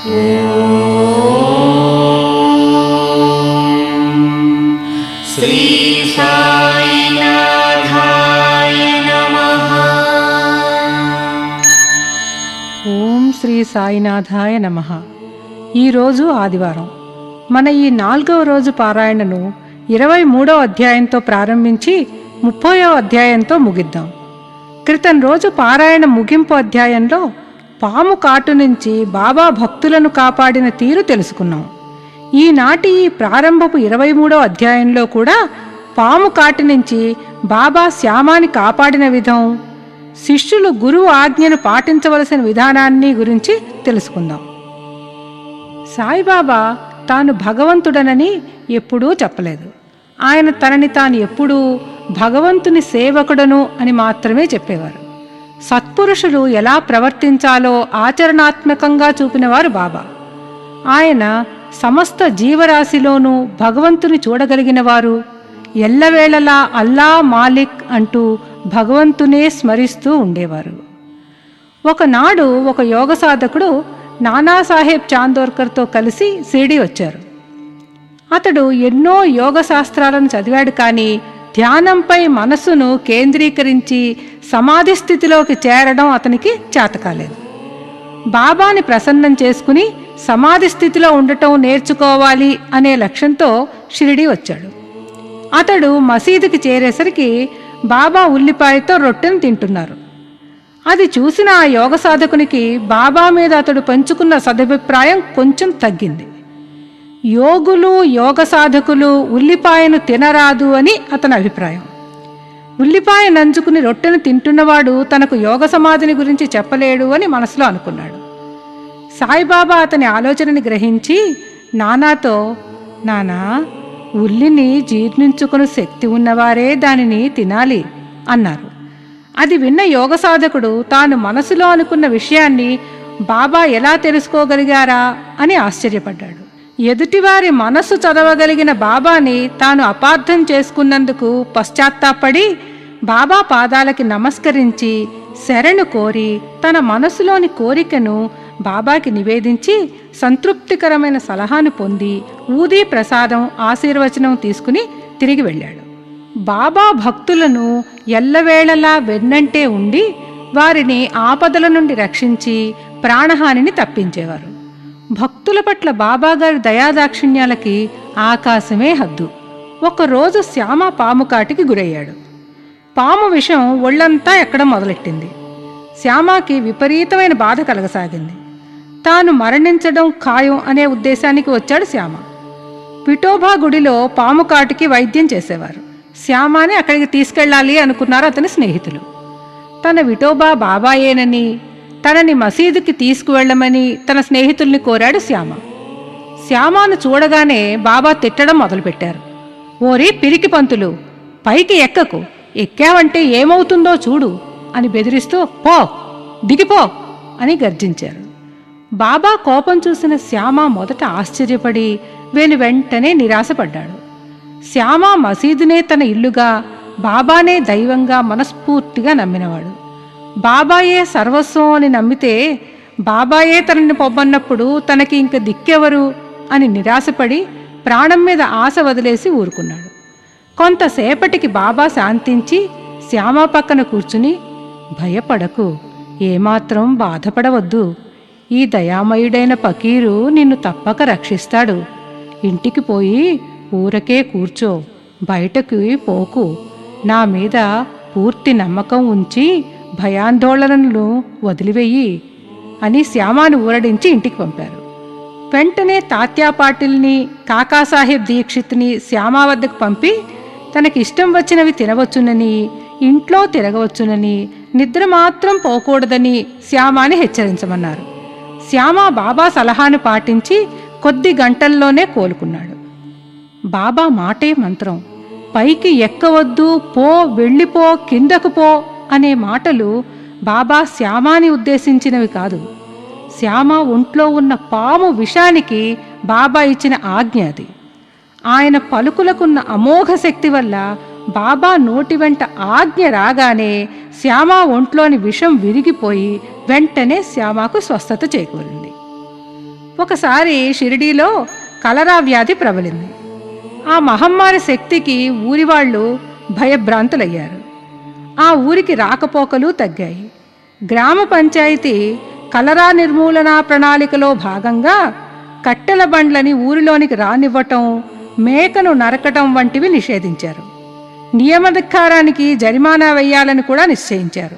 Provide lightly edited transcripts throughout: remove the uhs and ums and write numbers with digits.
శ్రీ సాయినాథాయ నమః. ఓం శ్రీ సాయినాథాయ నమః. ఈరోజు ఆదివారం. మన ఈ 4వ రోజు పారాయణను 23వ అధ్యాయంతో ప్రారంభించి 30వ అధ్యాయంతో ముగిద్దాం. క్రితం రోజు పారాయణ ముగింపు అధ్యాయంలో పాము కాటు నుంచి బాబా భక్తులను కాపాడిన తీరు తెలుసుకున్నాం. ఈనాటి ఈ ప్రారంభపు 23వ అధ్యాయంలో కూడా పాము కాటు నుంచి బాబా శ్యామాని కాపాడిన విధం, శిష్యులు గురువు ఆజ్ఞను పాటించవలసిన విధానాన్ని గురించి తెలుసుకుందాం. సాయిబాబా తాను భగవంతుడనని ఎప్పుడూ చెప్పలేదు. ఆయన తనని తాను ఎప్పుడూ భగవంతుని సేవకుడను అని మాత్రమే చెప్పేవారు. సత్పురుషులు ఎలా ప్రవర్తించాలో ఆచరణాత్మకంగా చూపినవారు బాబా. ఆయన సమస్త జీవరాశిలోనూ భగవంతుని చూడగలిగినవారు. ఎల్లవేళలా అల్లా మాలిక్ అంటూ భగవంతునే స్మరిస్తూ ఉండేవారు. ఒకనాడు ఒక యోగ సాధకుడు నానాసాహెబ్ చాందోర్కర్తో కలిసి షిరిడీ వచ్చారు. అతడు ఎన్నో యోగ శాస్త్రాలను చదివాడు, కానీ ధ్యానంపై మనస్సును కేంద్రీకరించి సమాధి స్థితిలోకి చేరడం అతనికి చేతకాలేదు. బాబాని ప్రసన్నం చేసుకుని సమాధి స్థితిలో ఉండటం నేర్చుకోవాలి అనే లక్ష్యంతో షిరిడీ వచ్చాడు. అతడు మసీదుకి చేరేసరికి బాబా ఉల్లిపాయతో రొట్టెను తింటున్నారు. అది చూసిన ఆ యోగ సాధకునికి బాబా మీద అతడు పెంచుకున్న సదభిప్రాయం కొంచెం తగ్గింది. యోగులు, యోగ సాధకులు ఉల్లిపాయను తినరాదు అని అతని అభిప్రాయం. ఉల్లిపాయ నంచుకుని రొట్టెను తింటున్నవాడు తనకు యోగ సమాధిని గురించి చెప్పలేడు అని మనసులో అనుకున్నాడు. సాయిబాబా అతని ఆలోచనని గ్రహించి నానాతో, నానా, ఉల్లిని జీర్ణించుకుని శక్తి ఉన్నవారే దానిని తినాలి అన్నారు. అది విన్న యోగ సాధకుడు తాను మనసులో అనుకున్న విషయాన్ని బాబా ఎలా తెలుసుకోగలిగారా అని ఆశ్చర్యపడ్డాడు. ఎదుటివారి మనస్సు చదవగలిగిన బాబాని తాను అపార్థం చేసుకున్నందుకు పశ్చాత్తాపడి బాబా పాదాలకి నమస్కరించి శరణు కోరి తన మనసులోని కోరికను బాబాకి నివేదించి సంతృప్తికరమైన సలహాను పొంది ఊదీ ప్రసాదం ఆశీర్వచనం తీసుకుని తిరిగి వెళ్ళాడు. బాబా భక్తులను ఎల్లవేళలా వెన్నంటే ఉండి వారిని ఆపదల నుండి రక్షించి ప్రాణహానిని తప్పించేవారు. భక్తుల పట్ల బాబాగారి దయాదాక్షిణ్యాలకి ఆకాశమే హద్దు. ఒకరోజు శ్యామ పాము కాటికి గురయ్యాడు. పాము విషం ఒళ్లంతా ఎక్కడం మొదలెట్టింది. శ్యామకి విపరీతమైన బాధ కలగసాగింది. తాను మరణించడం ఖాయం అనే ఉద్దేశానికి వచ్చాడు శ్యామ. విఠోబా గుడిలో పాము కాటికి వైద్యం చేసేవారు. శ్యామాని అక్కడికి తీసుకెళ్లాలి అనుకున్నారు అతని స్నేహితులు. తన విఠోబా బాబాయేనని, తనని మసీదుకి తీసుకువెళ్లమని తన స్నేహితుల్ని కోరాడు శ్యామ. శ్యామాను చూడగానే బాబా తిట్టడం మొదలుపెట్టారు. ఓరి పిరికి పంతులు, పైకి ఎక్కకు, ఎక్కావంటే ఏమవుతుందో చూడు అని బెదిరిస్తూ పో, దిగిపో అని గర్జించారు. బాబా కోపం చూసిన శ్యామ మొదట ఆశ్చర్యపడి వెంటనే నిరాశపడ్డాడు. శ్యామ మసీదునే తన ఇల్లుగా, బాబానే దైవంగా మనస్ఫూర్తిగా నమ్మినవాడు. బాబాయే సర్వస్వం అని నమ్మితే బాబాయే తనని పొమ్మన్నప్పుడు తనకి ఇంక దిక్కెవరు అని నిరాశపడి ప్రాణం మీద ఆశ వదిలేసి ఊరుకున్నాడు. కొంతసేపటికి బాబా శాంతించి శ్యామ పక్కన కూర్చుని, భయపడకు, ఏమాత్రం బాధపడవద్దు, ఈ దయామయుడైన పకీరు నిన్ను తప్పక రక్షిస్తాడు. ఇంటికి పోయి ఊరకే కూర్చో, బయటకు పోకు, నా మీద పూర్తి నమ్మకం ఉంచి భయాందోళనలను వదిలివేయి అని శ్యామాను ఊరడించి ఇంటికి పంపారు. వెంటనే తాత్యా పాటిల్ని, కాకాసాహెబ్ దీక్షిత్ని శ్యామా వద్దకు పంపి తనకి ఇష్టం వచ్చినవి తినవచ్చునని, ఇంట్లో తిరగవచ్చునని, నిద్ర మాత్రం పోకూడదని శ్యామాని హెచ్చరించమన్నారు. శ్యామ బాబా సలహాను పాటించి కొద్ది గంటల్లోనే కోలుకున్నాడు. బాబా మాటే మంత్రం. పైకి ఎక్కవద్దు, పో, వెళ్ళిపో, కిందకు పో అనే మాటలు బాబా శ్యామాని ఉద్దేశించినవి కాదు. శ్యామ ఒంట్లో ఉన్న పాము విషానికి బాబా ఇచ్చిన ఆజ్ఞ అది. ఆయన పలుకులకున్న అమోఘ శక్తి వల్ల బాబా నోటి వెంట ఆజ్ఞ రాగానే శ్యామ ఒంట్లోని విషం విరిగిపోయి వెంటనే శ్యామకు స్వస్థత చేకూరింది. ఒకసారి షిరిడీలో కలరా వ్యాధి ప్రబలింది. ఆ మహమ్మారి శక్తికి ఊరివాళ్లు భయభ్రాంతులయ్యారు. ఆ ఊరికి రాకపోకలు తగ్గాయి. గ్రామ పంచాయతీ కలరా నిర్మూలనా ప్రణాళికలో భాగంగా కట్టెల బండ్లని ఊరిలోనికి రానివ్వటం, మేకను నరకటం వంటివి నిషేధించారు. నియమధికారానికి జరిమానా వేయాలని కూడా నిశ్చయించారు.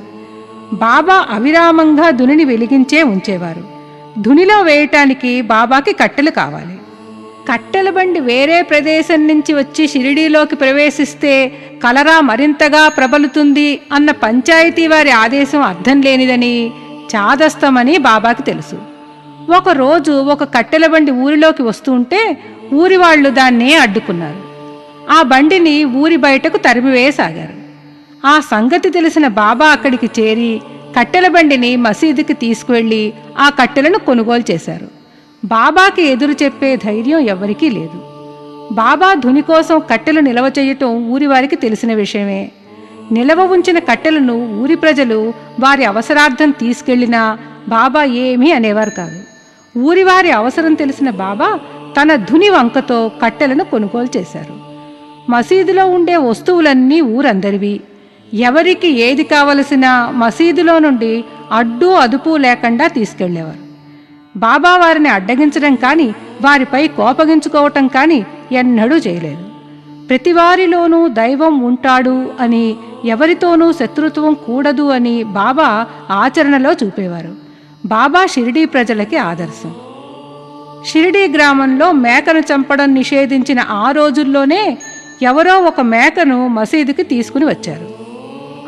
బాబా అవిరామంగా ధునిని వెలిగించే ఉంచేవారు. ధునిలో వేయటానికి బాబాకి కట్టెలు కావాలి. కట్టెల బండి వేరే ప్రదేశం నుంచి వచ్చి షిరిడీలోకి ప్రవేశిస్తే కలరా మరింతగా ప్రబలుతుంది అన్న పంచాయతీ వారి ఆదేశం అర్థం లేనిదని, చాదస్తమని బాబాకి తెలుసు. ఒకరోజు ఒక కట్టెల బండి ఊరిలోకి వస్తుంటే ఊరివాళ్లు దాన్నే అడ్డుకున్నారు. ఆ బండిని ఊరి బయటకు తరిమివేయసాగారు. ఆ సంగతి తెలిసిన బాబా అక్కడికి చేరి కట్టెల బండిని మసీదుకి తీసుకువెళ్లి ఆ కట్టెలను కొనుగోలు చేశారు. బాబాకి ఎదురు చెప్పే ధైర్యం ఎవరికీ లేదు. బాబా ధుని కోసం కట్టెలు నిల్వ చేయటం ఊరివారికి తెలిసిన విషయమే. నిల్వ ఉంచిన కట్టెలను ఊరి ప్రజలు వారి అవసరార్థం తీసుకెళ్లినా బాబా ఏమీ అనేవారు కాదు. ఊరివారి అవసరం తెలిసిన బాబా తన ధుని వంకతో కట్టెలను కొనుగోలు చేశారు. మసీదులో ఉండే వస్తువులన్నీ ఊరందరివి. ఎవరికి ఏది కావలసినా మసీదులో నుండి అడ్డు అదుపు లేకుండా తీసుకెళ్లేవారు. బాబా వారిని అడ్డగించడం కానీ వారిపై కోపగించుకోవటం కానీ ఎన్నడూ చేయలేదు. ప్రతివారిలోనూ దైవం ఉంటాడు అని, ఎవరితోనూ శత్రుత్వం కూడదు అని బాబా ఆచరణలో చూపేవారు. బాబా షిరిడీ ప్రజలకి ఆదర్శం. షిరిడీ గ్రామంలో మేకను చంపడం నిషేధించిన ఆ రోజుల్లోనే ఎవరో ఒక మేకను మసీదుకి తీసుకుని వచ్చారు.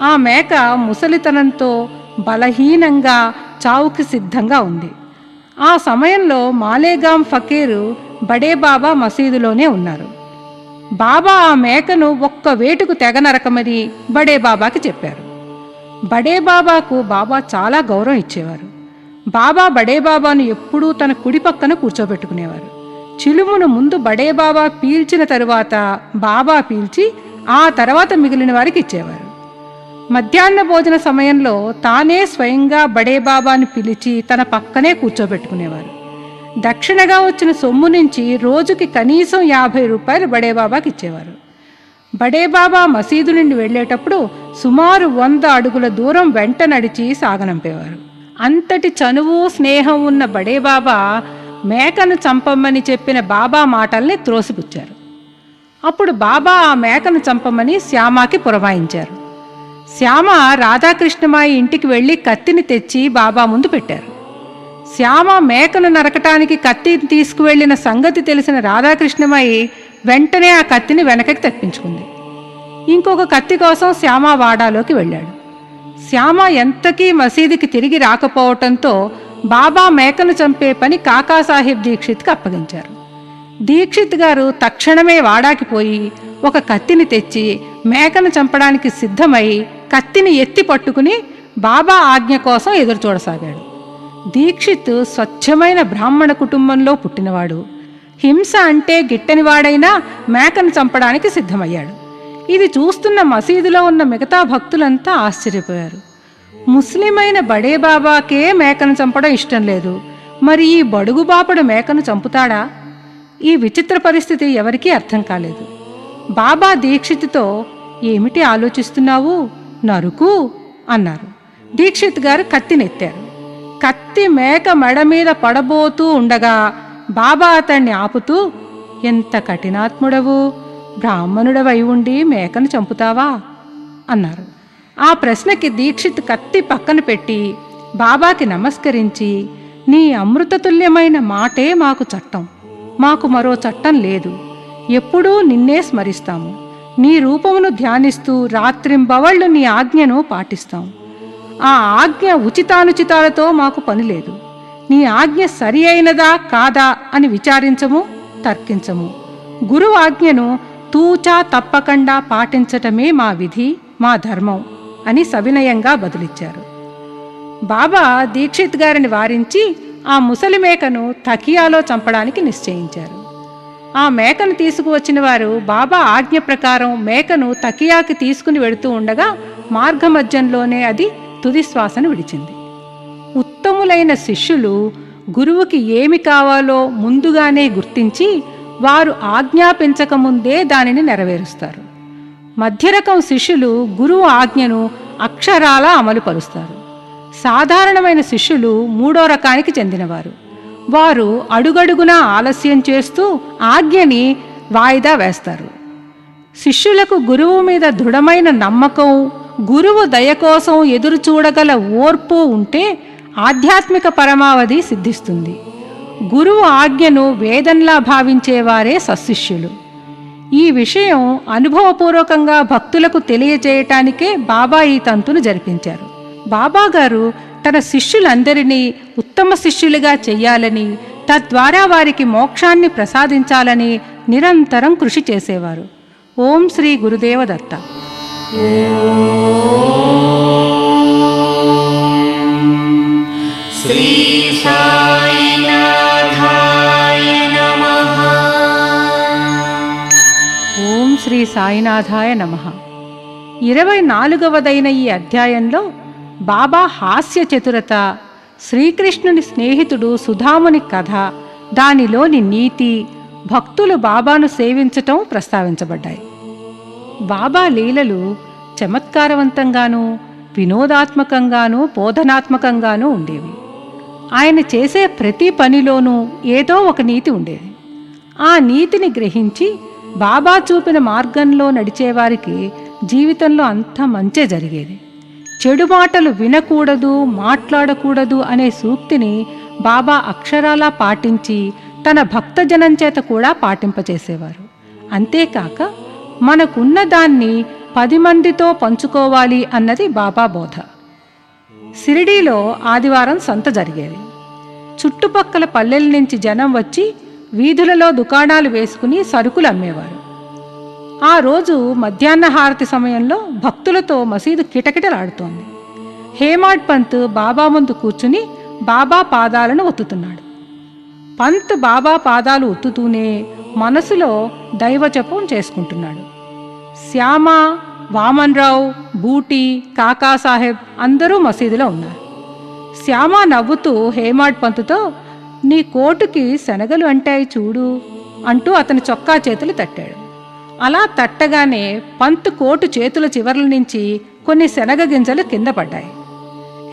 ఆ మేక ముసలితనంతో బలహీనంగా చావుకి సిద్ధంగా ఉంది. ఆ సమయంలో మాలేగాం ఫకీరు బడేబాబా మసీదులోనే ఉన్నారు. బాబా ఆ మేకను ఒక్క వేటుకు తెగ నరకమని బడేబాబాకి చెప్పారు. బడేబాబాకు బాబా చాలా గౌరవం ఇచ్చేవారు. బాబా బడేబాబాను ఎప్పుడూ తన కుడి పక్కన కూర్చోబెట్టుకునేవారు. చిలుమును ముందు బడేబాబా పీల్చిన తరువాత బాబా పీల్చి ఆ తర్వాత మిగిలిన వారికి ఇచ్చేవారు. మధ్యాహ్న భోజన సమయంలో తానే స్వయంగా బడేబాబాని పిలిచి తన పక్కనే కూర్చోబెట్టుకునేవారు. దక్షిణగా వచ్చిన సొమ్ము నుంచి రోజుకి కనీసం 50 రూపాయలు బడేబాబాకి ఇచ్చేవారు. బడేబాబా మసీదు నుండి వెళ్లేటప్పుడు సుమారు 100 అడుగుల దూరం వెంట నడిచి సాగనంపేవారు. అంతటి చనువు స్నేహం ఉన్న బడేబాబా మేకను చంపమ్మని చెప్పిన బాబా మాటల్ని త్రోసిపుచ్చారు. అప్పుడు బాబా ఆ మేకను చంపమని శ్యామాకి పురమాయించారు. శ్యామ రాధాకృష్ణమాయి ఇంటికి వెళ్లి కత్తిని తెచ్చి బాబా ముందు పెట్టారు. శ్యామ మేకను నరకటానికి కత్తిని తీసుకువెళ్లిన సంగతి తెలిసిన రాధాకృష్ణమాయి వెంటనే ఆ కత్తిని వెనకకి తెప్పించుకుంది. ఇంకొక కత్తి కోసం శ్యామ వాడాలోకి వెళ్ళాడు. శ్యామ ఎంతకీ మసీదుకి తిరిగి రాకపోవటంతో బాబా మేకను చంపే పని కాకాసాహెబ్ దీక్షిత్కి అప్పగించారు. దీక్షిత్ గారు తక్షణమే వాడాకి పోయి ఒక కత్తిని తెచ్చి మేకను చంపడానికి సిద్ధమై కత్తిని ఎత్తి పట్టుకుని బాబా ఆజ్ఞ కోసం ఎదురుచూడసాగాడు. దీక్షిత్ స్వచ్ఛమైన బ్రాహ్మణ కుటుంబంలో పుట్టినవాడు. హింస అంటే గిట్టనివాడైనా మేకను చంపడానికి సిద్ధమయ్యాడు. ఇది చూస్తున్న మసీదులో ఉన్న మిగతా భక్తులంతా ఆశ్చర్యపోయారు. ముస్లిమైన బడేబాబాకే మేకను చంపడం ఇష్టం లేదు, మరి ఈ బడుగు బాపడు మేకను చంపుతాడా? ఈ విచిత్ర పరిస్థితి ఎవరికీ అర్థం కాలేదు. బాబా దీక్షిత్తో ఏమిటి ఆలోచిస్తున్నావు, నరుకు అన్నారు. దీక్షిత్ గారు కత్తినెత్తారు. కత్తి మేక మెడ మీద పడబోతూ ఉండగా బాబా అతన్ని ఆపుతూ, ఎంత కఠినాత్ముడవు, బ్రాహ్మణుడవై ఉండి మేకను చంపుతావా అన్నారు. ఆ ప్రశ్నకి దీక్షిత్ కత్తి పక్కన పెట్టి బాబాకి నమస్కరించి, నీ అమృతతుల్యమైన మాటే మాకు చట్టం, మాకు మరో చట్టం లేదు, ఎప్పుడూ నిన్నే స్మరిస్తాము, నీ రూపమును ధ్యానిస్తూ రాత్రింబవళ్ళు నీ ఆజ్ఞను పాటిస్తాం. ఆ ఆజ్ఞ ఉచితానుచితాలతో మాకు పని లేదు. నీ ఆజ్ఞ సరి అయినదా కాదా అని విచారించము, తర్కించము. గురువు ఆజ్ఞను తూచా తప్పకుండా పాటించటమే మా విధి, మా ధర్మం అని సవినయంగా బదులిచ్చారు. బాబా దీక్షిత్ గారిని వారించి ఆ ముసలి మేకను తకియాలో చంపడానికి నిశ్చయించారు. ఆ మేకను తీసుకువచ్చిన వారు బాబా ఆజ్ఞ ప్రకారం మేకను తకియాకి తీసుకుని వెడుతూ ఉండగా మార్గమధ్యంలోనే అది తుది శ్వాసను విడిచింది. ఉత్తములైన శిష్యులు గురువుకి ఏమి కావాలో ముందుగానే గుర్తించి వారు ఆజ్ఞాపించకముందే దానిని నెరవేరుస్తారు. మధ్యరకం శిష్యులు గురువు ఆజ్ఞను అక్షరాలా అమలుపరుస్తారు. సాధారణమైన శిష్యులు మూడో రకానికి చెందినవారు. వారు అడుగడుగునా ఆలస్యం చేస్తూ ఆజ్ఞని వాయిదా వేస్తారు. శిష్యులకు గురువు మీద దృఢమైన నమ్మకం, గురువు దయ కోసం ఎదురు చూడగల ఓర్పు ఉంటే ఆధ్యాత్మిక పరమావధి సిద్ధిస్తుంది. గురువు ఆజ్ఞను వేదంలా భావించేవారే సశిష్యులు. ఈ విషయం అనుభవపూర్వకంగా భక్తులకు తెలియజేయటానికే బాబా ఈ తంతును జరిపించారు. బాబాగారు తన శిష్యులందరినీ ఉత్తమ శిష్యులుగా చెయ్యాలని, తద్వారా వారికి మోక్షాన్ని ప్రసాదించాలని నిరంతరం కృషి చేసేవారు. ఓం శ్రీ గురుదేవ దత్త. శ్రీ సాయినాథాయ నమః. ఓం శ్రీ సాయినాథాయ నమః. 24వదైన ఈ అధ్యాయంలో బాబా హాస్య చతురత, శ్రీకృష్ణుని స్నేహితుడు సుధాముని కథ, దానిలోని నీతి, భక్తులు బాబాను సేవించటం ప్రస్తావించబడ్డాయి. బాబా లీలలు చమత్కారవంతంగానూ వినోదాత్మకంగానూ బోధనాత్మకంగానూ ఉండేవి. ఆయన చేసే ప్రతి పనిలోనూ ఏదో ఒక నీతి ఉండేది. ఆ నీతిని గ్రహించి బాబా చూపిన మార్గంలో నడిచేవారికి జీవితంలో అంత మంచే జరిగేది. చెడు మాటలు వినకూడదు, మాట్లాడకూడదు అనే సూక్తిని బాబా అక్షరాలా పాటించి తన భక్తజనం చేత కూడా పాటింపచేసేవారు. అంతేకాక మనకున్న దాన్ని 10 మందితో పంచుకోవాలి అన్నది బాబా బోధ. షిరిడీలో ఆదివారం సంత జరిగేది. చుట్టుపక్కల పల్లెల నుంచి జనం వచ్చి వీధులలో దుకాణాలు వేసుకుని సరుకులు అమ్మేవారు. ఆ రోజు మధ్యాహ్న హారతి సమయంలో భక్తులతో మసీదు కిటకిటలాడుతోంది. హేమాడ్ పంత్ బాబా ముందు కూర్చుని బాబా పాదాలను ఒత్తుతున్నాడు. పంత్ బాబా పాదాలు ఒత్తుతూనే మనసులో దైవజపం చేసుకుంటున్నాడు. శ్యామ, వామన్రావు, బూటి, కాకాసాహెబ్ అందరూ మసీదులో ఉన్నారు. శ్యామ నవ్వుతూ హేమాడ్ పంతుతో, నీ కోటుకి శనగలు అంటాయి చూడు అంటూ అతని చొక్కా చేతులు తట్టాడు. అలా తట్టగానే పంత్ కోటు చేతుల చివర్ల నుంచి కొన్ని శనగ గింజలు కింద పడ్డాయి.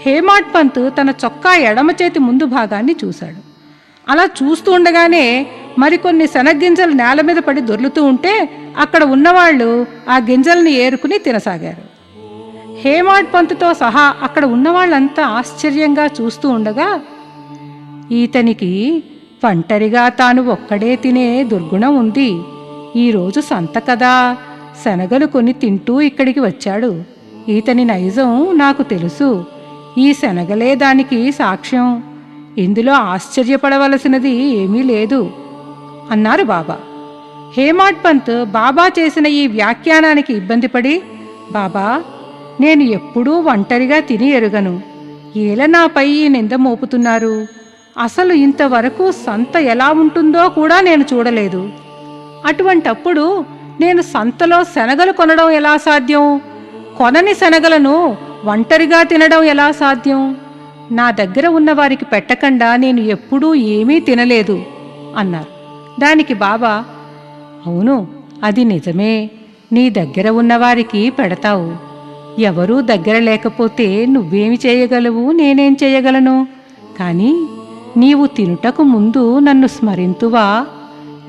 హేమాడ్ పంత్ తన చొక్కా ఎడమ చేతి ముందు భాగాన్ని చూశాడు. అలా చూస్తూ ఉండగానే మరికొన్ని శనగ్గింజలు నేల మీద పడి దొర్లుతూ ఉంటే అక్కడ ఉన్నవాళ్లు ఆ గింజల్ని ఏరుకుని తినసాగారు. హేమాడ్ పంతుతో సహా అక్కడ ఉన్నవాళ్ళంతా ఆశ్చర్యంగా చూస్తూ ఉండగా, ఈతనికి ఒంటరిగా తాను ఒక్కడే తినే దుర్గుణం ఉంది. ఈరోజు సంత కదా, శనగలు కొని తింటూ ఇక్కడికి వచ్చాడు. ఈతని నైజం నాకు తెలుసు. ఈ శనగలే దానికి సాక్ష్యం. ఇందులో ఆశ్చర్యపడవలసినది ఏమీ లేదు అన్నారు బాబా. హేమాడ్ పంత్ బాబా చేసిన ఈ వ్యాఖ్యానానికి ఇబ్బందిపడి, బాబా, నేను ఎప్పుడూ ఒంటరిగా తిని ఎరుగను. ఏల నాపై ఈ నింద మోపుతున్నారు. అసలు ఇంతవరకు సంత ఎలా ఉంటుందో కూడా నేను చూడలేదు. అటువంటప్పుడు నేను సంతలో శనగలు కొనడం ఎలా సాధ్యం? కొనని శనగలను ఒంటరిగా తినడం ఎలా సాధ్యం? నా దగ్గర ఉన్నవారికి పెట్టకుండా నేను ఎప్పుడూ ఏమీ తినలేదు అన్నారు. దానికి బాబా, అవును, అది నిజమే. నీ దగ్గర ఉన్నవారికి పెడతావు. ఎవరూ దగ్గర లేకపోతే నువ్వేమి చేయగలవు, నేనేం చేయగలను? కానీ నీవు తినుటకు ముందు నన్ను స్మరింతువా?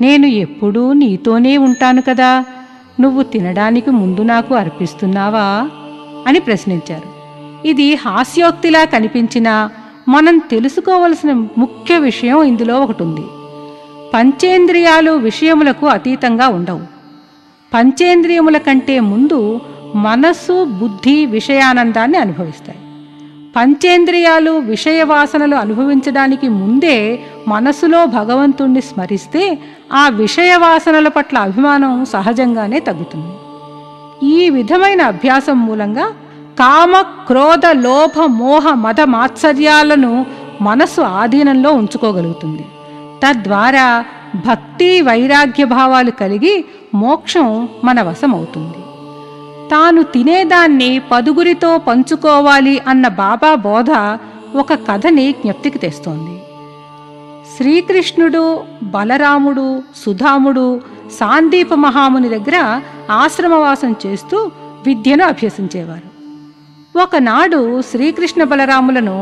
నేను ఎప్పుడూ నీతోనే ఉంటాను కదా. నువ్వు తినడానికి ముందు నాకు అర్పిస్తున్నావా అని ప్రశ్నించారు. ఇది హాస్యోక్తిలా కనిపించినా మనం తెలుసుకోవలసిన ముఖ్య విషయం ఇందులో ఒకటి ఉంది. పంచేంద్రియాలు విషయములకు అతీతంగా ఉండవు. పంచేంద్రియముల కంటే ముందు మనస్సు, బుద్ధి విషయానందాన్ని అనుభవిస్తాయి. పంచేంద్రియాలు విషయవాసనలు అనుభవించడానికి ముందే మనసులో భగవంతుణ్ణి స్మరిస్తే ఆ విషయవాసనల పట్ల అభిమానం సహజంగానే తగ్గుతుంది. ఈ విధమైన అభ్యాసం మూలంగా కామ, క్రోధ, లోభ, మోహ, మద మాత్సర్యాలను మనస్సు ఆధీనంలో ఉంచుకోగలుగుతుంది. తద్వారా భక్తి, వైరాగ్య భావాలు కలిగి మోక్షం మన వశమవుతుంది. తాను తినేదాన్ని 10గురితో పంచుకోవాలి అన్న బాబా బోధ ఒక కథని జ్ఞప్తికి తెస్తోంది. శ్రీకృష్ణుడు, బలరాముడు, సుధాముడు సాందీప మహాముని దగ్గర ఆశ్రమవాసం చేస్తూ విద్యను అభ్యసించేవారు. ఒకనాడు శ్రీకృష్ణ బలరాములను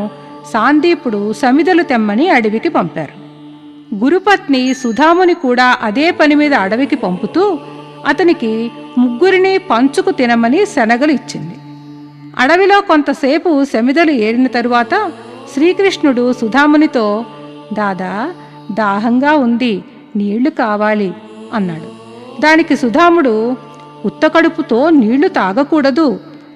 సాందీపుడు సమిదలు తెమ్మని అడవికి పంపారు. గురుపత్ని సుధాముని కూడా అదే పని మీద అడవికి పంపుతూ అతనికి ముగ్గురిని పంచుకు తినమని శనగలు ఇచ్చింది. అడవిలో కొంతసేపు సమిదలు ఏరిన తరువాత శ్రీకృష్ణుడు సుధామునితో, దాదా, దాహంగా ఉంది, నీళ్లు కావాలి అన్నాడు. దానికి సుధాముడు, ఉత్తకడుపుతో నీళ్లు తాగకూడదు,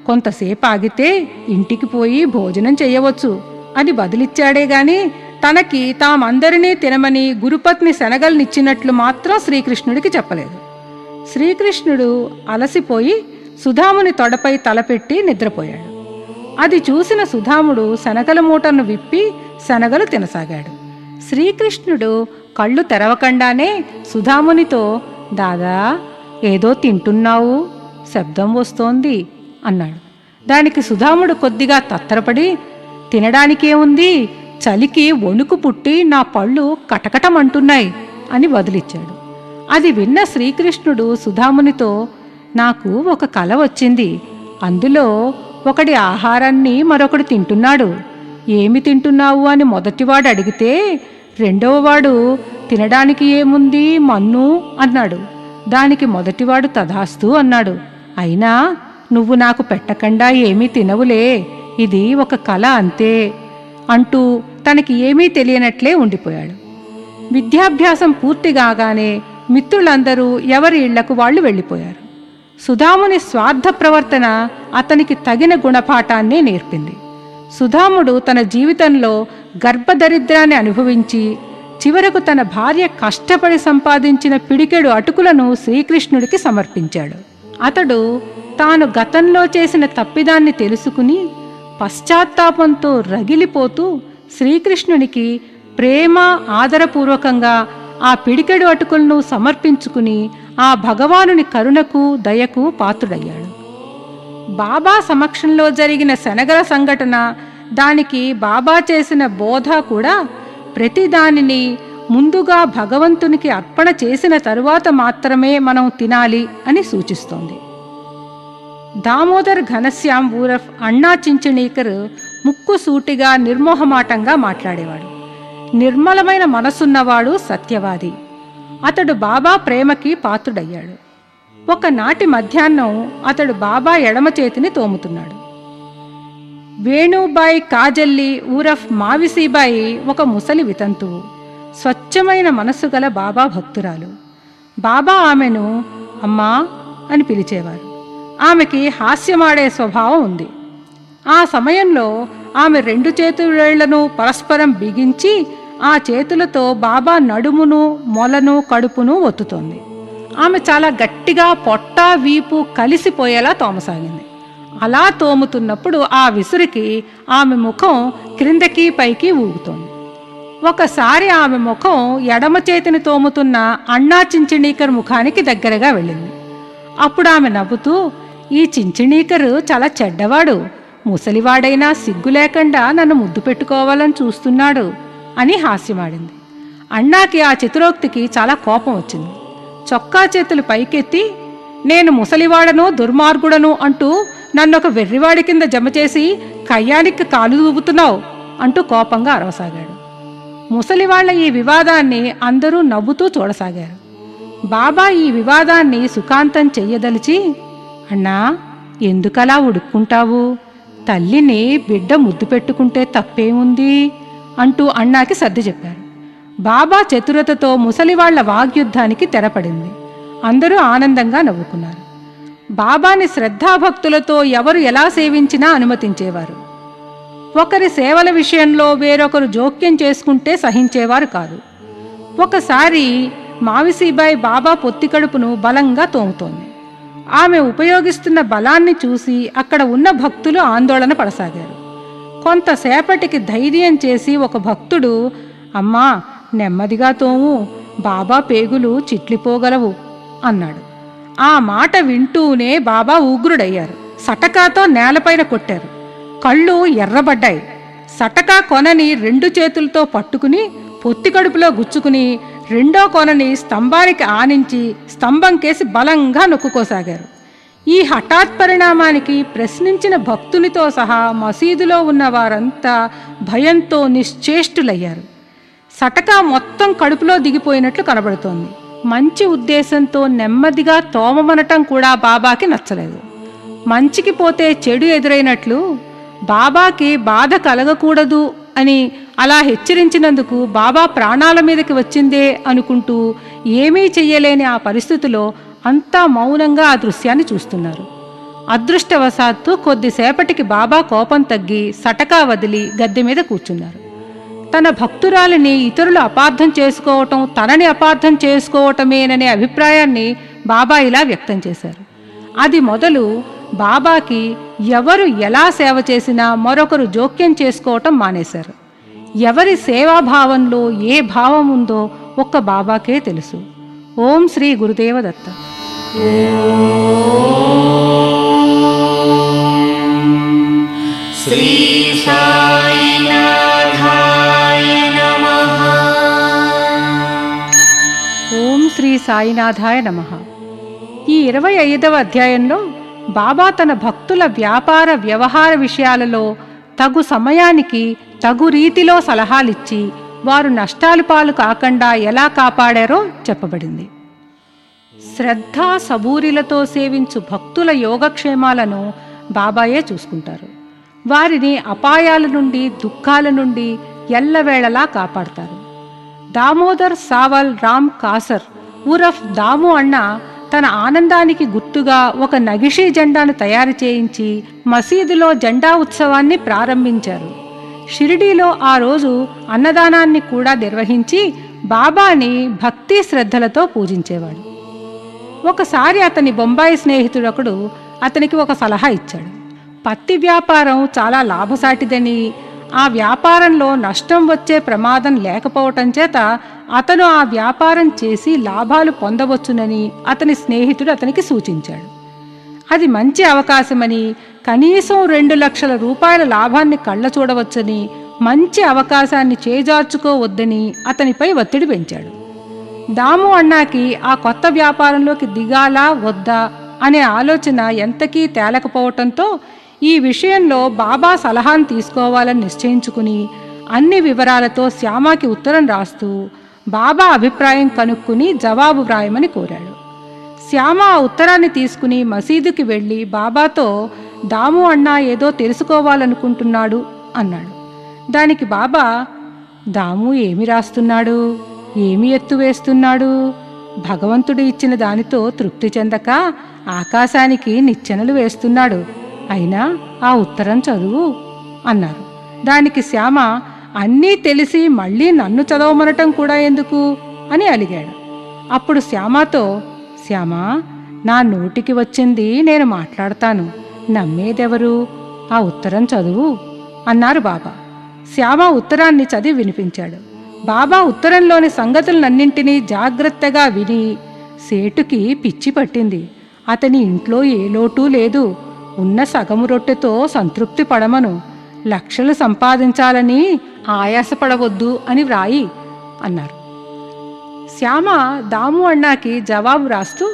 కొంతసేపు ఆగితే ఇంటికి పోయి భోజనం చెయ్యవచ్చు అని బదులిచ్చాడే గాని తనకి తామందరినీ తినమని గురుపత్ని శనగల్నిచ్చినట్లు మాత్రం శ్రీకృష్ణుడికి చెప్పలేదు. శ్రీకృష్ణుడు అలసిపోయి సుధాముని తొడపై తలపెట్టి నిద్రపోయాడు. అది చూసిన సుధాముడు శనగల మూటను విప్పి శనగలు తినసాగాడు. శ్రీకృష్ణుడు కళ్ళు తెరవకుండానే సుధామునితో, దాదా, ఏదో తింటున్నావు, శబ్దం వస్తోంది అన్నాడు. దానికి సుధాముడు కొద్దిగా తత్తరపడి, తినడానికేముంది, చలికి వణుకు పుట్టి నా పళ్ళు కటకటమంటున్నాయి అని బదులిచ్చాడు. అది విన్న శ్రీకృష్ణుడు సుధామునితో, నాకు ఒక కల వచ్చింది, అందులో ఒకడి ఆహారాన్ని మరొకడు తింటున్నాడు, ఏమి తింటున్నావు అని మొదటివాడు అడిగితే రెండవవాడు తినడానికి ఏముంది, మన్ను అన్నాడు. దానికి మొదటివాడు తధాస్తు అన్నాడు. అయినా నువ్వు నాకు పెట్టకుండా ఏమీ తినవులే, ఇది ఒక కల అంతే అంటూ తనకి ఏమీ తెలియనట్లే ఉండిపోయాడు. విద్యాభ్యాసం పూర్తి కాగానే మిత్రులందరూ ఎవరి ఇళ్లకు వాళ్ళు వెళ్ళిపోయారు. సుధాముని స్వార్థ ప్రవర్తన అతనికి తగిన గుణపాఠాన్నే నేర్పింది. సుధాముడు తన జీవితంలో గర్భదరిద్రాన్ని అనుభవించి చివరకు తన భార్య కష్టపడి సంపాదించిన పిడికెడు అటుకులను శ్రీకృష్ణుడికి సమర్పించాడు. అతడు తాను గతంలో చేసిన తప్పిదాన్ని తెలుసుకుని పశ్చాత్తాపంతో రగిలిపోతూ శ్రీకృష్ణునికి ప్రేమ ఆదరపూర్వకంగా ఆ పిడికెడు అటుకులను సమర్పించుకుని ఆ భగవానుని కరుణకు దయకు పాత్రుడయ్యాడు. బాబా సమక్షంలో జరిగిన శనగల సంఘటన, దానికి బాబా చేసిన బోధ కూడా ప్రతిదానిని ముందుగా భగవంతునికి అర్పణ చేసిన తరువాత మాత్రమే మనం తినాలి అని సూచిస్తోంది. దామోదర్ ఘనశ్యామ్ ఊరఫ్ అన్నా చించణీకర్ ముక్కు సూటిగా నిర్మోహమాటంగా మాట్లాడేవాడు. నిర్మలమైన మనసున్నవాడు, సత్యవాది. అతడు బాబా ప్రేమకి పాత్రుడయ్యాడు. ఒకనాటి మధ్యాహ్నం అతడు బాబా ఎడమ చేతిని తోముతున్నాడు. వేణుబాయి కాజల్లి ఊరఫ్ మావిసీబాయి ఒక ముసలి వితంతువు, స్వచ్ఛమైన మనస్సు గల బాబా భక్తురాలు. బాబా ఆమెను అమ్మా అని పిలిచేవారు. ఆమెకి హాస్యమాడే స్వభావం ఉంది. ఆ సమయంలో ఆమె 2 చేతులేళ్లను పరస్పరం బిగించి ఆ చేతులతో బాబా నడుమును, మొలను, కడుపును ఒత్తుతోంది. ఆమె చాలా గట్టిగా పొట్ట, వీపు కలిసిపోయేలా తోమసాగింది. అలా తోముతున్నప్పుడు ఆ విసురికి ఆమె ముఖం క్రిందకి పైకి ఊగుతోంది. ఒకసారి ఆమె ముఖం ఎడమ చేతిని తోముతున్న అన్నా చించణీకర్ ముఖానికి దగ్గరగా వెళ్ళింది. అప్పుడు ఆమె నవ్వుతూ, ఈ చించణీకరు చాలా చెడ్డవాడు, ముసలివాడైనా సిగ్గు లేకుండా నన్ను ముద్దు పెట్టుకోవాలని చూస్తున్నాడు అని హాస్యమాడింది. అన్నాకి ఆ చతురోక్తికి చాలా కోపం వచ్చింది. చొక్కా చేతులు పైకెత్తి, నేను ముసలివాడను, దుర్మార్గుడను అంటూ నన్నొక వెర్రివాడి కింద జమ చేసి కయ్యానికి కాలు దూపుతున్నావు అంటూ కోపంగా అరవసాగాడు. ముసలివాళ్ల ఈ వివాదాన్ని అందరూ నవ్వుతూ చూడసాగారు. బాబా ఈ వివాదాన్ని సుఖాంతం చెయ్యదలిచి, అన్నా, ఎందుకలా ఉడుక్కుంటావు, తల్లిని బిడ్డ ముద్దు పెట్టుకుంటే తప్పేముంది అంటూ అన్నాకి సర్ది చెప్పారు. బాబా చతురతతో ముసలివాళ్ల వాగ్యుద్ధానికి తెరపడింది. అందరూ ఆనందంగా నవ్వుకున్నారు. బాబాని శ్రద్ధాభక్తులతో ఎవరు ఎలా సేవించినా అనుమతించేవారు. ఒకరి సేవల విషయంలో వేరొకరు జోక్యం చేసుకుంటే సహించేవారు కాదు. ఒకసారి మావిసీబాయి బాబా పొత్తికడుపును బలంగా తోముతోంది. ఆమె ఉపయోగిస్తున్న బలాన్ని చూసి అక్కడ ఉన్న భక్తులు ఆందోళన పడసాగారు. కొంతసేపటికి ధైర్యం చేసి ఒక భక్తుడు, అమ్మా, నెమ్మదిగా తోము, బాబా పేగులు చిట్లిపోగలవు అన్నాడు. ఆ మాట వింటూనే బాబా ఉగ్రుడయ్యారు. సటకాతో నేలపైన కొట్టారు. కళ్ళు ఎర్రబడ్డాయి. సటకా కొనని 2 చేతులతో పట్టుకుని పొత్తి కడుపులో గుచ్చుకుని రెండో కొనని స్తంభానికి ఆనించి స్తంభం కేసి బలంగా నొక్కుకోసాగారు. ఈ హఠాత్ పరిణామానికి ప్రశ్నించిన భక్తునితో సహా మసీదులో ఉన్న వారంతా భయంతో నిశ్చేష్టులయ్యారు. సటకా మొత్తం కడుపులో దిగిపోయినట్లు కనబడుతోంది. మంచి ఉద్దేశంతో నెమ్మదిగా తోమమనటం కూడా బాబాకి నచ్చలేదు. మంచికి పోతే చెడు ఎదురైనట్లు బాబాకి బాధ కలగకూడదు అని అలా హెచ్చరించినందుకు బాబా ప్రాణాల మీదకి వచ్చిందే అనుకుంటూ ఏమీ చెయ్యలేని ఆ పరిస్థితిలో అంతా మౌనంగా ఆ దృశ్యాన్ని చూస్తున్నారు. అదృష్టవశాత్తు కొద్దిసేపటికి బాబా కోపం తగ్గి సటకా వదిలి గద్దె మీద కూర్చున్నారు. తన భక్తురాలిని ఇతరులు అపార్థం చేసుకోవటం తనని అపార్థం చేసుకోవటమేననే అభిప్రాయాన్ని బాబా ఇలా వ్యక్తం చేశారు. అది మొదలు బాబాకి ఎవరు ఎలా సేవ చేసినా మరొకరు జోక్యం చేసుకోవటం మానేశారు. ఎవరి సేవాభావంలో ఏ భావం ఉందో ఒక్క బాబాకే తెలుసు. ఓం శ్రీ గురుదేవ దత్త. శ్రీ సాయినాథాయ నమః. ఓం శ్రీ సాయినాథాయ నమః. ఈ 25వ అధ్యాయంలో బాబా తన భక్తుల వ్యాపార వ్యవహార విషయాలలో తగు సమయానికి తగు రీతిలో సలహాలిచ్చి వారు నష్టాలు పాలు కాకుండా ఎలా కాపాడారో చెప్పబడింది. శ్రద్ధ సబూరిలతో సేవించు భక్తుల యోగక్షేమాలను బాబాయే చూసుకుంటారు. వారిని అపాయాల నుండి దుఃఖాల నుండి ఎల్లవేళలా కాపాడతారు. దామోదర్ సావల్ రామ్ కాసర్ ఉరఫ్ దాము అన్న తన ఆనందానికి గుర్తుగా ఒక నగిషీ జెండాను తయారు చేయించి మసీదులో జెండా ఉత్సవాన్ని ప్రారంభించారు. షిరిడీలో ఆ రోజు అన్నదానాన్ని కూడా నిర్వహించి బాబాని భక్తి శ్రద్ధలతో పూజించేవాడు. ఒకసారి అతని బొంబాయి స్నేహితుడొకడు అతనికి ఒక సలహా ఇచ్చాడు. పత్తి వ్యాపారం చాలా లాభసాటిదని, ఆ వ్యాపారంలో నష్టం వచ్చే ప్రమాదం లేకపోవటం చేత అతను ఆ వ్యాపారం చేసి లాభాలు పొందవచ్చునని అతని స్నేహితుడు అతనికి సూచించాడు. అది మంచి అవకాశమని, కనీసం 2 లక్షల రూపాయల లాభాన్ని కళ్ళ చూడవచ్చని, మంచి అవకాశాన్ని చేజార్చుకోవద్దని అతనిపై ఒత్తిడి పెంచాడు. దాము అన్నాకి ఆ కొత్త వ్యాపారంలోకి దిగాలా వద్దా అనే ఆలోచన ఎంతకీ తేలకపోవటంతో ఈ విషయంలో బాబా సలహాను తీసుకోవాలని నిశ్చయించుకుని అన్ని వివరాలతో శ్యామకి ఉత్తరం రాస్తూ బాబా అభిప్రాయం కనుక్కుని జవాబు వ్రాయమని కోరాడు. శ్యామ ఆ ఉత్తరాన్ని తీసుకుని మసీదుకి వెళ్ళి బాబాతో దాము అన్నా ఏదో తెలుసుకోవాలనుకుంటున్నాడు అన్నాడు. దానికి బాబా, దాము ఏమి రాస్తున్నాడు, ఏమి ఎత్తు వేస్తున్నాడు, భగవంతుడు ఇచ్చిన దానితో తృప్తి చెందక ఆకాశానికి నిచ్చెనలు వేస్తున్నాడు, అయినా ఆ ఉత్తరం చదువు అన్నారు. దానికి శ్యామ, అన్నీ తెలిసి మళ్ళీ నన్ను చదవమనటం కూడా ఎందుకు అని అలిగాడు. అప్పుడు శ్యామతో, శ్యామ, నా నోటికి వచ్చింది నేను మాట్లాడతాను, నమ్మేదెవరు, ఆ ఉత్తరం చదువు అన్నారు బాబా. శ్యామ ఉత్తరాన్ని చదివి వినిపించాడు. బాబా ఉత్తరంలోని సంగతులన్నింటినీ జాగ్రత్తగా విని, సేటుకి పిచ్చి పట్టింది, అతని ఇంట్లో ఏ లోటు లేదు, ఉన్న సగము రొట్టెతో సంతృప్తి పడమను, లక్షలు సంపాదించాలని ఆయాసపడవద్దు అని వ్రాయి అన్నారు. శ్యామ దాము అన్నాకి జవాబు రాస్తూ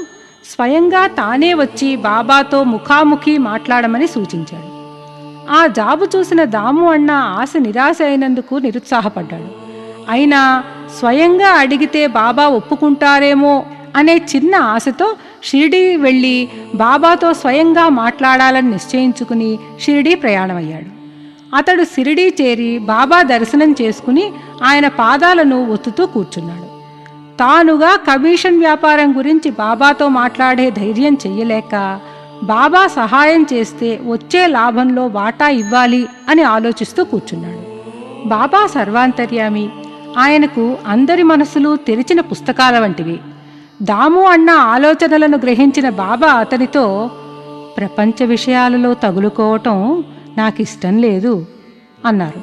స్వయంగా తానే వచ్చి బాబాతో ముఖాముఖి మాట్లాడమని సూచించాడు. ఆ జాబు చూసిన దాము అన్న ఆశ నిరాశ అయినందుకు నిరుత్సాహపడ్డాడు. అయినా స్వయంగా అడిగితే బాబా ఒప్పుకుంటారేమో అనే చిన్న ఆశతో షిరిడీ వెళ్ళి బాబాతో స్వయంగా మాట్లాడాలని నిశ్చయించుకుని షిరిడీ ప్రయాణమయ్యాడు. అతడు షిరిడీ చేరి బాబా దర్శనం చేసుకుని ఆయన పాదాలను ఒత్తుతూ కూర్చున్నాడు. తానుగా కమిషన్ వ్యాపారం గురించి బాబాతో మాట్లాడే ధైర్యం చెయ్యలేక బాబా సహాయం చేస్తే వచ్చే లాభంలో వాటా ఇవ్వాలి అని ఆలోచిస్తూ కూర్చున్నాడు. బాబా సర్వాంతర్యామి, ఆయనకు అందరి మనసులు తెరిచిన పుస్తకాల వంటివి. దాము అన్న ఆలోచనలను గ్రహించిన బాబా అతనితో, ప్రపంచ విషయాలలో తగులుకోవటం నాకిష్టం లేదు అన్నారు.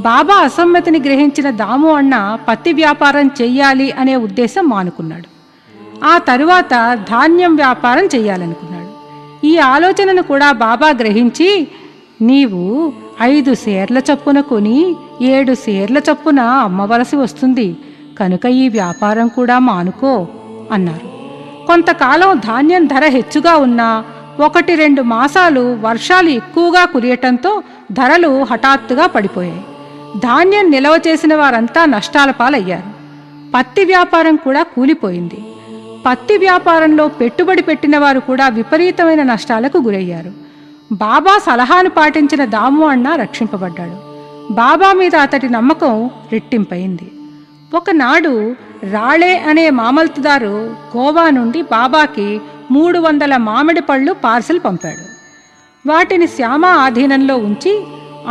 బాబా అసమ్మతిని గ్రహించిన దాము అన్న పత్తి వ్యాపారం చెయ్యాలి అనే ఉద్దేశం మానుకున్నాడు. ఆ తరువాత ధాన్యం వ్యాపారం చెయ్యాలనుకున్నాడు. ఈ ఆలోచనను కూడా బాబా గ్రహించి, నీవు 5 షేర్ల చొప్పున కొని 7 సేర్ల చొప్పున అమ్మవలసి వస్తుంది, కనుక ఈ వ్యాపారం కూడా మానుకో అన్నారు. కొంతకాలం ధాన్యం ధర హెచ్చుగా ఉన్నా 1-2 మాసాలు వర్షాలు ఎక్కువగా కురియటంతో ధరలు హఠాత్తుగా పడిపోయాయి. ధాన్యం నిల్వ చేసిన వారంతా నష్టాల పాలయ్యారు. పత్తి వ్యాపారం కూడా కూలిపోయింది. పత్తి వ్యాపారంలో పెట్టుబడి పెట్టిన వారు కూడా విపరీతమైన నష్టాలకు గురయ్యారు. బాబా సలహాను పాటించిన దాము అన్న రక్షింపబడ్డాడు. బాబా మీద అతడి నమ్మకం రెట్టింపైంది. ఒకనాడు రాళే అనే మామల్తుదారు గోవా నుండి బాబాకి 300 మామిడి పళ్ళు పార్సిల్ పంపాడు. వాటిని శ్యామ ఆధీనంలో ఉంచి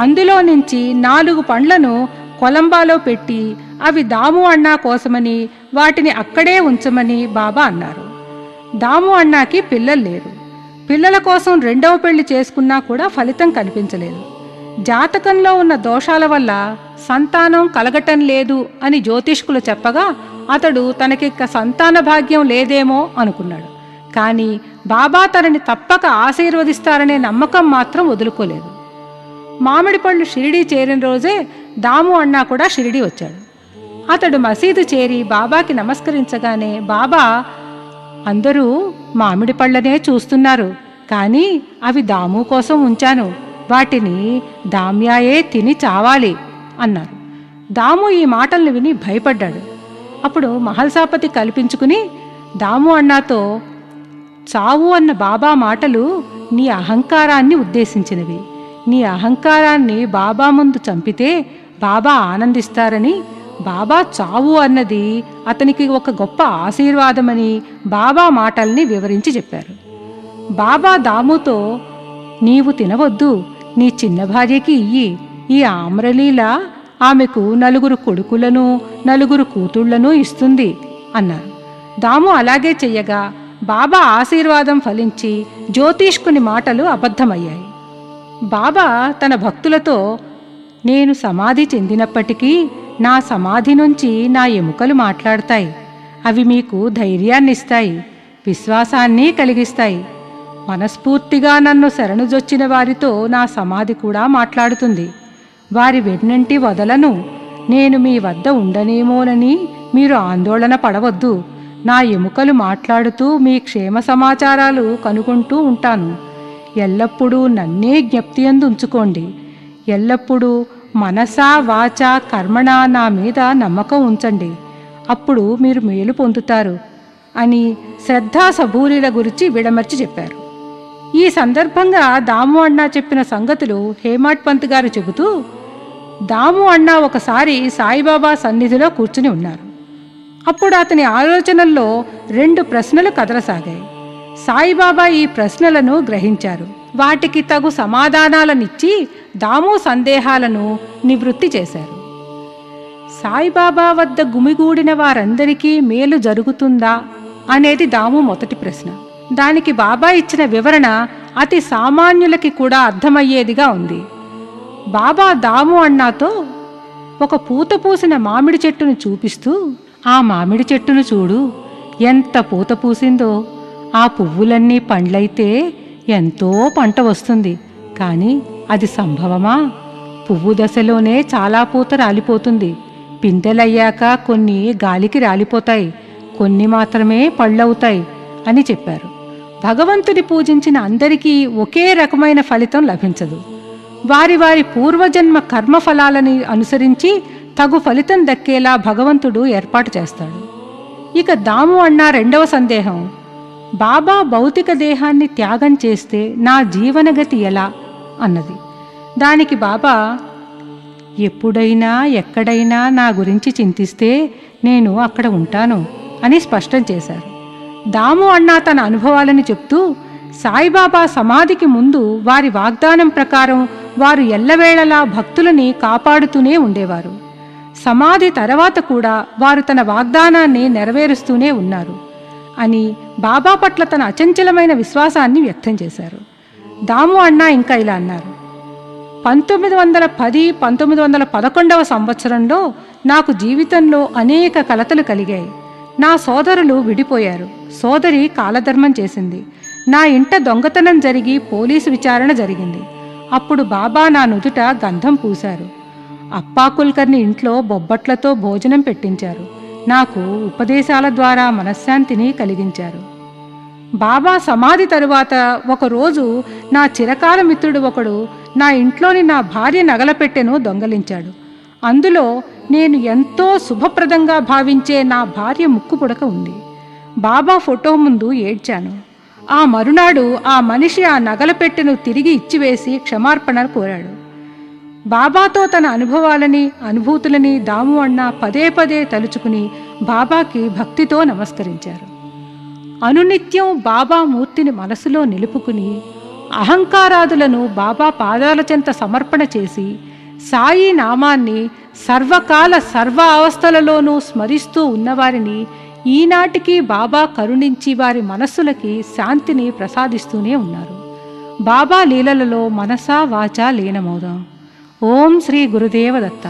అందులో నుంచి 4 పండ్లను కొలంబాలో పెట్టి అవి దాము అన్నా కోసమని వాటిని అక్కడే ఉంచమని బాబా అన్నారు. దాము అన్నాకి పిల్లలు లేరు. పిల్లల కోసం 2వ పెళ్లి చేసుకున్నా కూడా ఫలితం కనిపించలేదు. జాతకంలో ఉన్న దోషాల వల్ల సంతానం కలగటం లేదు అని జ్యోతిష్కులు చెప్పగా అతడు తనకిక్క సంతాన భాగ్యం లేదేమో అనుకున్నాడు. కానీ బాబా తనని తప్పక ఆశీర్వదిస్తారనే నమ్మకం మాత్రం వదులుకోలేదు. మామిడి పళ్ళు షిరిడీ చేరిన రోజే దాము అన్నా కూడా షిరిడీ వచ్చాడు. అతడు మసీదు చేరి బాబాకి నమస్కరించగానే బాబా, అందరూ మామిడి పళ్ళనే చూస్తున్నారు, కానీ అవి దాము కోసం ఉంచాను, వాటిని దామ్యాయే తిని చావాలి అన్నారు. దాము ఈ మాటలను విని భయపడ్డాడు. అప్పుడు మహల్సాపతి కల్పించుకుని దాము అన్నాతో, చావు అన్న బాబా మాటలు నీ అహంకారాన్ని ఉద్దేశించినవి. నీ అహంకారాన్ని బాబా ముందు చంపితే బాబా ఆనందిస్తారని, బాబా చావు అన్నది అతనికి ఒక గొప్ప ఆశీర్వాదమని బాబా మాటల్ని వివరించి చెప్పారు. బాబా దాముతో, నీవు తినవద్దు, నీ చిన్న భార్యకి ఇయ్యి. ఈ ఆమ్రలీల ఆమెకు 4 కొడుకులను 4 కూతుళ్లను ఇస్తుంది అన్నారు. దాము అలాగే చెయ్యగా బాబా ఆశీర్వాదం ఫలించి జ్యోతిష్కుని మాటలు అబద్ధమయ్యాయి. బాబా తన భక్తులతో, నేను సమాధి చెందినప్పటికీ నా సమాధి నుంచి నా ఎముకలు మాట్లాడతాయి. అవి మీకు ధైర్యాన్నిస్తాయి, విశ్వాసాన్ని కలిగిస్తాయి. మనస్ఫూర్తిగా నన్ను శరణుజొచ్చిన వారితో నా సమాధి కూడా మాట్లాడుతుంది. వారి వెన్నంటి వదలను. నేను మీ వద్ద ఉండనేమోనని మీరు ఆందోళన పడవద్దు. నా ఎముకలు మాట్లాడుతూ మీ క్షేమ సమాచారాలు కనుగొంటూ ఉంటాను. ఎల్లప్పుడూ నన్నే జ్ఞప్తియందు ఉంచుకోండి. ఎల్లప్పుడూ మనసా వాచా కర్మణా నా మీద నమ్మకం ఉంచండి. అప్పుడు మీరు మేలు పొందుతారు అని శ్రద్ధా సబూరీల గురించి విడమర్చి చెప్పారు. ఈ సందర్భంగా దాము అన్నా చెప్పిన సంగతులు హేమాడ్ పంత్ గారు చెబుతూ, దాము అన్నా ఒకసారి సాయిబాబా సన్నిధిలో కూర్చుని ఉన్నారు. అప్పుడు అతని ఆలోచనల్లో 2 ప్రశ్నలు కదలసాగాయి. సాయిబాబా ఈ ప్రశ్నలను గ్రహించారు. వాటికి తగు సమాధానాలనిచ్చి దాము సందేహాలను నివృత్తి చేశారు. సాయిబాబా వద్ద గుమిగూడిన వారందరికీ మేలు జరుగుతుందా అనేది దాము మొదటి ప్రశ్న. దానికి బాబా ఇచ్చిన వివరణ అతి సామాన్యులకి కూడా అర్థమయ్యేదిగా ఉంది. బాబా దాము అన్నాతో ఒక పూత పూసిన మామిడి చెట్టును చూపిస్తూ, ఆ మామిడి చెట్టును చూడు, ఎంత పూత పూసిందో. ఆ పువ్వులన్నీ పండ్లైతే ఎంతో పంట వస్తుంది. కానీ అది సంభవమా? పువ్వు దశలోనే చాలా పూత రాలిపోతుంది. పిందెలయ్యాక కొన్ని గాలికి రాలిపోతాయి, కొన్ని మాత్రమే పళ్ళవుతాయి అని చెప్పారు. భగవంతుని పూజించిన అందరికీ ఒకే రకమైన ఫలితం లభించదు. వారి వారి పూర్వజన్మ కర్మఫలాలని అనుసరించి తగు ఫలితం దక్కేలా భగవంతుడు ఏర్పాటు చేస్తాడు. ఇక దాము అన్న 2వ సందేహం, బాబా భౌతిక దేహాన్ని త్యాగం చేస్తే నా జీవనగతి ఎలా అన్నది. దానికి బాబా, ఎప్పుడైనా ఎక్కడైనా నా గురించి చింతిస్తే నేను అక్కడ ఉంటాను అని స్పష్టం చేశారు. దాము అన్న తన అనుభవాలను చెప్తూ, సాయిబాబా సమాధికి ముందు వారి వాగ్దానం ప్రకారం వారు ఎల్లవేళలా భక్తులని కాపాడుతూనే ఉండేవారు. సమాధి తర్వాత కూడా వారు తన వాగ్దానాన్ని నెరవేరుస్తూనే ఉన్నారు అని బాబా పట్ల తన అచంచలమైన విశ్వాసాన్ని వ్యక్తం చేశారు. దాము అన్న ఇంకా ఇలా అన్నారు, 1910-1911 సంవత్సరంలో నాకు జీవితంలో అనేక కలతలు కలిగాయి. నా సోదరులు విడిపోయారు. సోదరి కాలధర్మం చేసింది. నా ఇంట దొంగతనం జరిగి పోలీసు విచారణ జరిగింది. అప్పుడు బాబా నా నుదుట గంధం పూశారు. అప్పా కుల్కర్ని ఇంట్లో బొబ్బట్లతో భోజనం పెట్టించారు. నాకు ఉపదేశాల ద్వారా మనశ్శాంతిని కలిగించారు. బాబా సమాధి తరువాత ఒకరోజు నా చిరకాల మిత్రుడు ఒకడు నా ఇంట్లోని నా భార్య నగలపెట్టెను దొంగలించాడు. అందులో నేను ఎంతో శుభప్రదంగా భావించే నా భార్య ముక్కు పుడక ఉంది. బాబా ఫోటో ముందు ఏడ్చాను. ఆ మరునాడు ఆ మనిషి ఆ నగలపెట్టెను తిరిగి ఇచ్చివేసి క్షమార్పణ కోరాడు. బాబాతో తన అనుభవాలని అనుభూతులని దాము అన్న పదే పదే తలుచుకుని బాబాకి భక్తితో నమస్కరించారు. అనునిత్యం బాబా మూర్తిని మనసులో నిలుపుకుని అహంకారాదులను బాబా పాదాల చెంత సమర్పణ చేసి సాయి నామాన్ని సర్వకాల సర్వ అవస్థలలోనూ స్మరిస్తూ ఉన్నవారిని ఈనాటికి బాబా కరుణించి వారి మనస్సులకి శాంతిని ప్రసాదిస్తూనే ఉన్నారు. బాబా లీలలలో మనసా వాచా లీనమవుదాం. ఓం శ్రీ గురుదేవ దత్త.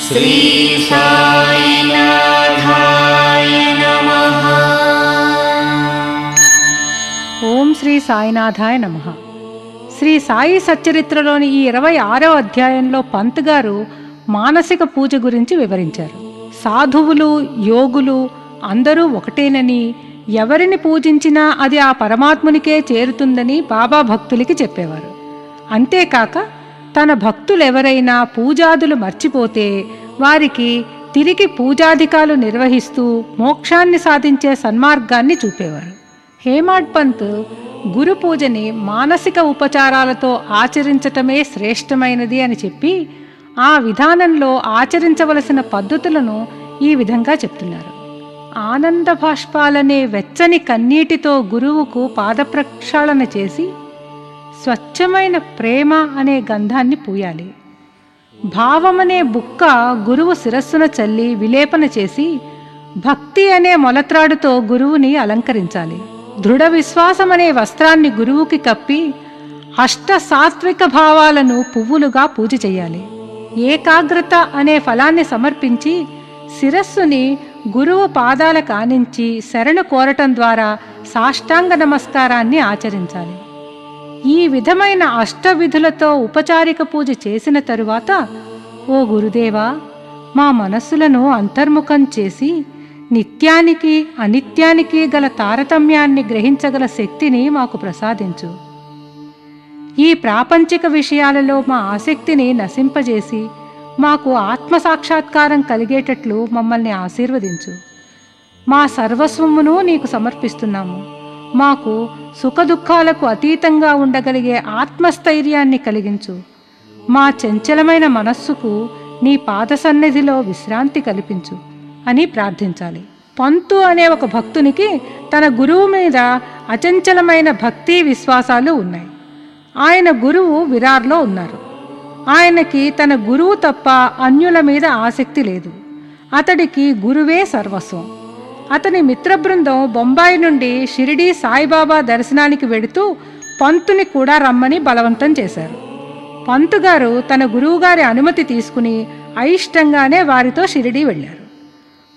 శ్రీ సాయినాథాయ నమః. ఓం శ్రీ సాయినాథాయ నమః. శ్రీ సాయి సచ్చరిత్రలోని ఈ 26వ అధ్యాయంలో పంత్ గారు మానసిక పూజ గురించి వివరించారు. సాధువులు యోగులు అందరూ ఒకటేనని, ఎవరిని పూజించినా అది ఆ పరమాత్మునికే చేరుతుందని బాబా భక్తులకి చెప్పేవారు. అంతేకాక తన భక్తులెవరైనా పూజాదులు మర్చిపోతే వారికి తిరిగి పూజాధికాలు నిర్వహిస్తూ మోక్షాన్ని సాధించే సన్మార్గాన్ని చూపేవారు. హేమాడ్ పంత్ గురు పూజని మానసిక ఉపచారాలతో ఆచరించటమే శ్రేష్టమైనది అని చెప్పి ఆ విధానంలో ఆచరించవలసిన పద్ధతులను ఈ విధంగా చెప్తున్నారు. ఆనంద బాష్పాలనే వెచ్చని కన్నీటితో గురువుకు పాదప్రక్షాళన చేసి స్వచ్ఛమైన ప్రేమ అనే గంధాన్ని పూయాలి. భావమనే బుక్క గురువు శిరస్సున చల్లి విలేపన చేసి భక్తి అనే మొలత్రాడుతో గురువుని అలంకరించాలి. దృఢ విశ్వాసమనే వస్త్రాన్ని గురువుకి కప్పి అష్ట సాత్విక భావాలను పువ్వులుగా పూజ చేయాలి. ఏకాగ్రత అనే ఫలాన్ని సమర్పించి శిరస్సుని గురువు పాదాల కానించి శరణు కోరటం ద్వారా సాష్టాంగ నమస్కారాన్ని ఆచరించాలి. ఈ విధమైన అష్టవిధులతో ఉపచారిక పూజ చేసిన తరువాత, ఓ గురుదేవా, మా మనస్సులను అంతర్ముఖం చేసి నిత్యానికి అనిత్యానికి గల తారతమ్యాన్ని గ్రహించగల శక్తిని మాకు ప్రసాదించు. ఈ ప్రాపంచిక విషయాలలో మా ఆసక్తిని నశింపజేసి మాకు ఆత్మసాక్షాత్కారం కలిగేటట్లు మమ్మల్ని ఆశీర్వదించు. మా సర్వస్వమును నీకు సమర్పిస్తున్నాము. మాకు సుఖదుఖాలకు అతీతంగా ఉండగలిగే ఆత్మస్థైర్యాన్ని కలిగించు. మా చంచలమైన మనస్సుకు నీ పాద సన్నిధిలో విశ్రాంతి కల్పించు అని ప్రార్థించాలి. పంతు అనే ఒక భక్తునికి తన గురువు మీద అచంచలమైన భక్తి విశ్వాసాలు ఉన్నాయి. ఆయన గురువు విరార్లో ఉన్నారు. ఆయనకి తన గురువు తప్ప అన్యుల మీద ఆసక్తి లేదు. అతడికి గురువే సర్వస్వం. అతని మిత్రబృందం బొంబాయి నుండి షిరిడీ సాయిబాబా దర్శనానికి వెడుతూ పంతుని కూడా రమ్మని బలవంతం చేశారు. పంతు గారు తన గురువుగారి అనుమతి తీసుకుని అయిష్టంగానే వారితో షిరిడీ వెళ్ళారు.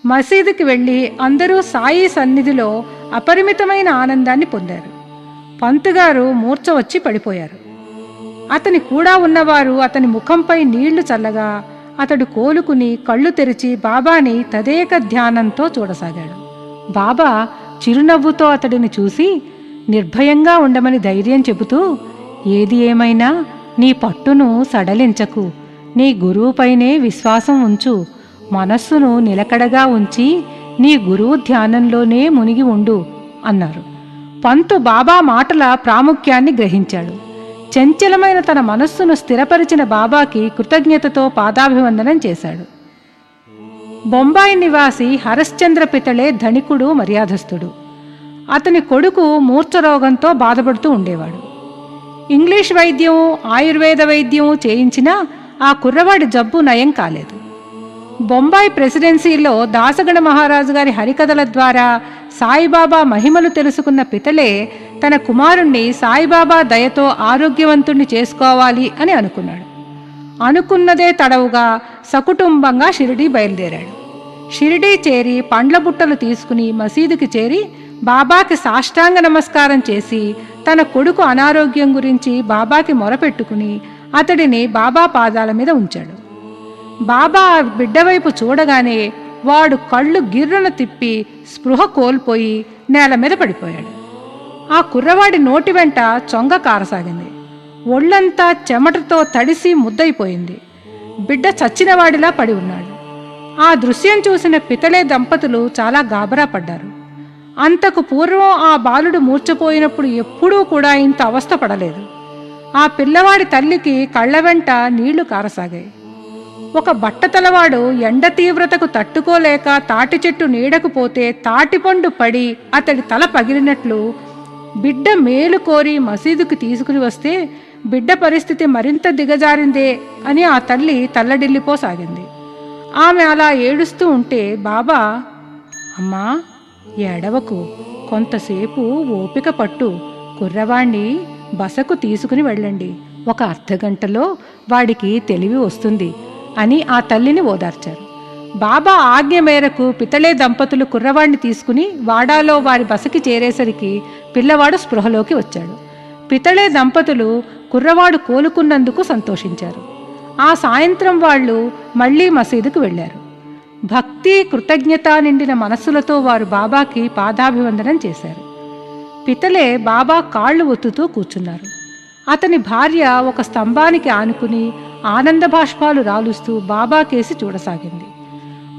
మసీదుకి వెళ్ళి అందరూ సాయి సన్నిధిలో అపరిమితమైన ఆనందాన్ని పొందారు. పంతుగారు మూర్ఛ వచ్చి పడిపోయారు. అతని కూడా ఉన్నవారు అతని ముఖంపై నీళ్లు చల్లగా అతడు కోలుకుని కళ్ళు తెరిచి బాబాని తదేక ధ్యానంతో చూడసాగాడు. బాబా చిరునవ్వుతో అతడిని చూసి నిర్భయంగా ఉండమని ధైర్యం చెబుతూ, ఏది ఏమైనా నీ పట్టును సడలించకు, నీ గురువుపైనే విశ్వాసం ఉంచు, మనస్సును నిలకడగా ఉంచి నీ గురువు ధ్యానంలోనే మునిగి ఉండు అన్నారు. పంతు బాబా మాటల ప్రాముఖ్యాన్ని గ్రహించాడు. చంచలమైన తన మనస్సును స్థిరపరిచిన బాబాకి కృతజ్ఞతతో పాదాభివందనం చేశాడు. బొంబాయి నివాసి హరశ్చంద్ర పితళే ధనికుడు, మర్యాదస్తుడు. అతని కొడుకు మూర్ఛరోగంతో బాధపడుతూ ఉండేవాడు. ఇంగ్లీష్ వైద్యం ఆయుర్వేద వైద్యం చేయించినా ఆ కుర్రవాడి జబ్బు నయం కాలేదు. బొంబాయి ప్రెసిడెన్సీలో దాసగణ మహారాజు గారి హరికథల ద్వారా సాయిబాబా మహిమలు తెలుసుకున్న పితలే తన కుమారుణ్ణి సాయిబాబా దయతో ఆరోగ్యవంతుణ్ణి చేసుకోవాలి అని అనుకున్నాడు. అనుకున్నదే తడవుగా సకుటుంబంగా షిరిడీ బయలుదేరాడు. షిరిడీ చేరి పండ్ల బుట్టలు తీసుకుని మసీదుకి చేరి బాబాకి సాష్టాంగ నమస్కారం చేసి తన కొడుకు అనారోగ్యం గురించి బాబాకి మొరపెట్టుకుని అతడిని బాబా పాదాల మీద ఉంచాడు. బాబా ఆ బిడ్డ వైపు చూడగానే వాడు కళ్ళు గిర్రున తిప్పి స్పృహ కోల్పోయి నేల మీద పడిపోయాడు. ఆ కుర్రవాడి నోటి వెంట చొంగ కారసాగింది. ఒళ్ళంతా చెమటతో తడిసి ముద్దయిపోయింది. బిడ్డ చచ్చినవాడిలా పడి ఉన్నాడు. ఆ దృశ్యం చూసిన పితలే దంపతులు చాలా గాబరా పడ్డారు. అంతకు పూర్వం ఆ బాలుడు మూర్ఛపోయినప్పుడు ఎప్పుడూ కూడా ఇంత అవస్థ పడలేదు. ఆ పిల్లవాడి తల్లికి కళ్ళ వెంట నీళ్లు కారసాగాయి. ఒక బట్టతలవాడు ఎండ తీవ్రతకు తట్టుకోలేక తాటి చెట్టు నీడకు పోతే తాటిపండు పడి అతడి తల పగిలినట్లు బిడ్డ మేలు కోరి మసీదుకు తీసుకుని వస్తే బిడ్డ పరిస్థితి మరింత దిగజారిందే అని ఆ తల్లి తల్లడిల్లిపోసాగింది. ఆమె అలా ఏడుస్తూ ఉంటే బాబా, అమ్మా ఏడవకు, కొంతసేపు ఓపిక పట్టు, కుర్రవాణ్ణి బసకు తీసుకుని వెళ్ళండి, ఒక అర్ధగంటలో వాడికి తెలివి వస్తుంది అని ఆ తల్లిని ఓదార్చారు. బాబా ఆజ్ఞ మేరకు పితలే దంపతులు కుర్రవాణ్ణి తీసుకుని వాడాలో వారి బసకి చేరేసరికి పిల్లవాడు స్పృహలోకి వచ్చాడు. పితలే దంపతులు కుర్రవాడు కోలుకున్నందుకు సంతోషించారు. ఆ సాయంత్రం వాళ్ళు మళ్లీ మసీదుకు వెళ్లారు. భక్తి కృతజ్ఞత నిండిన మనస్సులతో వారు బాబాకి పాదాభివందనం చేశారు. పితలే బాబా కాళ్ళు ఒత్తుతూ కూర్చున్నారు. అతని భార్య ఒక స్తంభానికి ఆనుకుని ఆనంద బాష్పాలు రాలుస్తూ బాబా కేసి చూడసాగింది.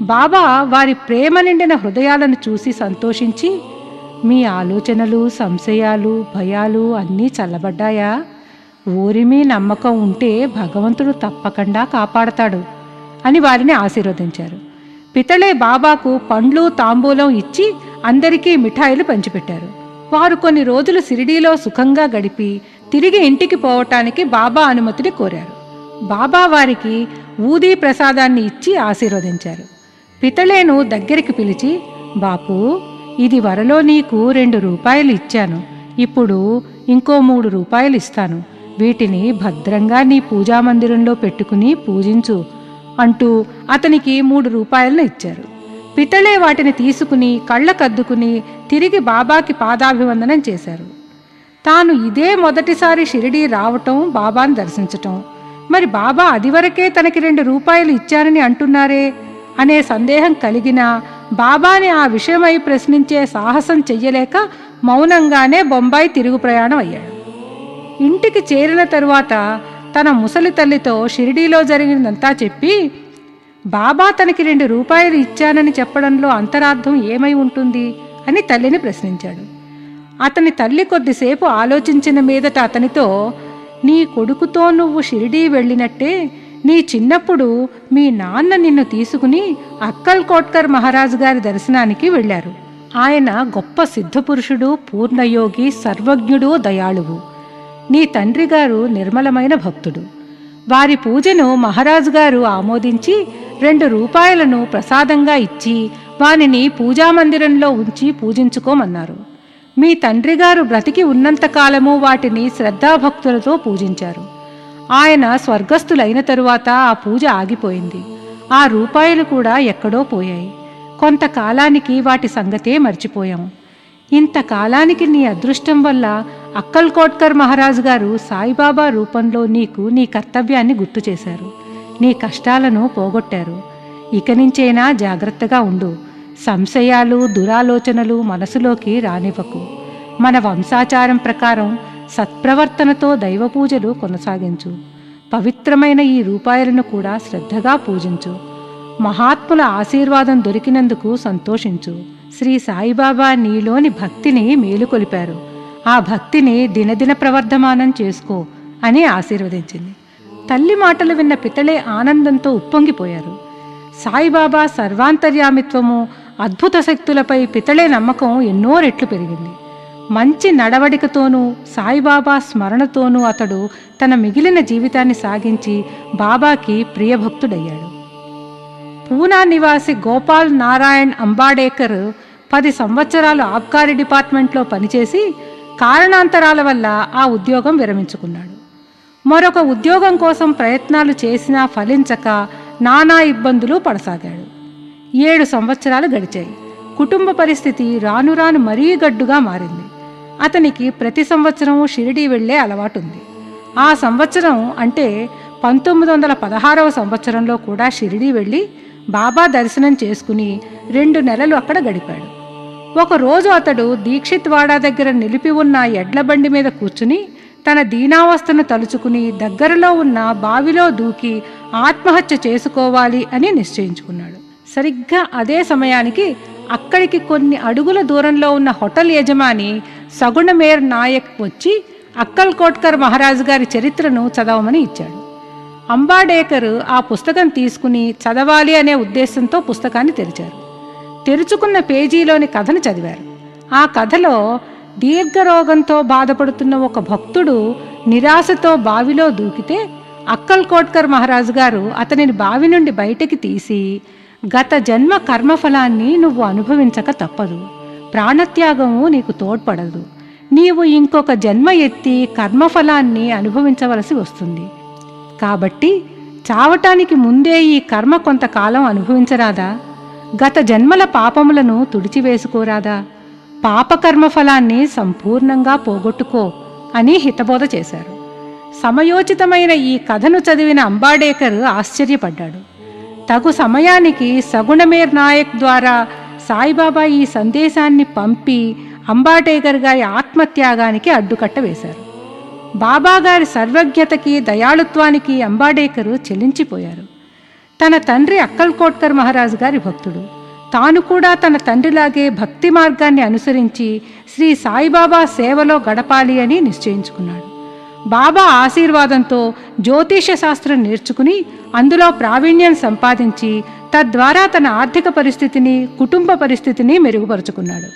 బాబా వారి ప్రేమ నిండిన హృదయాలను చూసి సంతోషించి, మీ ఆలోచనలు, సంశయాలు, భయాలు అన్నీ చల్లబడ్డాయా? ఊరిమీ నమ్మకం ఉంటే భగవంతుడు తప్పకుండా కాపాడతాడు అని వారిని ఆశీర్వదించారు. పితలే బాబాకు పండ్లు తాంబూలం ఇచ్చి అందరికీ మిఠాయిలు పంచిపెట్టారు. వారు కొన్ని రోజులు షిరిడీలో సుఖంగా గడిపి తిరిగి ఇంటికి పోవటానికి బాబా అనుమతిని కోరారు. బాబా వారికి ఊదీ ప్రసాదాన్ని ఇచ్చి ఆశీర్వదించారు. పితలేను దగ్గరికి పిలిచి, బాపు, ఇది వరలో నీకు 2 రూపాయలు ఇచ్చాను, ఇప్పుడు ఇంకో 3 రూపాయలు ఇస్తాను, వీటిని భద్రంగా నీ పూజామందిరంలో పెట్టుకుని పూజించు అంటూ అతనికి 3 రూపాయలను ఇచ్చారు. పితలే వాటిని తీసుకుని కళ్ళకద్దుకుని తిరిగి బాబాకి పాదాభివందనం చేశారు. తాను ఇదే మొదటిసారి షిరిడీ రావటం, బాబాను దర్శించటం, మరి బాబా అదివరకే తనకి 2 రూపాయలు ఇచ్చారని అంటున్నారే అనే సందేహం కలిగినా బాబాని ఆ విషయమై ప్రశ్నించే సాహసం చెయ్యలేక మౌనంగానే బొంబాయి తిరుగు ప్రయాణం అయ్యాడు. ఇంటికి చేరిన తరువాత తన ముసలి తల్లితో షిరిడీలో జరిగినంతా చెప్పి, బాబా తనకి 2 రూపాయలు ఇచ్చానని చెప్పడంలో అంతరార్థం ఏమై ఉంటుంది అని తల్లిని ప్రశ్నించాడు. అతని తల్లి కొద్దిసేపు ఆలోచించిన మీదట అతనితో, నీ కొడుకుతో నువ్వు షిరిడీ వెళ్ళినట్టే నీ చిన్నప్పుడు మీ నాన్న నిన్ను తీసుకుని అక్కల్ కోట్కర్ మహారాజు గారి దర్శనానికి వెళ్ళారు. ఆయన గొప్ప సిద్ధపురుషుడు, పూర్ణయోగి, సర్వజ్ఞుడు, దయాళువు. నీ తండ్రి గారు నిర్మలమైన భక్తుడు. వారి పూజను మహారాజు గారు ఆమోదించి 2 రూపాయలను ప్రసాదంగా ఇచ్చి వానిని పూజామందిరంలో ఉంచి పూజించుకోమన్నారు. మీ తండ్రి గారు బ్రతికి ఉన్నంతకాలము వాటిని శ్రద్ధాభక్తులతో పూజించారు. ఆయన స్వర్గస్థులైన తరువాత ఆ పూజ ఆగిపోయింది. ఆ రూపాయలు కూడా ఎక్కడో పోయాయి. కొంతకాలానికి వాటి సంగతే మర్చిపోయాం. ఇంతకాలానికి నీ అదృష్టం వల్ల అక్కల్ కోట్కర్ మహారాజు గారు సాయిబాబా రూపంలో నీకు నీ కర్తవ్యాన్ని గుర్తు చేశారు. నీ కష్టాలను పోగొట్టారు. ఇక నుంచైనా జాగ్రత్తగా ఉండు. సంశయాలు, దురాలోచనలు మనసులోకి రానివ్వకు. మన వంశాచారం ప్రకారం సత్ప్రవర్తనతో దైవ పూజలు కొనసాగించు. పవిత్రమైన ఈ రూపాయలను కూడా శ్రద్ధగా పూజించు. మహాత్ముల ఆశీర్వాదం దొరికినందుకు సంతోషించు. శ్రీ సాయిబాబా నీలోని భక్తిని మేలుకొలిపారు. ఆ భక్తిని దినదిన ప్రవర్ధమానం చేసుకో అని ఆశీర్వదించింది. తల్లి మాటలు విన్న పితలే ఆనందంతో ఉప్పొంగిపోయారు. సాయిబాబా సర్వాంతర్యామిత్వము, అద్భుత శక్తులపై పితలే నమ్మకం ఎన్నో రెట్లు పెరిగింది. మంచి నడవడికతోనూ సాయిబాబా స్మరణతోనూ అతడు తన మిగిలిన జీవితాన్ని సాగించి బాబాకి ప్రియభక్తుడయ్యాడు. పూనా నివాసి గోపాల్ నారాయణ్ అంబాడేకర్ 10 సంవత్సరాలు ఆబ్కారీ డిపార్ట్మెంట్లో పనిచేసి కారణాంతరాల వల్ల ఆ ఉద్యోగం విరమించుకున్నాడు. మరొక ఉద్యోగం కోసం ప్రయత్నాలు చేసినా ఫలించక నానా ఇబ్బందులు పడసాగాడు. 7 సంవత్సరాలు గడిచాయి. కుటుంబ పరిస్థితి రాను రాను మరీ గడ్డుగా మారింది. అతనికి ప్రతి సంవత్సరం షిరిడీ వెళ్లే అలవాటుంది. ఆ సంవత్సరం అంటే 1916వ సంవత్సరంలో కూడా షిరిడీ వెళ్ళి బాబా దర్శనం చేసుకుని 2 నెలలు అక్కడ గడిపాడు. ఒకరోజు అతడు దీక్షిత్ వాడా దగ్గర నిలిపి ఉన్న ఎడ్లబండి మీద కూర్చుని తన దీనావస్థను తలుచుకుని దగ్గరలో ఉన్న బావిలో దూకి ఆత్మహత్య చేసుకోవాలి అని నిశ్చయించుకున్నాడు. సరిగ్గా అదే సమయానికి అక్కడికి కొన్ని అడుగుల దూరంలో ఉన్న హోటల్ యజమాని సగుణమేర్ నాయక్ వచ్చి అక్కల్ కోట్కర్ మహారాజు గారి చరిత్రను చదవమని ఇచ్చాడు. అంబాడేకర్ ఆ పుస్తకం తీసుకుని చదవాలి అనే ఉద్దేశంతో పుస్తకాన్ని తెరిచారు. తెరుచుకున్న పేజీలోని కథను చదివారు. ఆ కథలో దీర్ఘరోగంతో బాధపడుతున్న ఒక భక్తుడు నిరాశతో బావిలో దూకితే అక్కల్ కోట్కర్ మహారాజు గారు అతనిని బావి నుండి బయటికి తీసి, గత జన్మ కర్మఫలాన్ని నువ్వు అనుభవించక తప్పదు, ప్రాణత్యాగము నీకు తోడ్పడదు, నీవు ఇంకొక జన్మ ఎత్తి కర్మఫలాన్ని అనుభవించవలసి వస్తుంది. కాబట్టి చావటానికి ముందే ఈ కర్మ కొంతకాలం అనుభవించరాదా? గత జన్మల పాపములను తుడిచివేసుకోరాదా? పాపకర్మఫలాన్ని సంపూర్ణంగా పోగొట్టుకో అని హితబోధ చేశారు. సమయోచితమైన ఈ కథను చదివిన అంబాడేకర్ ఆశ్చర్యపడ్డాడు. తగు సమయానికి సగుణమేర్ నాయక్ ద్వారా సాయిబాబా ఈ సందేశాన్ని పంపి అంబాడేకర్ గారి ఆత్మత్యాగానికి అడ్డుకట్ట వేశారు. బాబాగారి సర్వజ్ఞతకి దయాళుత్వానికి అంబాడేకర్ చెల్లించిపోయారు. తన తండ్రి అక్కల్ కోట్కర్ మహారాజు గారి భక్తుడు. తాను కూడా తన తండ్రిలాగే భక్తి మార్గాన్ని అనుసరించి శ్రీ సాయిబాబా సేవలో గడపాలి అని నిశ్చయించుకున్నాడు. బాబా ఆశీర్వాదంతో జ్యోతిష శాస్త్రం నేర్చుకుని అందులో ప్రావీణ్యం సంపాదించి తద్వారా తన ఆర్థిక పరిస్థితిని, కుటుంబ పరిస్థితిని మెరుగుపరుచుకున్నాడు.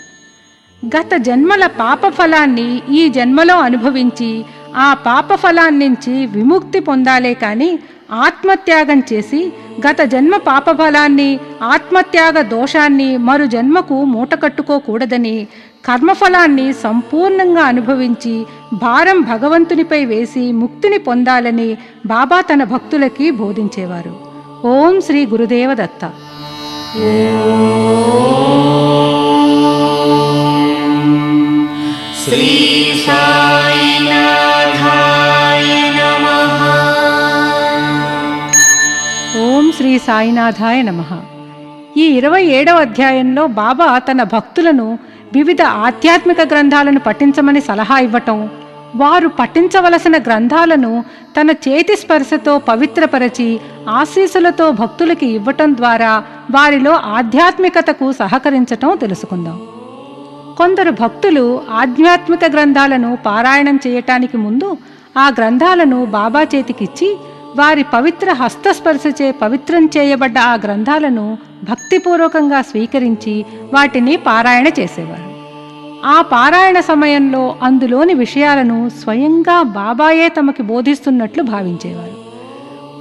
గత జన్మల పాపఫలాన్ని ఈ జన్మలో అనుభవించి ఆ పాపఫలాన్నించి విముక్తి పొందాలే కానీ ఆత్మత్యాగం చేసి గత జన్మ పాపఫలాన్ని, ఆత్మత్యాగ దోషాన్ని మరు జన్మకు మూటకట్టుకోకూడదని, కర్మఫలాన్ని సంపూర్ణంగా అనుభవించి భారం భగవంతునిపై వేసి ముక్తిని పొందాలని బాబా తన భక్తులకి బోధించేవారు. ఓం శ్రీ గురుదేవ దత్త. శ్రీ సాయినాథాయ నమః. ఓం శ్రీ సాయినాథాయ నమః. ఈ 27వ అధ్యాయంలో బాబా తన భక్తులను వివిధ ఆధ్యాత్మిక గ్రంథాలను పఠించమని సలహా ఇవ్వటం, వారు పఠించవలసిన గ్రంథాలను తన చేతి స్పర్శతో పవిత్రపరచి ఆశీస్సులతో భక్తులకి ఇవ్వటం ద్వారా వారిలో ఆధ్యాత్మికతకు సహకరించటం తెలుసుకుందాం. కొందరు భక్తులు ఆధ్యాత్మిక గ్రంథాలను పారాయణం చేయటానికి ముందు ఆ గ్రంథాలను బాబా చేతికిచ్చి వారి పవిత్ర హస్తస్పర్శచే పవిత్రం చేయబడ్డ ఆ గ్రంథాలను భక్తిపూర్వకంగా స్వీకరించి వాటిని పారాయణ చేసేవారు. ఆ పారాయణ సమయంలో అందులోని విషయాలను స్వయంగా బాబాయే తమకి బోధిస్తున్నట్లు భావించేవారు.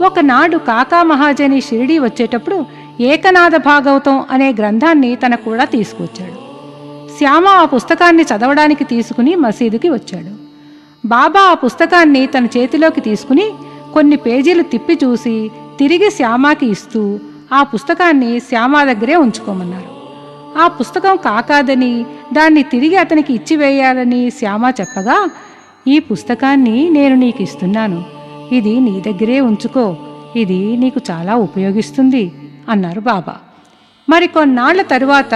ఒకనాడు కాకా మహాజని షిరిడీ వచ్చేటప్పుడు ఏకనాథ భాగవతం అనే గ్రంథాన్ని తన కూడా తీసుకొచ్చాడు. శ్యామ ఆ పుస్తకాన్ని చదవడానికి తీసుకుని మసీదుకి వచ్చాడు. బాబా ఆ పుస్తకాన్ని తన చేతిలోకి తీసుకుని కొన్ని పేజీలు తిప్పి చూసి తిరిగి శ్యామాకి ఇస్తూ ఆ పుస్తకాన్ని శ్యామా దగ్గరే ఉంచుకోమన్నారు. ఆ పుస్తకం కాకాదని, దాన్ని తిరిగి అతనికి ఇచ్చివేయాలని శ్యామ చెప్పగా, ఈ పుస్తకాన్ని నేను నీకు ఇస్తున్నాను, ఇది నీ దగ్గరే ఉంచుకో, ఇది నీకు చాలా ఉపయోగిస్తుంది అన్నారు బాబా. మరి కొన్నాళ్ల తరువాత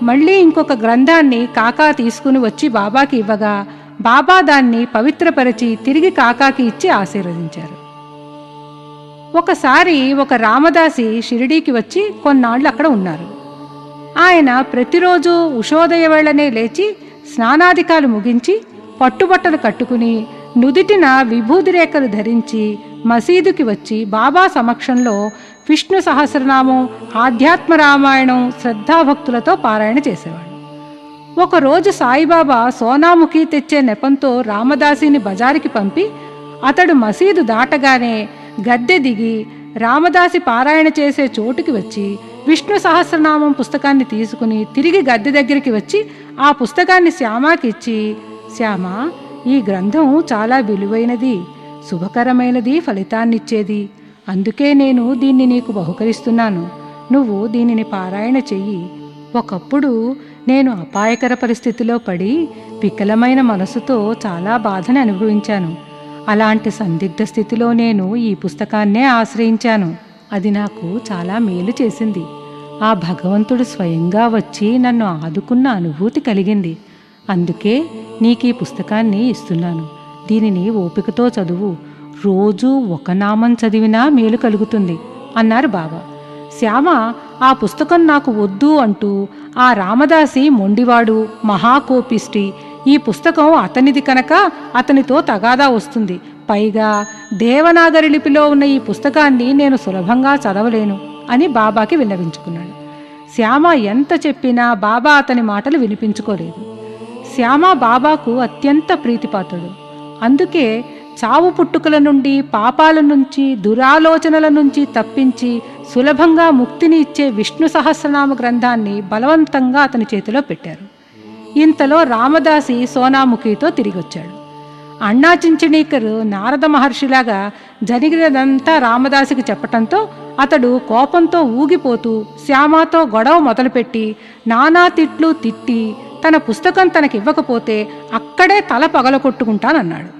మళ్ళీ ఇంకొక గ్రంథాన్ని కాకా తీసుకుని వచ్చి బాబాకి ఇవ్వగా బాబా దాన్ని పవిత్రపరిచి తిరిగి కాకాకి ఇచ్చి ఆశీర్వదించారు. ఒకసారి ఒక రామదాసి షిరిడీకి వచ్చి కొన్నాళ్ళు అక్కడ ఉన్నారు. ఆయన ప్రతిరోజు ఉషోదయ వేళనే లేచి స్నానాధికాలు ముగించి పట్టుబట్టలు కట్టుకుని నుదిటిన విభూది రేఖలు ధరించి మసీదుకి వచ్చి బాబా సమక్షంలో విష్ణు సహస్రనామం, ఆధ్యాత్మ రామాయణం శ్రద్ధాభక్తులతో పారాయణ చేసేవాడు. ఒకరోజు సాయిబాబా సోనాముఖి తెచ్చే నెపంతో రామదాసిని బజారుకి పంపి అతడు మసీదు దాటగానే గద్దె దిగి రామదాసి పారాయణ చేసే చోటుకి వచ్చి విష్ణు సహస్రనామం పుస్తకాన్ని తీసుకుని తిరిగి గద్దె దగ్గరికి వచ్చి ఆ పుస్తకాన్ని శ్యామాకి ఇచ్చి, శ్యామా, ఈ గ్రంథం చాలా విలువైనది, శుభకరమైనది, ఫలితాన్నిచ్చేది, అందుకే నేను దీన్ని నీకు బహుకరిస్తున్నాను, నువ్వు దీనిని పారాయణ చెయ్యి. ఒకప్పుడు నేను అపాయకర పరిస్థితిలో పడి వికలమైన మనసుతో చాలా బాధని అనుభవించాను. అలాంటి సందిగ్ధ స్థితిలో నేను ఈ పుస్తకాన్నే ఆశ్రయించాను. అది నాకు చాలా మేలు చేసింది. ఆ భగవంతుడు స్వయంగా వచ్చి నన్ను ఆదుకున్న అనుభూతి కలిగింది. అందుకే నీకు ఈ పుస్తకాన్ని ఇస్తున్నాను. దీనిని ఓపికతో చదువు. రోజూ ఒక నామం చదివినా మేలు కలుగుతుంది అన్నారు బాబా. శ్యామ ఆ పుస్తకం నాకు వద్దు అంటూ, ఆ రామదాసి మొండివాడు, మహాకోపిష్టి, ఈ పుస్తకం అతనిది కనుక అతనితో తగాదా వస్తుంది, పైగా దేవనాగరి లిపిలో ఉన్న ఈ పుస్తకాన్ని నేను సులభంగా చదవలేను అని బాబాకి విన్నవించుకున్నాడు. శ్యామ ఎంత చెప్పినా బాబా అతని మాటలు వినిపించుకోలేదు. శ్యామ బాబాకు అత్యంత ప్రీతిపాత్రుడు. అందుకే చావు పుట్టుకల నుండి, పాపాల నుంచి, దురాలోచనల నుంచి తప్పించి సులభంగా ముక్తిని ఇచ్చే విష్ణు సహస్రనామ గ్రంథాన్ని బలవంతంగా అతని చేతిలో పెట్టారు. ఇంతలో రామదాసి సోనాముఖితో తిరిగొచ్చాడు. అన్నా చించణీకర్ నారద మహర్షిలాగా జరిగినదంతా రామదాసికి చెప్పటంతో అతడు కోపంతో ఊగిపోతూ శ్యామతో గొడవ మొదలుపెట్టి నానా తిట్లు తిట్టి తన పుస్తకం తనకివ్వకపోతే అక్కడే తల పగలకొట్టుకుంటానన్నాడు.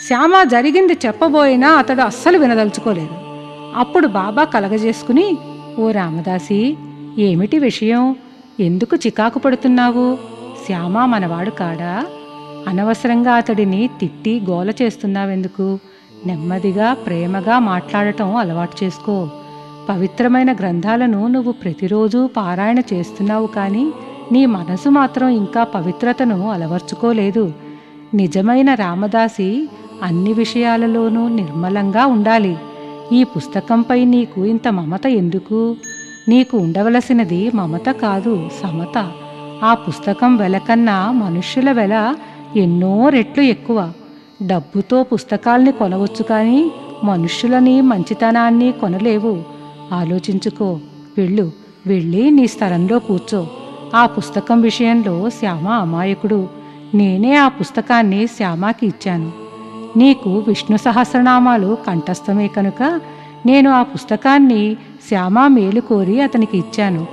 శ్యామ జరిగింది చెప్పబోయినా అతడు అస్సలు వినదలుచుకోలేదు. అప్పుడు బాబా కలగజేసుకుని, ఓ రామదాసి, ఏమిటి విషయం? ఎందుకు చికాకు పడుతున్నావు? శ్యామ మనవాడు కాడా? అనవసరంగా అతడిని తిట్టి గోల చేస్తున్నావెందుకు? నెమ్మదిగా ప్రేమగా మాట్లాడటం అలవాటు చేసుకో. పవిత్రమైన గ్రంథాలను నువ్వు ప్రతిరోజు పారాయణ చేస్తున్నావు, కానీ నీ మనసు మాత్రం ఇంకా పవిత్రతను అలవర్చుకోలేదు. నిజమైన రామదాసి అన్ని విషయాలలోనూ నిర్మలంగా ఉండాలి. ఈ పుస్తకంపై నీకు ఇంత మమత ఎందుకు? నీకు ఉండవలసినది మమత కాదు, సమత. ఆ పుస్తకం వెల కన్నా మనుష్యుల వెల ఎన్నో రెట్లు ఎక్కువ. డబ్బుతో పుస్తకాల్ని కొనవచ్చు, కానీ మనుష్యులని, మంచితనాన్ని కొనలేవు. ఆలోచించుకో. వెళ్ళి నీ స్థలంలో కూర్చో. ఆ పుస్తకం విషయంలో శ్యామ అమాయకుడు. నేనే ఆ పుస్తకాన్ని శ్యామకి ఇచ్చాను. నీకు విష్ణు సహస్రనామాలు కంఠస్థమే కనుక నేను ఆ పుస్తకాన్ని శ్యామ మేలు కోరి అతనికి ఇచ్చాను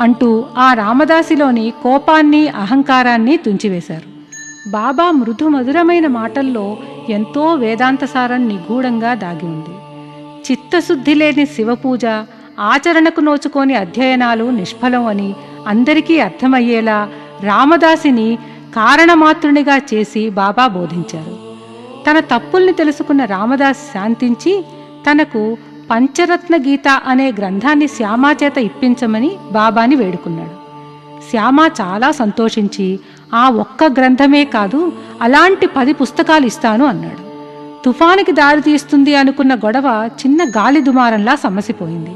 అంటూ ఆ రామదాసిలోని కోపాన్ని, అహంకారాన్ని తుంచివేశారు. బాబా మృదు మధురమైన మాటల్లో ఎంతో వేదాంతసారం నిగూఢంగా దాగి ఉంది. చిత్తశుద్ధి లేని శివపూజ, ఆచరణకు నోచుకోని అధ్యయనాలు నిష్ఫలం అని అందరికీ అర్థమయ్యేలా రామదాసిని కారణమాత్రునిగా చేసి బాబా బోధించారు. తన తప్పుల్ని తెలుసుకున్న రామదాస్ శాంతించి తనకు పంచరత్న గీత అనే గ్రంథాన్ని శ్యామా చేత ఇప్పించమని బాబాని వేడుకున్నాడు. శ్యామ చాలా సంతోషించి ఆ ఒక్క గ్రంథమే కాదు, అలాంటి 10 పుస్తకాలు ఇస్తాను అన్నాడు. తుఫానికి దారితీస్తుంది అనుకున్న గొడవ చిన్న గాలి దుమారంలా సమసిపోయింది.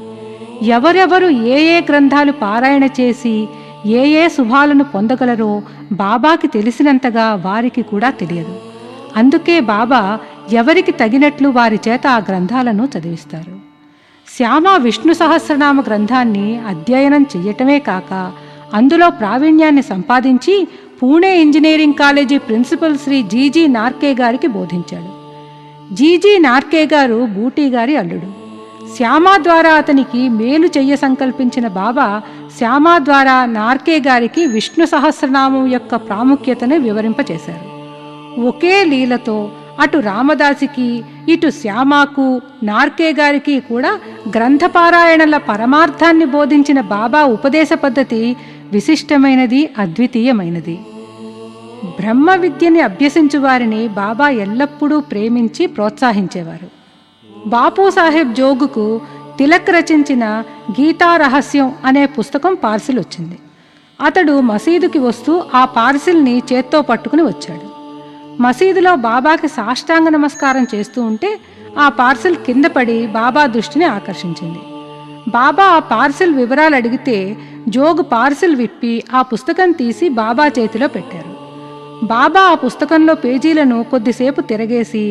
ఎవరెవరు ఏ గ్రంథాలు పారాయణ చేసి ఏ శుభాలను పొందగలరో బాబాకి తెలిసినంతగా వారికి కూడా తెలియదు. అందుకే బాబా ఎవరికి తగినట్లు వారి చేత ఆ గ్రంథాలను చదివిస్తారు. శ్యామ విష్ణు సహస్రనామ గ్రంథాన్ని అధ్యయనం చెయ్యటమే కాక అందులో ప్రావీణ్యాన్ని సంపాదించి Pune engineering college principal Shri G G Narke గారికి బోధించాడు. జీజీ నార్కే గారు బూటీ గారి అల్లుడు. శ్యామ ద్వారా అతనికి మేలు చెయ్య సంకల్పించిన బాబా శ్యామ ద్వారా నార్కే గారికి విష్ణు సహస్రనామం యొక్క ప్రాముఖ్యతను వివరింపచేశారు. ఒకే లీలతో అటు రామదాసికి, ఇటు శ్యామకు, నార్కే గారికి కూడా గ్రంథపారాయణల పరమార్థాన్ని బోధించిన బాబా ఉపదేశ పద్ధతి విశిష్టమైనది, అద్వితీయమైనది. బ్రహ్మ విద్యని అభ్యసించు వారిని బాబా ఎల్లప్పుడూ ప్రేమించి ప్రోత్సహించేవారు. బాపూసాహెబ్ జోగుకు తిలక్ రచించిన గీతా రహస్యం అనే పుస్తకం పార్సిల్ వచ్చింది. అతడు మసీదుకి వస్తూ ఆ పార్సిల్ని చేత్తో పట్టుకుని వచ్చాడు. మసీదులో బాబాకి సాష్టాంగ నమస్కారం చేస్తూ ఉంటే ఆ పార్సిల్ కింద పడి బాబా దృష్టిని ఆకర్షించింది. బాబా ఆ పార్సిల్ వివరాలు అడిగితే జోగు పార్సిల్ విప్పి ఆ పుస్తకం తీసి బాబా చేతిలో పెట్టారు. బాబా ఆ పుస్తకంలో పేజీలను కొద్దిసేపు తిరగేసి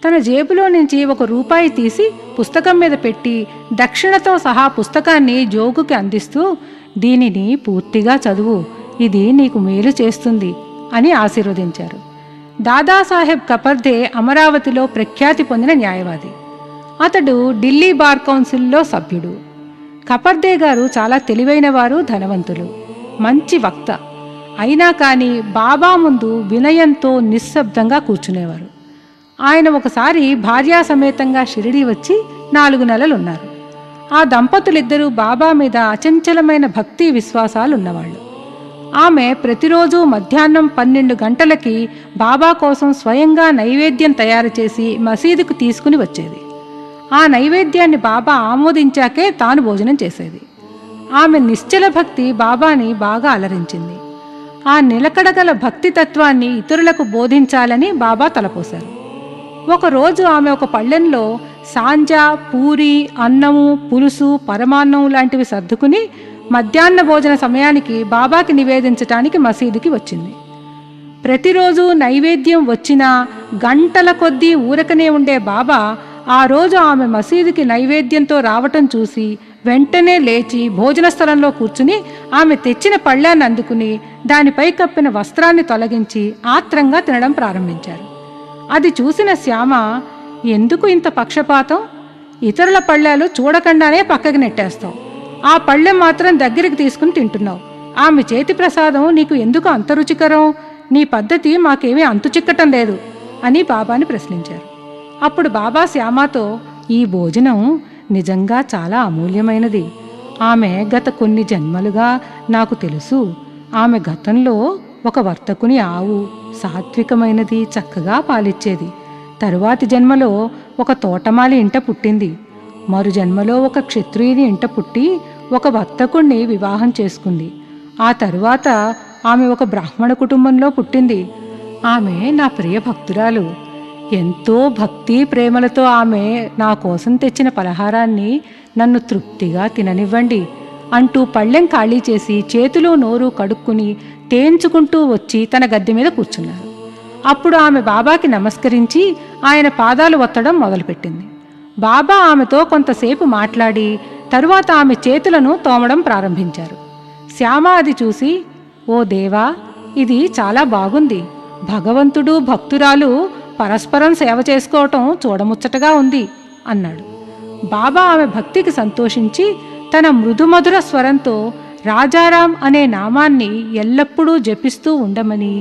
తన జేబులో నుంచి ₹1 తీసి పుస్తకం మీద పెట్టి దక్షిణతో సహా పుస్తకాన్ని జోగుకి అందిస్తూ, దీనిని పూర్తిగా చదువు, ఇది నీకు మేలు చేస్తుంది అని ఆశీర్వదించారు. దాదాసాహెబ్ కపర్దే అమరావతిలో ప్రఖ్యాతి పొందిన న్యాయవాది. అతడు ఢిల్లీ బార్ కౌన్సిల్లో సభ్యుడు. కపర్దే గారు చాలా తెలివైనవారు, ధనవంతులు. మంచి వక్త. అయినా కానీ బాబా ముందు వినయంతో నిశ్శబ్దంగా కూర్చునేవారు. ఆయన ఒకసారి భార్యా సమేతంగా షిరిడీ వచ్చి 4 నెలలున్నారు. ఆ దంపతులిద్దరూ బాబా మీద అచంచలమైన భక్తి విశ్వాసాలున్నవాళ్ళు. ఆమె ప్రతిరోజు మధ్యాహ్నం 12 గంటలకి బాబా కోసం స్వయంగా నైవేద్యం తయారు చేసి మసీదుకు తీసుకుని వచ్చేది. ఆ నైవేద్యాన్ని బాబా ఆమోదించాకే తాను భోజనం చేసేది. ఆమె నిశ్చల భక్తి బాబాని బాగా అలరించింది. ఆ నిలకడగల భక్తి తత్వాన్ని ఇతరులకు బోధించాలని బాబా తలపోశారు. ఒకరోజు ఆమె ఒక పళ్ళెంలో సాంజా, పూరి, అన్నము, పులుసు, పరమాన్నం లాంటివి సర్దుకుని మధ్యాహ్న భోజన సమయానికి బాబాకి నివేదించటానికి మసీదుకి వచ్చింది. ప్రతిరోజు నైవేద్యం వచ్చినా గంటల కొద్దీ ఊరకనే ఉండే బాబా ఆ రోజు ఆమె మసీదుకి నైవేద్యంతో రావటం చూసి వెంటనే లేచి భోజన స్థలంలో కూర్చుని ఆమె తెచ్చిన పళ్ళాన్ని అందుకుని దానిపై కప్పిన వస్త్రాన్ని తొలగించి ఆత్రంగా తినడం ప్రారంభించారు. అది చూసిన శ్యామ, ఎందుకు ఇంత పక్షపాతం? ఇతరుల పళ్ళాలు చూడకుండానే పక్కకి నెట్టేస్తావు, ఆ పళ్ళెం మాత్రం దగ్గరికి తీసుకుని తింటున్నావు. ఆమె చేతి ప్రసాదం నీకు ఎందుకు అంత రుచికరం? నీ పద్ధతి మాకేమీ అంతు చిక్కటం లేదు అని బాబాని ప్రశ్నించారు. అప్పుడు బాబా శ్యామతో, ఈ భోజనం నిజంగా చాలా అమూల్యమైనది. ఆమె గత కొన్ని జన్మలుగా నాకు తెలుసు. ఆమె గతంలో ఒక వర్తకుని ఆవు సాత్వికమైనది, చక్కగా పాలిచ్చేది. తరువాతి జన్మలో ఒక తోటమాలి ఇంట పుట్టింది. మరు జన్మలో ఒక క్షత్రియుని ఇంట పుట్టి ఒక వర్తకుణ్ణి వివాహం చేసుకుంది. ఆ తరువాత ఆమె ఒక బ్రాహ్మణ కుటుంబంలో పుట్టింది. ఆమె నా ప్రియ భక్తురాలు. ఎంతో భక్తి ప్రేమలతో ఆమె నా కోసం తెచ్చిన పలహారాన్ని నన్ను తృప్తిగా తిననివ్వండి అంటూ పళ్ళెం ఖాళీ చేసి చేతులు నోరు కడుక్కుని తేంచుకుంటూ వచ్చి తన గద్దె మీద కూర్చున్నారు. అప్పుడు ఆమె బాబాకి నమస్కరించి ఆయన పాదాలు ఒత్తడం మొదలుపెట్టింది. బాబా ఆమెతో కొంతసేపు మాట్లాడి తరువాత ఆమె చేతులను తోమడం ప్రారంభించారు. శ్యామ అది చూసి, ఓ దేవా, ఇది చాలా బాగుంది. భగవంతుడు భక్తురాలు పరస్పరం సేవ చేసుకోవటం చూడముచ్చటగా ఉంది అన్నాడు. బాబా ఆమె భక్తికి సంతోషించి తన మృదుమధుర స్వరంతో రాజారాం అనే నామాన్ని ఎల్లప్పుడూ జపిస్తూ ఉండమని,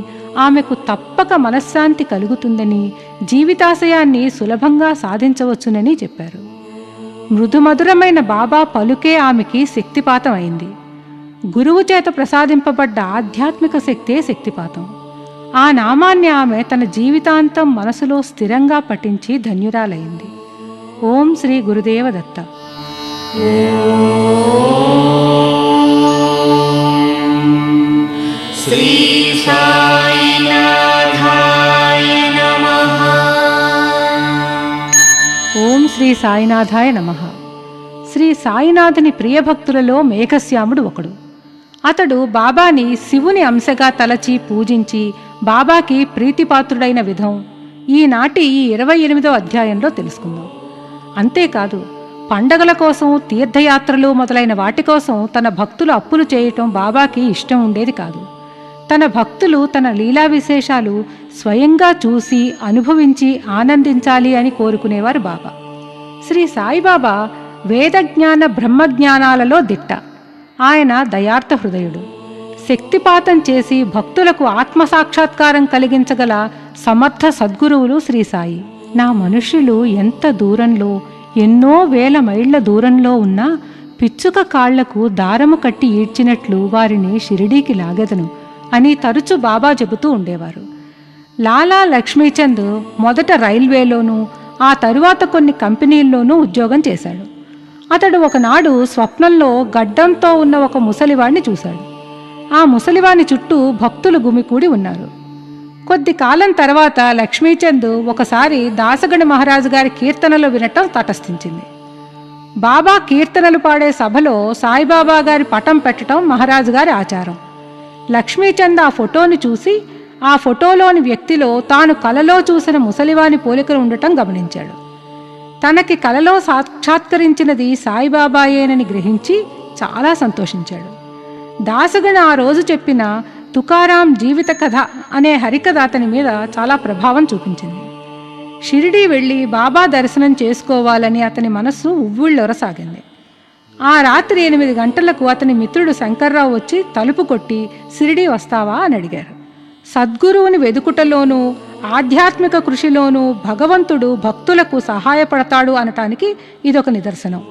ఆమెకు తప్పక మనశ్శాంతి కలుగుతుందని, జీవితాశయాన్ని సులభంగా సాధించవచ్చునని చెప్పారు. మృదుమధురమైన బాబా పలుకే ఆమెకి శక్తిపాతం అయింది. గురువు చేత ప్రసాదింపబడ్డ ఆధ్యాత్మిక శక్తే శక్తిపాతం. ఆ నామాన్ని ఆమె తన జీవితాంతం మనసులో స్థిరంగా పఠించి ధన్యురాలైంది. ఓం శ్రీ గురుదేవ దత్త. శ్రీ సాయినాథాయ నమః. ఓం శ్రీ సాయినాథాయ నమః. శ్రీ సాయినాథుని ప్రియభక్తులలో మేఘశ్యాముడు ఒకడు. అతడు బాబాని శివుని అంశగా తలచి పూజించి బాబాకి ప్రీతిపాత్రుడైన విధం ఈనాటి ఈ 28వ అధ్యాయంలో తెలుసుకుందాం. అంతేకాదు, పండగల కోసం, తీర్థయాత్రలు మొదలైన వాటి కోసం తన భక్తులు అప్పులు చేయటం బాబాకి ఇష్టం ఉండేది కాదు. తన భక్తులు తన లీలా విశేషాలు స్వయంగా చూసి అనుభవించి ఆనందించాలి అని కోరుకునేవారు బాబా. శ్రీ సాయిబాబా వేదజ్ఞాన బ్రహ్మజ్ఞానాలలో దిట్ట. ఆయన దయార్థ హృదయుడు. శక్తిపాతం చేసి భక్తులకు ఆత్మసాక్షాత్కారం కలిగించగల సమర్థ సద్గురువులు శ్రీ సాయి. నా మనుష్యులు ఎంత దూరంలో, ఎన్నో వేల మైళ్ల దూరంలో ఉన్నా పిచ్చుక కాళ్లకు దారము కట్టి ఈడ్చినట్లు వారిని షిరిడీకి లాగెదను అని తరచు బాబా చెబుతూ ఉండేవారు. లాలా లక్ష్మీచంద్ మొదట రైల్వేలోనూ ఆ తరువాత కొన్ని కంపెనీల్లోనూ ఉద్యోగం చేశాడు. అతడు ఒకనాడు స్వప్నంలో గడ్డంతో ఉన్న ఒక ముసలివాణ్ణి చూశాడు. ఆ ముసలివాని చుట్టూ భక్తులు గుమికూడి ఉన్నారు. కొద్ది కాలం తర్వాత లక్ష్మీచంద్ ఒకసారి దాసగణ మహారాజు గారి కీర్తనలు వినటం తటస్థించింది. బాబా కీర్తనలు పాడే సభలో సాయిబాబా గారి పటం పెట్టడం మహారాజు గారి ఆచారం. లక్ష్మీచంద్ ఆ ఫోటోని చూసి ఆ ఫోటోలోని వ్యక్తిలో తాను కలలో చూసిన ముసలివాని పోలికలు ఉండటం గమనించాడు. తనకి కలలో సాక్షాత్కరించినది సాయిబాబాయేనని గ్రహించి చాలా సంతోషించాడు. దాసగణ ఆ రోజు చెప్పిన తుకారాం జీవిత కథ అనే హరికథ అతని మీద చాలా ప్రభావం చూపించింది. షిరిడీ వెళ్ళి బాబా దర్శనం చేసుకోవాలని అతని మనస్సు ఉవ్విళ్ళొరసాగింది. ఆ రాత్రి 8 గంటలకు అతని మిత్రుడు శంకర్రావు వచ్చి తలుపు కొట్టి షిరిడీ వస్తావా అని అడిగారు. సద్గురువుని వెదుకుటలోనూ ఆధ్యాత్మిక కృషిలోనూ భగవంతుడు భక్తులకు సహాయపడతాడు అనటానికి ఇదొక నిదర్శనం.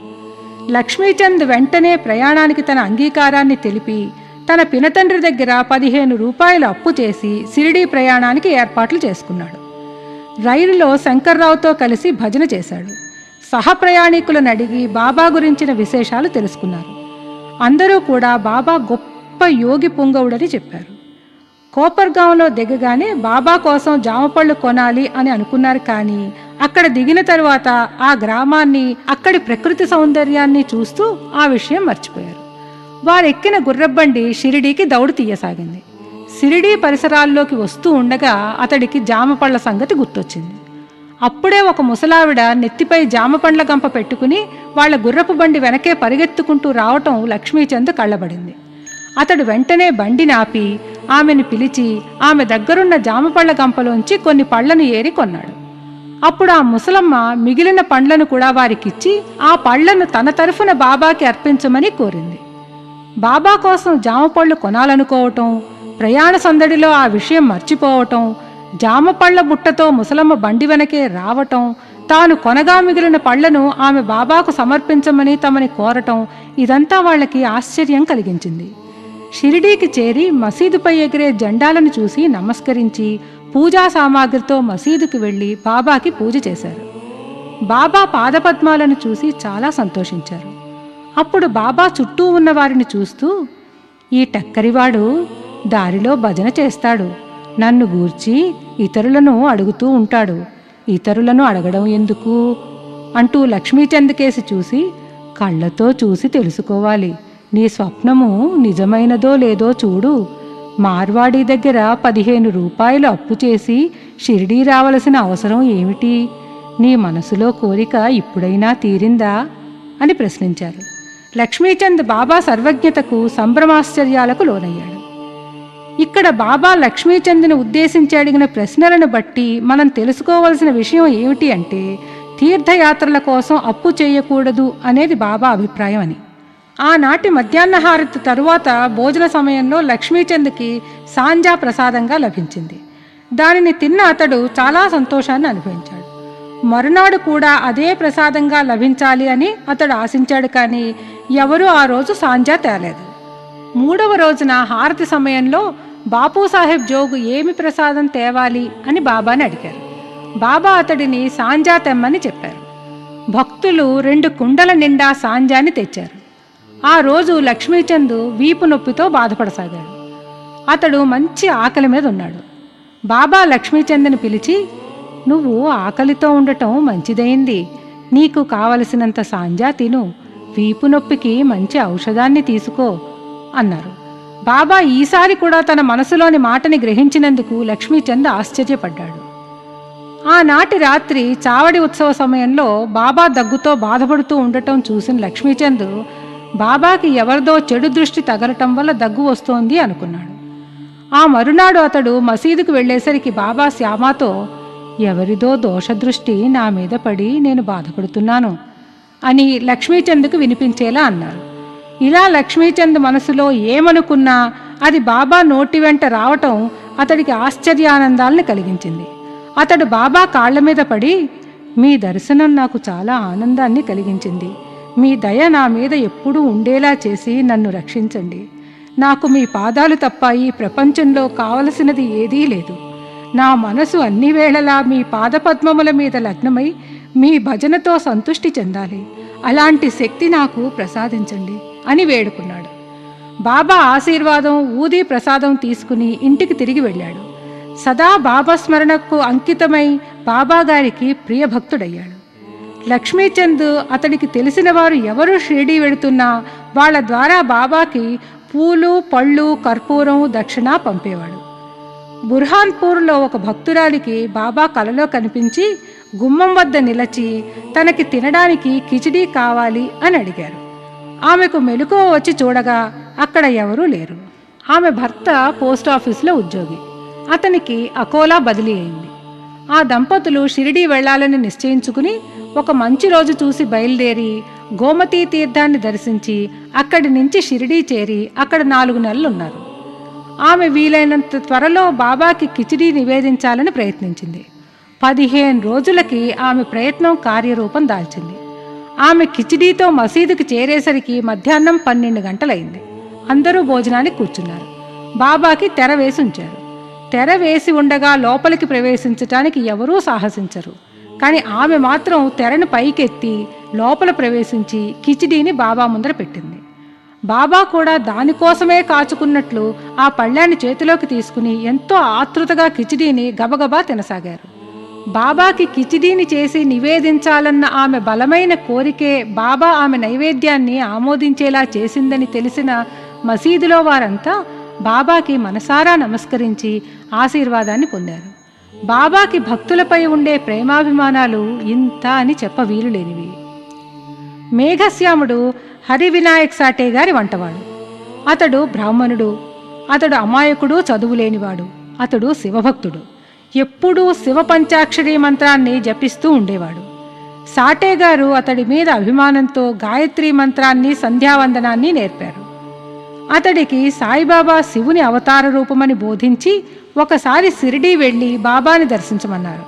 లక్ష్మీచంద్ వెంటనే ప్రయాణానికి తన అంగీకారాన్ని తెలిపి తన పినతండ్రి దగ్గర 15 రూపాయలు అప్పు చేసి షిరిడీ ప్రయాణానికి ఏర్పాట్లు చేసుకున్నాడు. రైలులో శంకర్రావుతో కలిసి భజన చేశాడు. సహప్రయాణికులను అడిగి బాబా గురించిన విశేషాలు తెలుసుకున్నారు. అందరూ కూడా బాబా గొప్ప యోగి పుంగవుడని చెప్పారు. కోపర్గాంలో దిగగానే బాబా కోసం జామపళ్ళు కొనాలి అని అనుకున్నారు. కానీ అక్కడ దిగిన తరువాత ఆ గ్రామాన్ని, అక్కడి ప్రకృతి సౌందర్యాన్ని చూస్తూ ఆ విషయం మర్చిపోయారు. వారెక్కిన గుర్రబండి షిరిడీకి దౌడు తీయసాగింది. షిరిడీ పరిసరాల్లోకి వస్తూ ఉండగా అతడికి జామపళ్ళ సంగతి గుర్తొచ్చింది. అప్పుడే ఒక ముసలావిడ నెత్తిపై జామపండ్ల గంప పెట్టుకుని వాళ్ల గుర్రపు బండి వెనకే పరిగెత్తుకుంటూ రావటం లక్ష్మీచంద్ కళ్ళబడింది. అతడు వెంటనే బండిని ఆపి ఆమెను పిలిచి ఆమె దగ్గరున్న జామపళ్ళ గంపలోంచి కొన్ని పళ్లను ఏరి కొన్నాడు. అప్పుడు ఆ ముసలమ్మ మిగిలిన పండ్లను కూడా వారికిచ్చి ఆ పళ్లను తన తరఫున బాబాకి అర్పించమని కోరింది. బాబా కోసం జామపళ్ళు కొనాలనుకోవటం, ప్రయాణ సందడిలో ఆ విషయం మర్చిపోవటం, జామపళ్ల బుట్టతో ముసలమ్మ బండి వెనకే రావటం, తాను కొనగా మిగిలిన పళ్లను ఆమె బాబాకు సమర్పించమని తమని కోరటం, ఇదంతా వాళ్ళకి ఆశ్చర్యం కలిగించింది. షిరిడీకి చేరి మసీదుపై ఎగిరే జెండాలను చూసి నమస్కరించి పూజా సామాగ్రితో మసీదుకి వెళ్లి బాబాకి పూజ చేశారు. బాబా పాదపద్మాలను చూసి చాలా సంతోషించారు. అప్పుడు బాబా చుట్టూ ఉన్న వారిని చూస్తూ, ఈ టక్కరివాడు దారిలో భజన చేస్తాడు, నన్ను గూర్చి ఇతరులను అడుగుతూ ఉంటాడు, ఇతరులను అడగడం ఎందుకు అంటూ లక్ష్మీచంద్ కేసి చూసి, కళ్ళతో చూసి తెలుసుకోవాలి, నీ స్వప్నము నిజమైనదో లేదో చూడు. మార్వాడి దగ్గర 15 రూపాయలు అప్పు చేసి షిరిడీ రావలసిన అవసరం ఏమిటి? నీ మనసులో కోరిక ఇప్పుడైనా తీరిందా అని ప్రశ్నించారు. లక్ష్మీచంద్ బాబా సర్వజ్ఞతకు సంభ్రమాశ్చర్యాలకు లోనయ్యాడు. ఇక్కడ బాబా లక్ష్మీచంద్ని ఉద్దేశించి అడిగిన ప్రశ్నలను బట్టి మనం తెలుసుకోవలసిన విషయం ఏమిటి అంటే, తీర్థయాత్రల కోసం అప్పు చేయకూడదు అనేది బాబా అభిప్రాయం అని. ఆనాటి మధ్యాహ్నహారతి తరువాత భోజన సమయంలో లక్ష్మీచంద్కి సాంజా ప్రసాదంగా లభించింది. దానిని తిన్న అతడు చాలా సంతోషాన్ని అనుభవించాడు. మరునాడు కూడా అదే ప్రసాదంగా లభించాలి అని అతడు ఆశించాడు. కానీ ఎవరూ ఆ రోజు సాంజా తేలేదు. 3వ రోజున హారతి సమయంలో బాపూసాహెబ్ జోగు ఏమి ప్రసాదం తేవాలి అని బాబాని అడిగారు. బాబా అతడిని సాంజా తెమ్మని చెప్పారు. భక్తులు 2 కుండల నిండా సాంజాని తెచ్చారు. ఆ రోజు లక్ష్మీచంద్ వీపు నొప్పితో బాధపడసాగాడు. అతడు మంచి ఆకలి మీద ఉన్నాడు. బాబా లక్ష్మీచంద్ని పిలిచి, నువ్వు ఆకలితో ఉండటం మంచిదైంది, నీకు కావలసినంత సాంజా తిను, వీపు నొప్పికి మంచి ఔషధాన్ని తీసుకో అన్నారు. బాబా ఈసారి కూడా తన మనసులోని మాటని గ్రహించినందుకు లక్ష్మీచంద్ ఆశ్చర్యపడ్డాడు. ఆనాటి రాత్రి చావడి ఉత్సవ సమయంలో బాబా దగ్గుతో బాధపడుతూ ఉండటం చూసిన లక్ష్మీచంద్ బాబాకి ఎవరిదో చెడు దృష్టి తగలటం వల్ల దగ్గు వస్తోంది అనుకున్నాడు. ఆ మరునాడు అతడు మసీదుకు వెళ్లేసరికి బాబా శ్యామాతో, ఎవరిదో దోషదృష్టి నా మీద పడి నేను బాధపడుతున్నాను అని లక్ష్మీచంద్కు వినిపించేలా అన్నారు. ఇలా లక్ష్మీచంద్ మనసులో ఏమనుకున్నా అది బాబా నోటి వెంట రావటం అతడికి ఆశ్చర్యానందాలను కలిగించింది. అతడు బాబా కాళ్ల మీద పడి, మీ దర్శనం నాకు చాలా ఆనందాన్ని కలిగించింది, మీ దయ నా మీద ఎప్పుడూ ఉండేలా చేసి నన్ను రక్షించండి, నాకు మీ పాదాలు తప్ప ఈ ప్రపంచంలో కావలసినది ఏదీ లేదు, నా మనసు అన్ని వేళలా మీ పాదపద్మముల మీద లగ్నమై మీ భజనతో సంతుష్టి చెందాలి, అలాంటి శక్తి నాకు ప్రసాదించండి అని వేడుకున్నాడు. బాబా ఆశీర్వాదం ఊది ప్రసాదం తీసుకుని ఇంటికి తిరిగి వెళ్ళాడు. సదా బాబా స్మరణకు అంకితమై బాబాగారికి ప్రియభక్తుడయ్యాడు. లక్ష్మీచంద్ అతడికి తెలిసిన వారు ఎవరు షిరిడీ వెడుతున్నా వాళ్ల ద్వారా బాబాకి పూలు, పళ్ళు, కర్పూరం, దక్షిణ పంపేవాడు. బుర్హాన్పూర్లో ఒక భక్తురాలికి బాబా కలలో కనిపించి గుమ్మం వద్ద నిలచి తనకి తినడానికి కిచిడీ కావాలి అని అడిగారు. ఆమెకు మెలకువ వచ్చి చూడగా అక్కడ ఎవరూ లేరు. ఆమె భర్త పోస్టాఫీసులో ఉద్యోగి, అతనికి అకోలా బదిలీ అయింది. ఆ దంపతులు షిరిడీ వెళ్లాలని నిశ్చయించుకుని ఒక మంచి రోజు చూసి బయలుదేరి గోమతీ తీర్థాన్ని దర్శించి అక్కడి నుంచి షిరిడీ చేరి అక్కడ 4 నెలలున్నారు. ఆమె వీలైనంత త్వరలో బాబాకి కిచిడీ నివేదించాలని ప్రయత్నించింది. 15 రోజులకి ఆమె ప్రయత్నం కార్యరూపం దాల్చింది. ఆమె కిచిడీతో మసీదుకి చేరేసరికి మధ్యాహ్నం 12 గంటలైంది. అందరూ భోజనానికి కూర్చున్నారు. బాబాకి తెర వేసి ఉంచారు. తెర వేసి ఉండగా లోపలికి ప్రవేశించటానికి ఎవరూ సాహసించరు. కానీ ఆమె మాత్రం తెరను పైకెత్తి లోపల ప్రవేశించి కిచిడీని బాబా ముందర పెట్టింది. బాబా కూడా దానికోసమే కాచుకున్నట్లు ఆ పళ్ళాన్ని చేతిలోకి తీసుకుని ఎంతో ఆతృతగా కిచిడీని గబగబా తినసాగారు. బాబాకి కిచిడీని చేసి నివేదించాలన్న ఆమె బలమైన కోరికే బాబా ఆమె నైవేద్యాన్ని ఆమోదించేలా చేసిందని తెలిసిన మసీదులో వారంతా బాబాకి మనసారా నమస్కరించి ఆశీర్వాదాన్ని పొందారు. బాబాకి భక్తులపై ఉండే ప్రేమాభిమానాలు ఇంత అని చెప్పవీలులేనివి. మేఘశ్యాముడు హరివినాయక్ సాటే గారి వంటవాడు. అతడు బ్రాహ్మణుడు. అతడు అమాయకుడు, చదువులేనివాడు. అతడు శివభక్తుడు. ఎప్పుడూ శివ పంచాక్షరీ మంత్రాన్ని జపిస్తూ ఉండేవాడు. సాటే గారు అతడి మీద అభిమానంతో గాయత్రీ మంత్రాన్ని, సంధ్యావందనాన్ని నేర్పారు. అతడికి సాయిబాబా శివుని అవతార రూపమని బోధించి ఒకసారి షిరిడీ వెళ్ళి బాబాని దర్శించమన్నారు.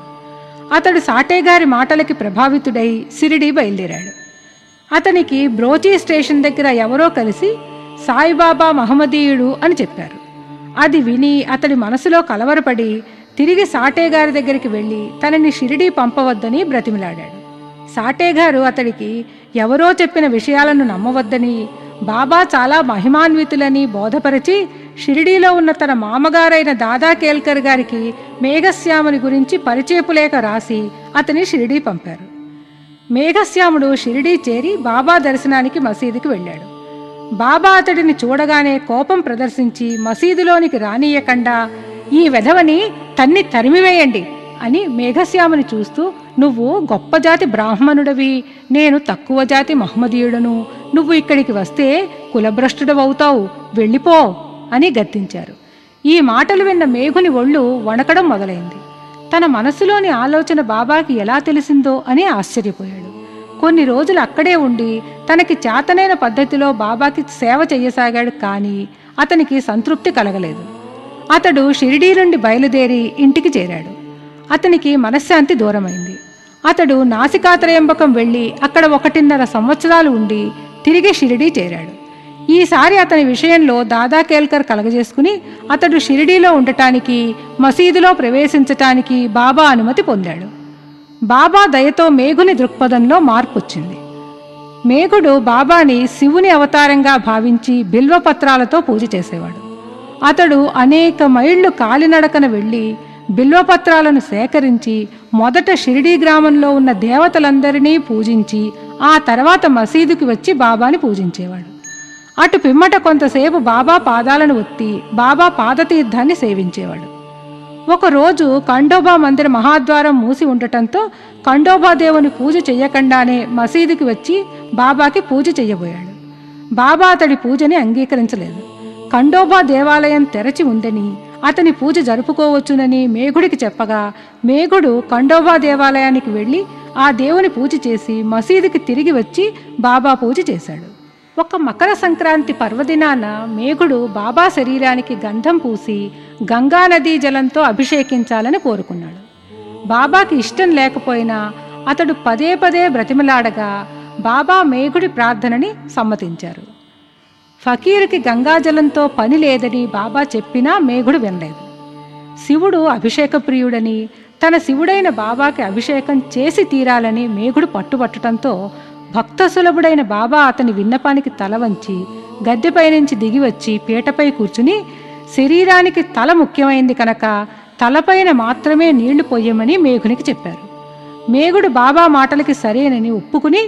అతడు సాటే గారి మాటలకి ప్రభావితుడై షిరిడీ బయలుదేరాడు. అతనికి బ్రోచీ స్టేషన్ దగ్గర ఎవరో కలిసి సాయిబాబా మహమ్మదీయుడు అని చెప్పారు. అది విని అతడి మనసులో కలవరపడి తిరిగి సాటే గారి దగ్గరికి వెళ్ళి తనని షిరిడీ పంపవద్దని బ్రతిమిలాడాడు. సాటే గారు అతడికి ఎవరో చెప్పిన విషయాలను నమ్మవద్దని, బాబా చాలా మహిమాన్వితులని బోధపరిచి షిరిడీలో ఉన్న తన మామగారైన దాదా కేల్కర్ గారికి మేఘశ్యాముని గురించి పరిచయపు లేఖ రాసి అతని షిరిడీ పంపారు. మేఘశ్యాముడు షిరిడీ చేరి బాబా దర్శనానికి మసీదుకి వెళ్ళాడు. బాబా అతడిని చూడగానే కోపం ప్రదర్శించి మసీదులోనికి రానియకుండా ఈ వెధవని తన్ని తరిమివేయండి అని మేఘశ్యాముని చూస్తూ, నువ్వు గొప్ప జాతి బ్రాహ్మణుడవి, నేను తక్కువ జాతి మహమ్మదీయుడను, నువ్వు ఇక్కడికి వస్తే కులభ్రష్టుడవవుతావు, వెళ్ళిపో అని గద్దించారు. ఈ మాటలు విన్న మేఘుని ఒళ్ళు వణకడం మొదలైంది. తన మనసులోని ఆలోచన బాబాకి ఎలా తెలిసిందో అని ఆశ్చర్యపోయాడు. కొన్ని రోజులు అక్కడే ఉండి తనకి చేతనైన పద్ధతిలో బాబాకి సేవ చెయ్యసాగాడు. కానీ అతనికి సంతృప్తి కలగలేదు. అతడు షిరిడీ నుండి బయలుదేరి ఇంటికి చేరాడు. అతనికి మనశ్శాంతి దూరమైంది. అతడు నాసికాత్రయంబకం వెళ్ళి అక్కడ 1.5 సంవత్సరాలు ఉండి తిరిగి షిరిడీ చేరాడు. ఈసారి అతని విషయంలో దాదా కేల్కర్ కలగజేసుకుని అతడు షిరిడీలో ఉండటానికి, మసీదులో ప్రవేశించటానికి బాబా అనుమతి పొందాడు. బాబా దయతో మేఘుని దృక్పథంలో మార్పు వచ్చింది. మేఘుడు బాబాని శివుని అవతారంగా భావించి బిల్వపత్రాలతో పూజ చేసేవాడు. అతడు అనేక మైళ్ళు కాలినడకన వెళ్ళి బిల్వపత్రాలను సేకరించి మొదట షిరిడీ గ్రామంలో ఉన్న దేవతలందరినీ పూజించి ఆ తర్వాత మసీదుకి వచ్చి బాబాని పూజించేవాడు. అటు పిమ్మట కొంతసేపు బాబా పాదాలను ఒత్తి బాబా పాదతీర్థాన్ని సేవించేవాడు. ఒకరోజు ఖండోబా మందిర మహాద్వారం మూసి ఉండటంతో ఖండోబా దేవుని పూజ చెయ్యకుండానే మసీదుకి వచ్చి బాబాకి పూజ చెయ్యబోయాడు. బాబా అతడి పూజని అంగీకరించలేదు. ఖండోబా దేవాలయం తెరచి ఉందని, అతని పూజ జరుపుకోవచ్చునని మేఘుడికి చెప్పగా మేఘుడు ఖండోబా దేవాలయానికి వెళ్ళి ఆ దేవుని పూజ చేసి మసీదుకి తిరిగి వచ్చి బాబా పూజ చేశాడు. ఒక మకర సంక్రాంతి పర్వదినాన మేఘుడు బాబా శరీరానికి గంధం పూసి గంగానదీ జలంతో అభిషేకించాలని కోరుకున్నాడు. బాబాకి ఇష్టం లేకపోయినా అతడు పదే పదే బ్రతిమలాడగా బాబా మేఘుడి ప్రార్థనని సమ్మతించారు. ఫకీరుకి గంగాజలంతో పని లేదని బాబా చెప్పినా మేఘుడు వినలేదు. శివుడు అభిషేక ప్రియుడని, తన శివుడైన బాబాకి అభిషేకం చేసి తీరాలని మేఘుడు పట్టుబట్టడంతో భక్త సులభుడైన బాబా అతని విన్నపానికి తల వంచి గద్దెపై నుంచి దిగివచ్చి పీటపై కూర్చుని, శరీరానికి తల ముఖ్యమైంది కనుక తలపైన మాత్రమే నీళ్లు పొయ్యమని మేఘునికి చెప్పారు. మేఘుడు బాబా మాటలకి సరేనని ఒప్పుకుని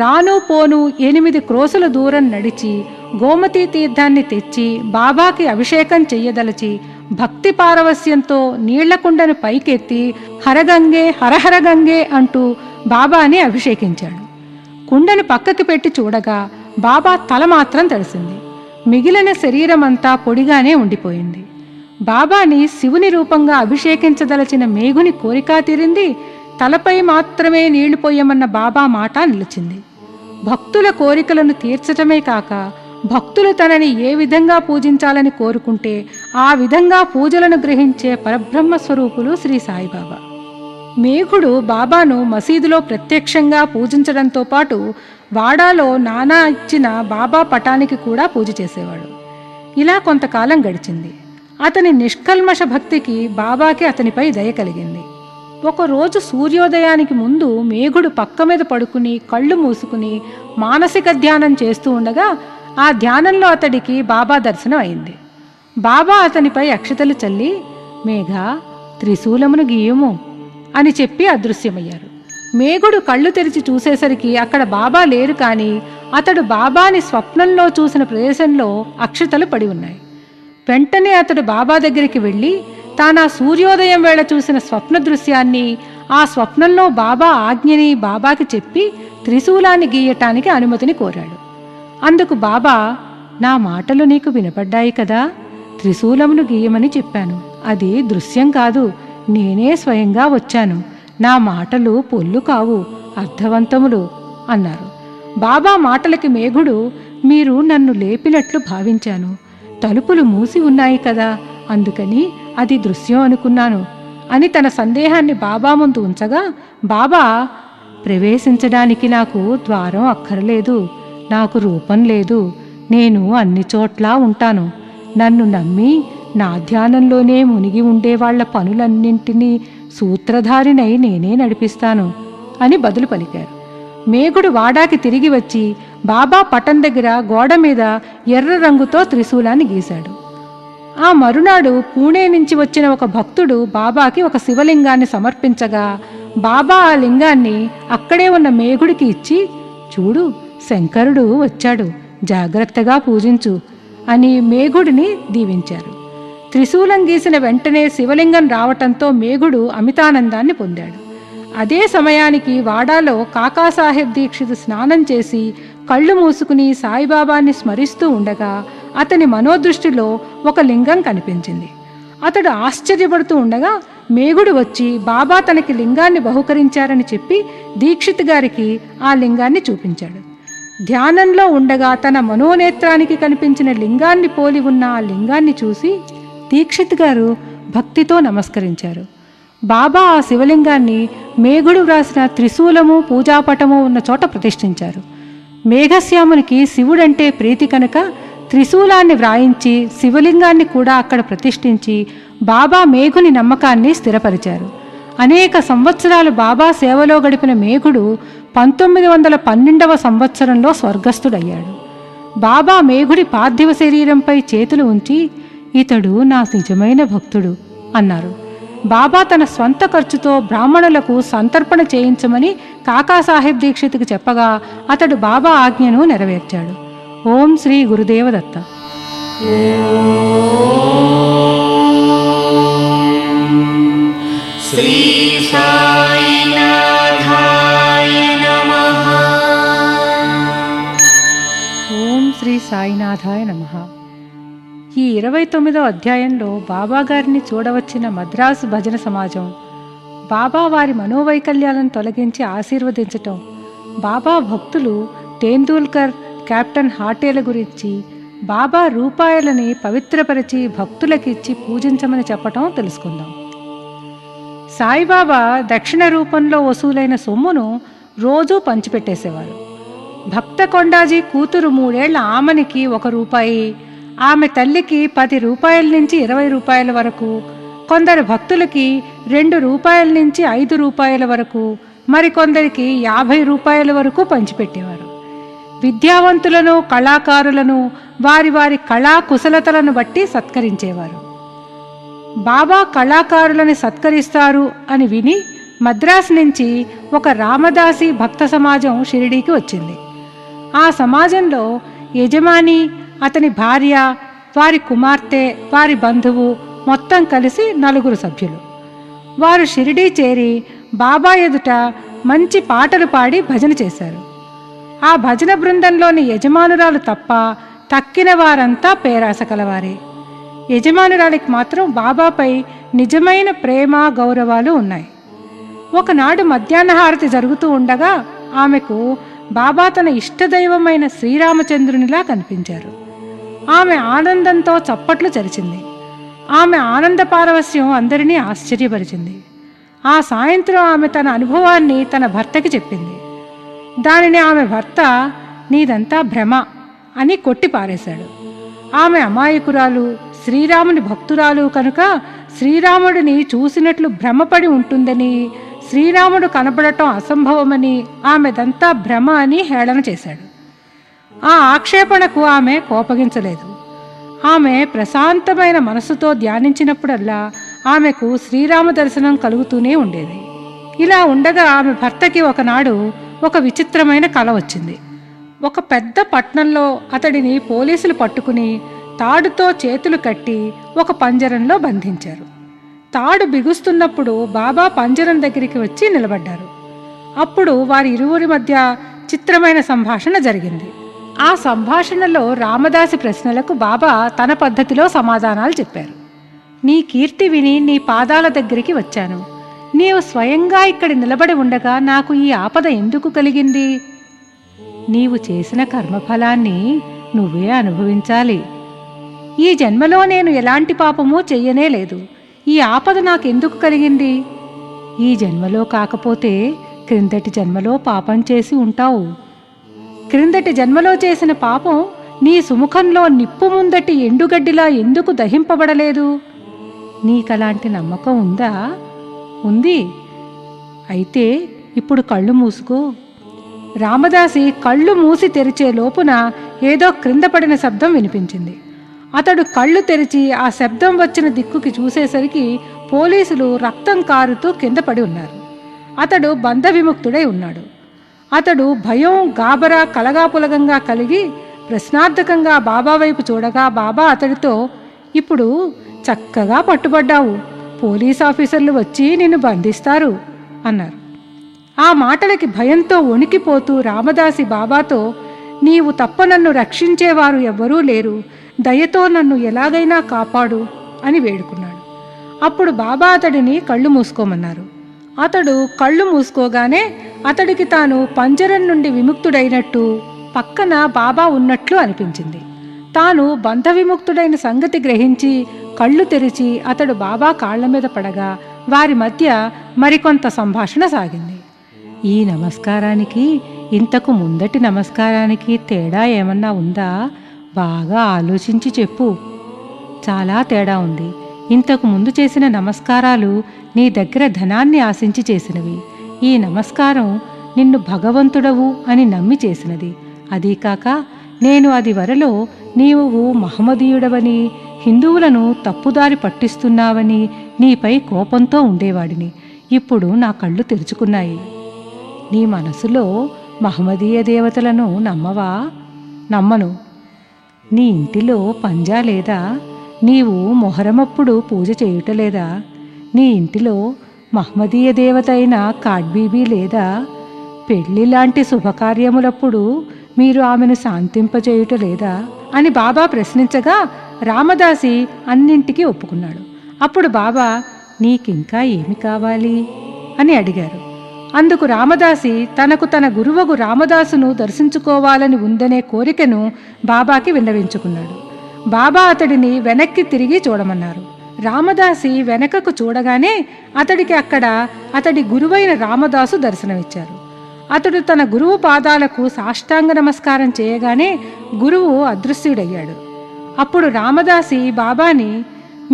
రాను పోను 8 క్రోసుల దూరం నడిచి గోమతీ తీర్థాన్ని తెచ్చి బాబాకి అభిషేకం చెయ్యదలచి భక్తి పారవస్యంతో నీళ్లకుండను పైకెత్తి హరగంగే హరహరగంగే అంటూ బాబాని అభిషేకించాడు. కుండను పక్కకి పెట్టి చూడగా బాబా తల మాత్రం తడిసింది. మిగిలిన శరీరమంతా పొడిగానే ఉండిపోయింది. బాబాని శివుని రూపంగా అభిషేకించదలచిన మేఘుని కోరిక తీరింది. తలపై మాత్రమే నీళ్లు పోయమన్న బాబా మాట నిలిచింది. భక్తుల కోరికలను తీర్చటమే కాక భక్తులు తనని ఏ విధంగా పూజించాలని కోరుకుంటే ఆ విధంగా పూజలను గ్రహించే పరబ్రహ్మ స్వరూపులు శ్రీ సాయిబాబా. మేఘుడు బాబాను మసీదులో ప్రత్యక్షంగా పూజించడంతో పాటు వాడాలో నానా ఇచ్చిన బాబా పటానికి కూడా పూజ చేసేవాడు. ఇలా కొంతకాలం గడిచింది. అతని నిష్కల్మష భక్తికి బాబాకి అతనిపై దయ కలిగింది. ఒకరోజు సూర్యోదయానికి ముందు మేఘుడు పక్క మీద పడుకుని కళ్ళు మూసుకుని మానసిక ధ్యానం చేస్తూ ఉండగా ఆ ధ్యానంలో అతడికి బాబా దర్శనం అయింది. బాబా అతనిపై అక్షతలు చల్లి, మేఘ, త్రిశూలమును గీయుము అని చెప్పి అదృశ్యమయ్యారు. మేఘుడు కళ్ళు తెరిచి చూసేసరికి అక్కడ బాబా లేరు, కానీ అతడు బాబాని స్వప్నంలో చూసిన ప్రదేశంలో అక్షతలు పడి ఉన్నాయి. వెంటనే అతడు బాబా దగ్గరికి వెళ్ళి తానా సూర్యోదయం వేళ చూసిన స్వప్న దృశ్యాన్ని, ఆ స్వప్నంలో బాబా ఆజ్ఞని బాబాకి చెప్పి త్రిశూలాన్ని గీయటానికి అనుమతిని కోరాడు. అందుకు బాబా, నా మాటలు నీకు వినపడ్డాయి కదా, త్రిశూలమును గీయమని చెప్పాను. అది దృశ్యం కాదు, నేనే స్వయంగా వచ్చాను. నా మాటలు పొల్లు కావు, అర్థవంతములు అన్నారు. బాబా మాటలకి మేఘుడు, మీరు నన్ను లేపినట్లు భావించాను. తలుపులు మూసి ఉన్నాయి కదా, అందుకని అది దృశ్యం అనుకున్నాను అని తన సందేహాన్ని బాబా ముందు ఉంచగా, బాబా, ప్రవేశించడానికి నాకు ద్వారం అక్కర్లేదు, నాకు రూపం లేదు, నేను అన్ని చోట్లా ఉంటాను. నన్ను నమ్మి నా ధ్యానంలోనే మునిగి ఉండేవాళ్ల పనులన్నింటినీ సూత్రధారినై నేనే నడిపిస్తాను అని బదులు పలికారు. మేఘుడు వాడాకి తిరిగి వచ్చి బాబా పటం దగ్గర గోడ మీద ఎర్ర రంగుతో త్రిశూలాన్ని గీశాడు. ఆ మరునాడు పూణే నుంచి వచ్చిన ఒక భక్తుడు బాబాకి ఒక శివలింగాన్ని సమర్పించగా బాబా ఆ లింగాన్ని అక్కడే ఉన్న మేఘుడికి ఇచ్చి, చూడు, శంకరుడు వచ్చాడు, జాగ్రత్తగా పూజించు అని మేఘుడిని దీవించారు. త్రిశూలం గీసిన వెంటనే శివలింగం రావటంతో మేఘుడు అమితానందాన్ని పొందాడు. అదే సమయానికి వాడాలో కాకాసాహెబ్ దీక్షిత్ స్నానం చేసి కళ్ళు మూసుకుని సాయిబాబాని స్మరిస్తూ ఉండగా అతని మనోదృష్టిలో ఒక లింగం కనిపించింది. అతడు ఆశ్చర్యపడుతూ ఉండగా మేఘుడు వచ్చి బాబా తనకి లింగాన్ని బహుకరించారని చెప్పి దీక్షిత్ గారికి ఆ లింగాన్ని చూపించాడు. ధ్యానంలో ఉండగా తన మనోనేత్రానికి కనిపించిన లింగాన్ని పోలి ఉన్న ఆ లింగాన్ని చూసి దీక్షిత్ గారు భక్తితో నమస్కరించారు. బాబా ఆ శివలింగాన్ని మేఘుడు వ్రాసిన త్రిశూలము పూజాపటము ఉన్న చోట ప్రతిష్ఠించారు. మేఘశ్యామునికి శివుడంటే ప్రీతి కనుక త్రిశూలాన్ని వ్రాయించి శివలింగాన్ని కూడా అక్కడ ప్రతిష్ఠించి బాబా మేఘుని నమ్మకాన్ని స్థిరపరిచారు. అనేక సంవత్సరాలు బాబా సేవలో గడిపిన మేఘుడు 1912వ సంవత్సరంలో స్వర్గస్థుడయ్యాడు. బాబా మేఘుడి పార్థివ శరీరంపై చేతులు ఉంచి, ఇతడు నా నిజమైన భక్తుడు అన్నారు. బాబా తన స్వంత ఖర్చుతో బ్రాహ్మణులకు సంతర్పణ చేయించమని కాకాసాహెబ్ దీక్షిత్కి చెప్పగా అతడు బాబా ఆజ్ఞను నెరవేర్చాడు. ఓం శ్రీ గురుదేవదత్త. శ్రీ సాయినాథాయ నమః. ఓం శ్రీ సాయినాథాయ నమః. ఈ 29వ అధ్యాయంలో బాబాగారిని చూడవచ్చిన మద్రాసు భజన సమాజం, బాబా వారి మనోవైకల్యాలను తొలగించి ఆశీర్వదించటం, బాబా భక్తులు తేందూల్కర్, కెప్టెన్ హాటేల గురించి, బాబా రూపాయలని పవిత్రపరిచి భక్తులకిచ్చి పూజించమని చెప్పటం తెలుసుకుందాం. సాయిబాబా దక్షిణ రూపంలో వసూలైన సొమ్మును రోజూ పంచిపెట్టేసేవారు. భక్త కొండాజీ కూతురు 3 ఏళ్ల ఆమెనికి 1 రూపాయి, ఆమె తల్లికి 10 రూపాయల నుంచి 20 రూపాయల వరకు, కొందరు భక్తులకి 2 రూపాయల నుంచి 5 రూపాయల వరకు, మరికొందరికి 50 రూపాయల వరకు పంచిపెట్టేవారు. విద్యావంతులను, కళాకారులను వారి వారి కళా కుశలతలను బట్టి సత్కరించేవారు. బాబా కళాకారులని సత్కరిస్తారు అని విని మద్రాసు నుంచి ఒక రామదాసి భక్త సమాజం షిరిడీకి వచ్చింది. ఆ సమాజంలో యజమాని, అతని భార్య, వారి కుమార్తె, వారి బంధువు మొత్తం కలిసి 4 సభ్యులు. వారు షిరిడీ చేరి బాబా ఎదుట మంచి పాటలు పాడి భజన చేశారు. ఆ భజన బృందంలోని యజమానురాలు తప్ప తక్కిన వారంతా పేరాస కలవారే. యజమానురాలికి మాత్రం బాబాపై నిజమైన ప్రేమ, గౌరవాలు ఉన్నాయి. ఒకనాడు మధ్యాహ్న హారతి జరుగుతూ ఉండగా ఆమెకు బాబా తన ఇష్టదైవమైన శ్రీరామచంద్రునిలా కనిపించారు. ఆమె ఆనందంతో చప్పట్లు చరిచింది. ఆమె ఆనంద పారవస్యం అందరినీ ఆశ్చర్యపరిచింది. ఆ సాయంత్రం ఆమె తన అనుభవాన్ని తన భర్తకి చెప్పింది. దానిని ఆమె భర్త నీదంతా భ్రమ అని కొట్టి పారేశాడు. ఆమె అమాయకురాలు, శ్రీరాముని భక్తురాలు కనుక శ్రీరాముడిని చూసినట్లు భ్రమపడి ఉంటుందని, శ్రీరాముడు కనబడటం అసంభవమని, ఆమెదంతా భ్రమ అని హేళన చేశాడు. ఆ ఆక్షేపణకు ఆమె కోపగించలేదు. ఆమె ప్రశాంతమైన మనసుతో ధ్యానించినప్పుడల్లా ఆమెకు శ్రీరామ దర్శనం కలుగుతూనే ఉండేది. ఇలా ఉండగా ఆమె భర్తకి ఒకనాడు ఒక విచిత్రమైన కల వచ్చింది. ఒక పెద్ద పట్నంలో అతడిని పోలీసులు పట్టుకుని తాడుతో చేతులు కట్టి ఒక పంజరంలో బంధించారు. తాడు బిగుస్తున్నప్పుడు బాబా పంజరం దగ్గరికి వచ్చి నిలబడ్డారు. అప్పుడు వారి ఇరువురి మధ్య చిత్రమైన సంభాషణ జరిగింది. ఆ సంభాషణలో రామదాసి ప్రశ్నలకు బాబా తన పద్ధతిలో సమాధానాలు చెప్పారు. నీ కీర్తి విని నీ పాదాల దగ్గరికి వచ్చాను. నీవు స్వయంగా ఇక్కడ నిలబడి ఉండగా నాకు ఈ ఆపద ఎందుకు కలిగింది? నీవు చేసిన కర్మఫలాన్ని నువ్వే అనుభవించాలి. ఈ జన్మలో నేను ఎలాంటి పాపమూ చెయ్యనే లేదు. ఈ ఆపద నాకెందుకు కలిగింది? ఈ జన్మలో కాకపోతే క్రిందటి జన్మలో పాపం చేసి ఉంటావు. క్రిందటి జన్మలో చేసిన పాపం నీ సుముఖంలో నిప్పు ముందటి ఎండుగడ్డిలా ఎందుకు దహింపబడలేదు? నీకలాంటి నమ్మకం ఉందా? ఉంది. అయితే ఇప్పుడు కళ్ళు మూసుకో. రామదాసి కళ్ళు మూసి తెరిచే లోపున ఏదో క్రింద పడిన శబ్దం వినిపించింది. అతడు కళ్ళు తెరిచి ఆ శబ్దం వచ్చిన దిక్కుకి చూసేసరికి పోలీసులు రక్తం కారుతూ కింద పడి ఉన్నారు. అతడు బంధ విముక్తుడై ఉన్నాడు. అతడు భయం, గాబరా కలగాపులగంగా కలిగి ప్రశ్నార్థకంగా బాబా వైపు చూడగా బాబా అతడితో, ఇప్పుడు చక్కగా పట్టుబడ్డావు. పోలీస్ ఆఫీసర్లు వచ్చి నిన్ను బంధిస్తారు అన్నారు. ఆ మాటలకి భయంతో వణికిపోతూ రామదాసి బాబాతో, నీవు తప్ప నన్ను రక్షించేవారు ఎవ్వరూ లేరు, దయతో నన్ను ఎలాగైనా కాపాడు అని వేడుకున్నాడు. అప్పుడు బాబా అతడిని కళ్ళు మూసుకోమన్నారు. అతడు కళ్ళు మూసుకోగానే అతడికి తాను పంజరం నుండి విముక్తుడైనట్టు, పక్కన బాబా ఉన్నట్లు అనిపించింది. తాను బంధ విముక్తుడైన సంగతి గ్రహించి కళ్ళు తెరిచి అతడు బాబా కాళ్ల మీద పడగా వారి మధ్య మరికొంత సంభాషణ సాగింది. ఈ నమస్కారానికి ఇంతకు ముందటి నమస్కారానికి తేడా ఏమన్నా ఉందా? బాగా ఆలోచించి చెప్పు. చాలా తేడా ఉంది. ఇంతకు ముందు చేసిన నమస్కారాలు నీ దగ్గర ధనాన్ని ఆశించి చేసినవి. ఈ నమస్కారం నిన్ను భగవంతుడవు అని నమ్మి చేసినది. అదీకాక నేను అది వరలో నీవు మహమ్మదీయుడవని, హిందువులను తప్పుదారి పట్టిస్తున్నావని నీపై కోపంతో ఉండేవాడిని. ఇప్పుడు నా కళ్ళు తెరుచుకున్నాయి. నీ మనసులో మహమ్మదీయ దేవతలను నమ్మవా? నమ్మను. నీ ఇంటిలో పంజా లేదా? నీవు మొహరమప్పుడు పూజ చేయుటలేదా? నీ ఇంటిలో మహమ్మదీయ దేవత అయిన కాడ్బీబీ లేదా? పెళ్లి లాంటి శుభకార్యములప్పుడు మీరు ఆమెను శాంతింపచేయుట లేదా అని బాబా ప్రశ్నించగా రామదాసి అన్నింటికీ ఒప్పుకున్నాడు. అప్పుడు బాబా, నీకింకా ఏమి కావాలి అని అడిగారు. అందుకు రామదాసి తనకు తన గురువగు రామదాసును దర్శించుకోవాలని ఉందనే కోరికను బాబాకి విన్నవించుకున్నాడు. బాబా అతడిని వెనక్కి తిరిగి చూడమన్నారు. రామదాసి వెనకకు చూడగానే అతడికి అక్కడ అతడి గురువైన రామదాసు దర్శనమిచ్చారు. అతడు తన గురువు పాదాలకు సాష్టాంగ నమస్కారం చేయగానే గురువు అదృశ్యుడయ్యాడు. అప్పుడు రామదాసి బాబాని,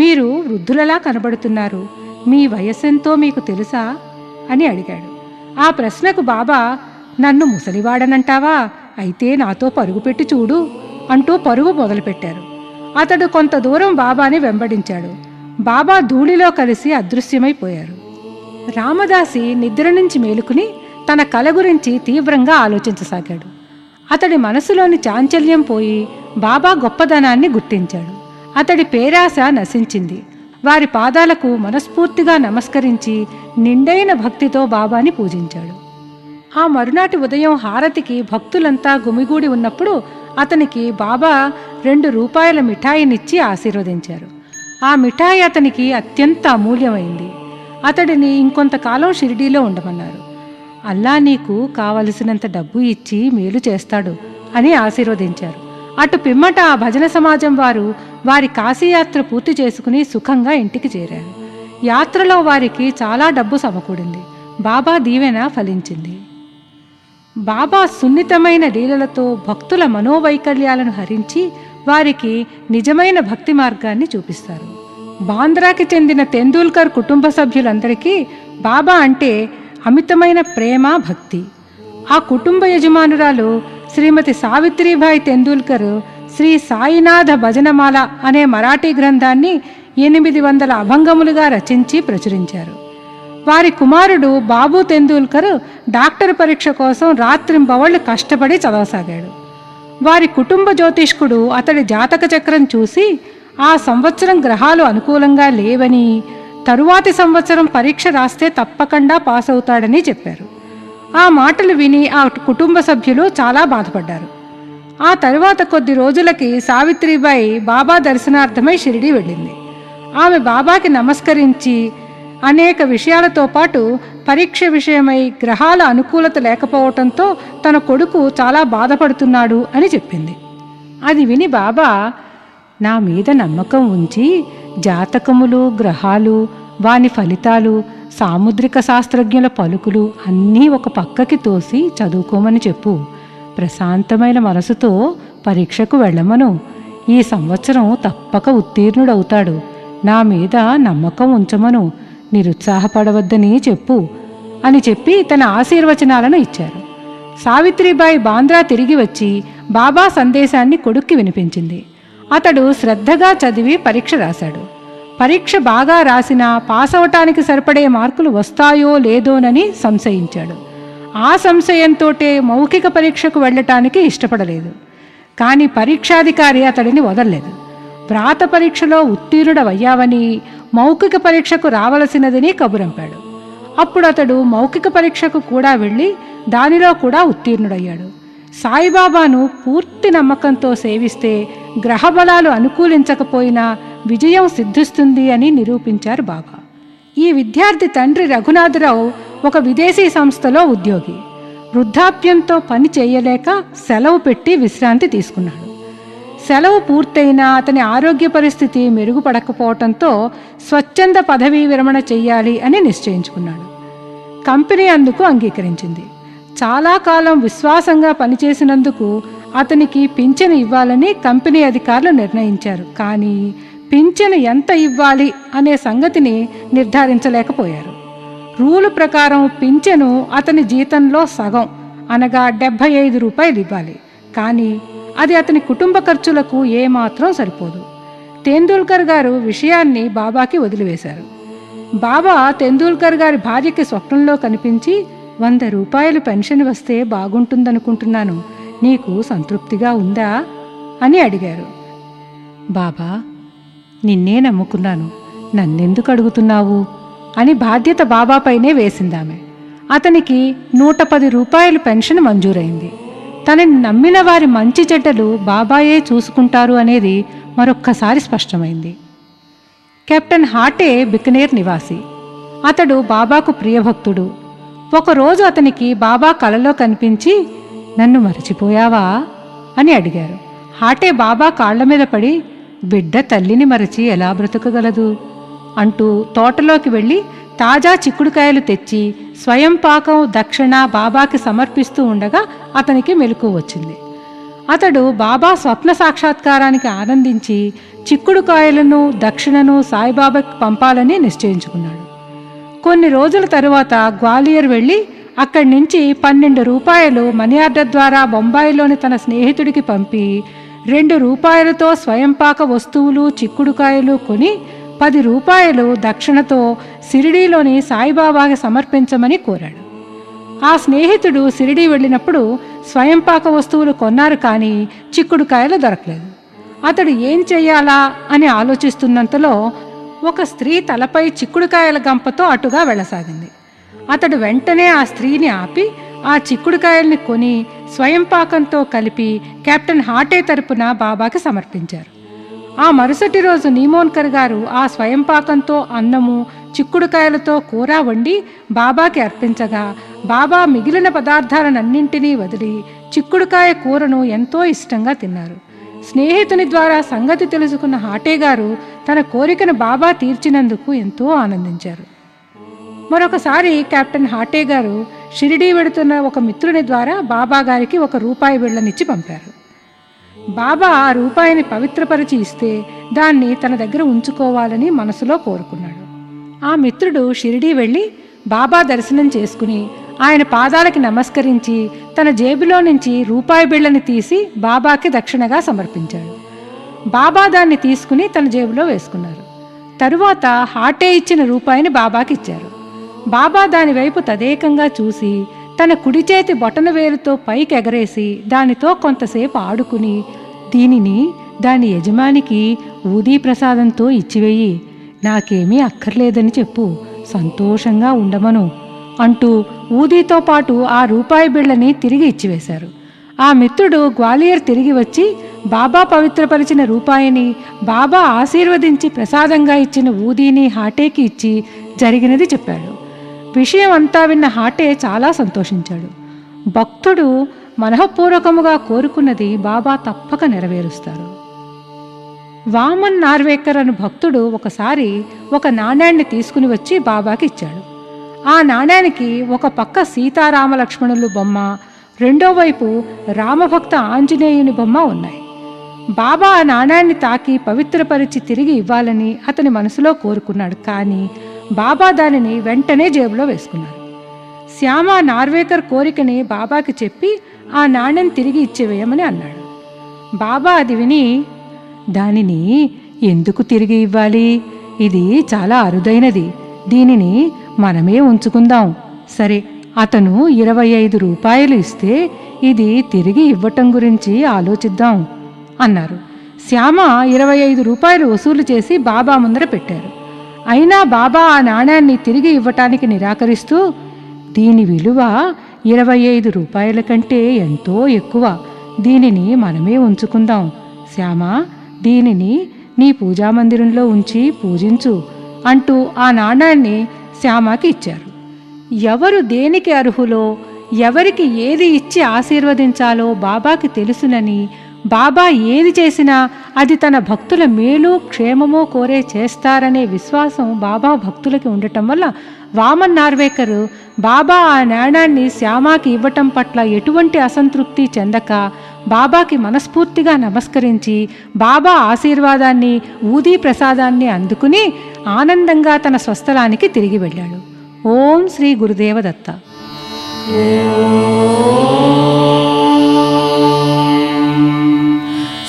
మీరు వృద్ధులలా కనబడుతున్నారు, మీ వయస్సెంతో మీకు తెలుసా అని అడిగాడు. ఆ ప్రశ్నకు బాబా, నన్ను ముసలివాడనంటావా? అయితే నాతో పరుగు పెట్టి చూడు అంటూ పరుగు మొదలుపెట్టారు. అతడు కొంత దూరం బాబాని వెంబడించాడు. బాబా ధూళిలో కలిసి అదృశ్యమైపోయారు. రామదాసి నిద్ర నుంచి మేలుకుని తన కల గురించి తీవ్రంగా ఆలోచించసాగాడు. అతడి మనసులోని చాంచల్యం పోయి బాబా గొప్పదనాన్ని గుర్తించాడు. అతడి పేరాశ నశించింది. వారి పాదాలకు మనస్ఫూర్తిగా నమస్కరించి నిండైన భక్తితో బాబాని పూజించాడు. ఆ మరునాటి ఉదయం హారతికి భక్తులంతా గుమిగూడి ఉన్నప్పుడు అతనికి బాబా 2 రూపాయల మిఠాయినిచ్చి ఆశీర్వదించారు. ఆ మిఠాయి అతనికి అత్యంత అమూల్యమైంది. అతడిని ఇంకొంతకాలం షిరిడీలో ఉండమన్నారు. అల్లా నీకు కావలసినంత డబ్బు ఇచ్చి మేలు చేస్తాడు అని ఆశీర్వదించారు. అటు పిమ్మట ఆ భజన సమాజం వారు వారి కాశీయాత్ర పూర్తి చేసుకుని సుఖంగా ఇంటికి చేరారు. యాత్రలో వారికి చాలా డబ్బు సమకూడింది. బాబా దీవెన ఫలించింది. బాబా సున్నితమైన లీలలతో భక్తుల మనోవైకల్యాలను హరించి వారికి నిజమైన భక్తి మార్గాన్ని చూపిస్తారు. బాంద్రాకి చెందిన తెందూల్కర్ కుటుంబ సభ్యులందరికీ బాబా అంటే అమితమైన ప్రేమ, భక్తి. ఆ కుటుంబ యజమానురాలు శ్రీమతి సావిత్రిబాయి తెందూల్కర్ శ్రీ సాయినాథ భజనమాల అనే మరాఠీ గ్రంథాన్ని 800 అభంగములుగా రచించి ప్రచురించారు. వారి కుమారుడు బాబు తెందూల్కర్ డాక్టర్ పరీక్ష కోసం రాత్రింబవళ్లు కష్టపడి చదవసాగాడు. వారి కుటుంబ జ్యోతిష్కుడు అతడి జాతక చక్రం చూసి ఆ సంవత్సరం గ్రహాలు అనుకూలంగా లేవని, తరువాతి సంవత్సరం పరీక్ష రాస్తే తప్పకుండా పాస్ అవుతాడని చెప్పారు. ఆ మాటలు విని ఆ కుటుంబ సభ్యులు చాలా బాధపడ్డారు. ఆ తరువాత కొద్ది రోజులకి సావిత్రిబాయి బాబా దర్శనార్థమై షిరిడీ వెళ్ళింది. ఆమె బాబాకి నమస్కరించి అనేక విషయాలతో పాటు పరీక్ష విషయమై గ్రహాల అనుకూలత లేకపోవటంతో తన కొడుకు చాలా బాధపడుతున్నాడు అని చెప్పింది. అది విని బాబా, నా మీద నమ్మకం ఉంచి జాతకములు, గ్రహాలు, వాని ఫలితాలు, సాముద్రిక శాస్త్రజ్ఞుల పలుకులు అన్నీ ఒక పక్కకి తోసి చదువుకోమని చెప్పు. ప్రశాంతమైన మనసుతో పరీక్షకు వెళ్ళమను. ఈ సంవత్సరం తప్పక ఉత్తీర్ణుడవుతాడు. నా మీద నమ్మకం ఉంచమను, నిరుత్సాహపడవద్దని చెప్పు అని చెప్పి తన ఆశీర్వచనాలను ఇచ్చారు. సావిత్రిబాయి బాంద్రా తిరిగి వచ్చి బాబా సందేశాన్ని కొడుక్కి వినిపించింది. అతడు శ్రద్ధగా చదివి పరీక్ష రాశాడు. పరీక్ష బాగా రాసినా పాస్ అవటానికి సరిపడే మార్కులు వస్తాయో లేదోనని సంశయించాడు. ఆ సంశయంతోటే మౌఖిక పరీక్షకు వెళ్ళటానికి ఇష్టపడలేదు. కానీ పరీక్షాధికారి అతడిని వదల్లేదు. వ్రాత పరీక్షలో ఉత్తీర్ణుడవయ్యావని, మౌఖిక పరీక్షకు రావలసినదని కబురంపాడు. అప్పుడు అతడు మౌఖిక పరీక్షకు కూడా వెళ్ళి దానిలో కూడా ఉత్తీర్ణుడయ్యాడు. సాయిబాబాను పూర్తి నమ్మకంతో సేవిస్తే గ్రహబలాలు అనుకూలించకపోయినా విజయం సిద్ధిస్తుంది అని నిరూపించారు బాబా. ఈ విద్యార్థి తండ్రి రఘునాథరావు ఒక విదేశీ సంస్థలో ఉద్యోగి. వృద్ధాప్యంతో పని చేయలేక సెలవు పెట్టి విశ్రాంతి తీసుకున్నాడు. సెలవు పూర్తయినా అతని ఆరోగ్య పరిస్థితి మెరుగుపడకపోవటంతో స్వచ్ఛంద పదవీ విరమణ చెయ్యాలి అని నిశ్చయించుకున్నాడు. కంపెనీ అందుకు అంగీకరించింది. చాలా కాలం విశ్వాసంగా పనిచేసినందుకు అతనికి పింఛను ఇవ్వాలని కంపెనీ అధికారులు నిర్ణయించారు. కానీ పింఛను ఎంత ఇవ్వాలి అనే సంగతిని నిర్ధారించలేకపోయారు. రూలు ప్రకారం పింఛను అతని జీతంలో సగం అనగా 75 రూపాయలు ఇవ్వాలి. కానీ అది అతని కుటుంబ ఖర్చులకు ఏమాత్రం సరిపోదు. తెందూల్కర్ గారు విషయాన్ని బాబాకి వదిలివేశారు. బాబా తెందూల్కర్ గారి భార్యకి స్వప్నంలో కనిపించి, 100 రూపాయలు పెన్షన్ వస్తే బాగుంటుందనుకుంటున్నాను, నీకు సంతృప్తిగా ఉందా అని అడిగారు. బాబా, నిన్నే నమ్ముకున్నాను, నన్నెందుకు అడుగుతున్నావు అని బాధ్యత బాబాపైనే వేసిందామె. అతనికి 110 రూపాయలు పెన్షన్ మంజూరైంది. తనని నమ్మిన వారి మంచి చెడ్డలు బాబాయే చూసుకుంటారు అనేది మరొక్కసారి స్పష్టమైంది. కెప్టెన్ హాటే బికనేర్ నివాసి. అతడు బాబాకు ప్రియభక్తుడు. ఒకరోజు అతనికి బాబా కలలో కనిపించి, నన్ను మరచిపోయావా అని అడిగారు. హాటే బాబా కాళ్ల మీద పడి, బిడ్డ తల్లిని మరచి ఎలా బ్రతకగలదు అంటూ తోటలోకి వెళ్ళి తాజా చిక్కుడుకాయలు తెచ్చి స్వయం పాకం దక్షిణ బాబాకి సమర్పిస్తూ ఉండగా అతనికి మెలకువ వచ్చింది. అతడు బాబా స్వప్న సాక్షాత్కారానికి ఆనందించి చిక్కుడుకాయలను దక్షిణను సాయిబాబాకి పంపాలని నిశ్చయించుకున్నాడు. కొన్ని రోజుల తరువాత గ్వాలియర్ వెళ్ళి అక్కడి నుంచి 12 రూపాయలు మనీ ఆర్డర్ ద్వారా బొంబాయిలోని తన స్నేహితుడికి పంపి 2 రూపాయలతో స్వయంపాక వస్తువులు చిక్కుడుకాయలు కొని 10 రూపాయలు దక్షిణతో సిరిడీలోని సాయిబాబాకి సమర్పించమని కోరాడు. ఆ స్నేహితుడు సిరిడీ వెళ్ళినప్పుడు స్వయంపాక వస్తువులు కొన్నారు, కానీ చిక్కుడుకాయలు దొరకలేదు. అతడు ఏం చెయ్యాలా అని ఆలోచిస్తున్నంతలో ఒక స్త్రీ తలపై చిక్కుడుకాయల గంపతో అటుగా వెళ్ళసాగింది. అతడు వెంటనే ఆ స్త్రీని ఆపి ఆ చిక్కుడుకాయల్ని కొని స్వయంపాకంతో కలిపి కెప్టెన్ హాటే తరపున బాబాకి సమర్పించారు. ఆ మరుసటి రోజు నీమోన్కర్ గారు ఆ స్వయంపాకంతో అన్నము చిక్కుడుకాయలతో కూర వండి బాబాకి అర్పించగా బాబా మిగిలిన పదార్థాలనన్నింటినీ వదిలి చిక్కుడుకాయ కూరను ఎంతో ఇష్టంగా తిన్నారు. స్నేహితుని ద్వారా సంగతి తెలుసుకున్న హాటే గారు తన కోరికను బాబా తీర్చినందుకు ఎంతో ఆనందించారు. మరొకసారి కెప్టెన్ హాటే గారు షిరిడీ వెడుతున్న ఒక మిత్రుని ద్వారా బాబా గారికి ₹1 బిళ్ళనిచ్చి పంపారు. బాబా ఆ రూపాయిని పవిత్రపరిచి ఇస్తే దాన్ని తన దగ్గర ఉంచుకోవాలని మనసులో కోరుకున్నాడు. ఆ మిత్రుడు షిరిడీ వెళ్ళి బాబా దర్శనం చేసుకుని ఆయన పాదాలకి నమస్కరించి తన జేబులో నుంచి ₹1 బిళ్ళని తీసి బాబాకి దక్షిణగా సమర్పించాడు. బాబా దాన్ని తీసుకుని తన జేబులో వేసుకున్నారు. తరువాత హాటే ఇచ్చిన రూపాయిని బాబాకి ఇచ్చారు. బాబా దానివైపు తదేకంగా చూసి తన కుడి చేతి బొటన వేలుతో పైకి ఎగరేసి దానితో కొంతసేపు ఆడుకుని, దీనిని దాని యజమానికి ఊదీ ప్రసాదంతో ఇచ్చివేయి, నాకేమీ అక్కర్లేదని చెప్పు, సంతోషంగా ఉండమను అంటూ ఊదీతో పాటు ఆ ₹1 బిళ్ళని తిరిగి ఇచ్చివేశారు. ఆ మిత్రుడు గ్వాలియర్ తిరిగి వచ్చి బాబా పవిత్రపరిచిన రూపాయిని, బాబా ఆశీర్వదించి ప్రసాదంగా ఇచ్చిన ఊదీని హాటేకి ఇచ్చి జరిగినది చెప్పాడు. విషయం అంతా విన్న హాటే చాలా సంతోషించాడు. భక్తుడు మనఃపూర్వకముగా కోరుకున్నది బాబా తప్పక నెరవేరుస్తారు. వామన్ నార్వేకర్ అను భక్తుడు ఒకసారి ఒక నాణ్యాన్ని తీసుకుని వచ్చి బాబాకి ఇచ్చాడు. ఆ నాణ్యానికి ఒక పక్క సీతారామలక్ష్మణులు బొమ్మ, రెండో వైపు రామభక్త ఆంజనేయుని బొమ్మ ఉన్నాయి. బాబా ఆ నాణ్యాన్ని తాకి పవిత్రపరిచి తిరిగి ఇవ్వాలని అతని మనసులో కోరుకున్నాడు. కానీ బాబా దానిని వెంటనే జేబులో వేసుకున్నారు. శ్యామ నార్వేకర్ కోరికని బాబాకి చెప్పి ఆ నాణ్యం తిరిగి ఇచ్చేవేయమని అన్నాడు. బాబా అది విని, దానిని ఎందుకు తిరిగి ఇవ్వాలి, ఇది చాలా అరుదైనది, దీనిని మనమే ఉంచుకుందాం, సరే అతను ₹25 ఇస్తే ఇది తిరిగి ఇవ్వటం గురించి ఆలోచిద్దాం అన్నారు. శ్యామ ₹25 వసూలు చేసి బాబా ముందర పెట్టారు. అయినా బాబా ఆ నాణ్యాన్ని తిరిగి ఇవ్వటానికి నిరాకరిస్తూ, దీని విలువ ₹25 కంటే ఎంతో ఎక్కువ, దీనిని మనమే ఉంచుకుందాం, శ్యామ దీనిని నీ పూజామందిరంలో ఉంచి పూజించు అంటూ ఆ నాణ్యాన్ని శ్యామకి ఇచ్చారు. ఎవరు దేనికి అర్హులో, ఎవరికి ఏది ఇచ్చి ఆశీర్వదించాలో బాబాకి తెలుసునని, బాబా ఏది చేసినా అది తన భక్తుల మేలు క్షేమమో కోరే చేస్తారనే విశ్వాసం బాబా భక్తులకి ఉండటం వల్ల వామన్ నార్వేకర్ బాబా ఆ నాణ్యాన్ని శ్యామకి ఇవ్వటం పట్ల ఎటువంటి అసంతృప్తి చెందక బాబాకి మనస్ఫూర్తిగా నమస్కరించి బాబా ఆశీర్వాదాన్ని, ఊదీ ప్రసాదాన్ని అందుకుని ఆనందంగా తన స్వస్థలానికి తిరిగి వెళ్ళాడు. ఓం శ్రీ గురుదేవదత్త.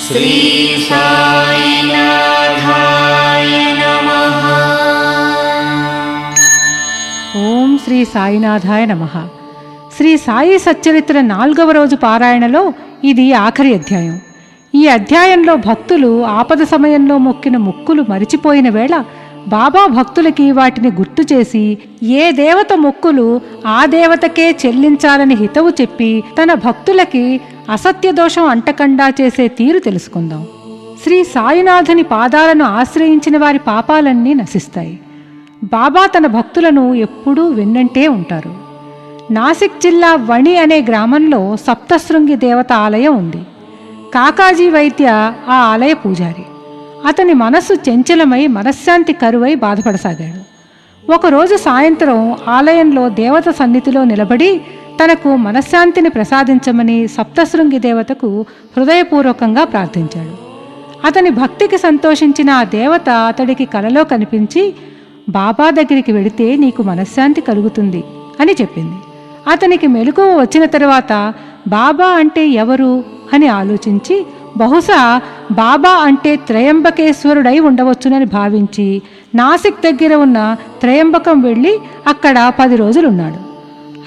శ్రీ సాయినాథాయ నమః. ఓం శ్రీ సాయినాథాయ నమః. శ్రీ సాయి సచ్చరిత్ర 4వ రోజు పారాయణలో ఇది ఆఖరి అధ్యాయం. ఈ అధ్యాయంలో భక్తులు ఆపద సమయంలో మొక్కిన మొక్కులు మరిచిపోయిన వేళ బాబా భక్తులకి వాటిని గుర్తు చేసి ఏ దేవత మొక్కులు ఆ దేవతకే చెల్లించాలని హితవు చెప్పి తన భక్తులకి అసత్య దోషం అంటకుండా చేసే తీరు తెలుసుకుందాం. శ్రీ సాయినాథుని పాదాలను ఆశ్రయించిన వారి పాపాలన్నీ నశిస్తాయి. బాబా తన భక్తులను ఎప్పుడూ వెన్నంటే ఉంటారు. నాసిక్ జిల్లా వణి అనే గ్రామంలో సప్తశృంగి దేవత ఆలయం ఉంది. కాకాజీ వైద్య ఆ ఆలయ పూజారి. అతని మనస్సు చెంచలమై మనశ్శాంతి కరువై బాధపడసాగాడు. ఒకరోజు సాయంత్రం ఆలయంలో దేవత సన్నిధిలో నిలబడి తనకు మనశ్శాంతిని ప్రసాదించమని సప్తశృంగి దేవతకు హృదయపూర్వకంగా ప్రార్థించాడు. అతని భక్తికి సంతోషించిన ఆ దేవత అతడికి కలలో కనిపించి, బాబా దగ్గరికి వెడితే నీకు మనశ్శాంతి కలుగుతుంది అని చెప్పింది. అతనికి మెలకువ వచ్చిన తరువాత బాబా అంటే ఎవరు అని ఆలోచించి, బహుశా బాబా అంటే త్రయంబకేశ్వరుడై ఉండవచ్చునని భావించి నాసిక్ దగ్గర ఉన్న త్రయంబకం వెళ్ళి అక్కడ 10 రోజులున్నాడు.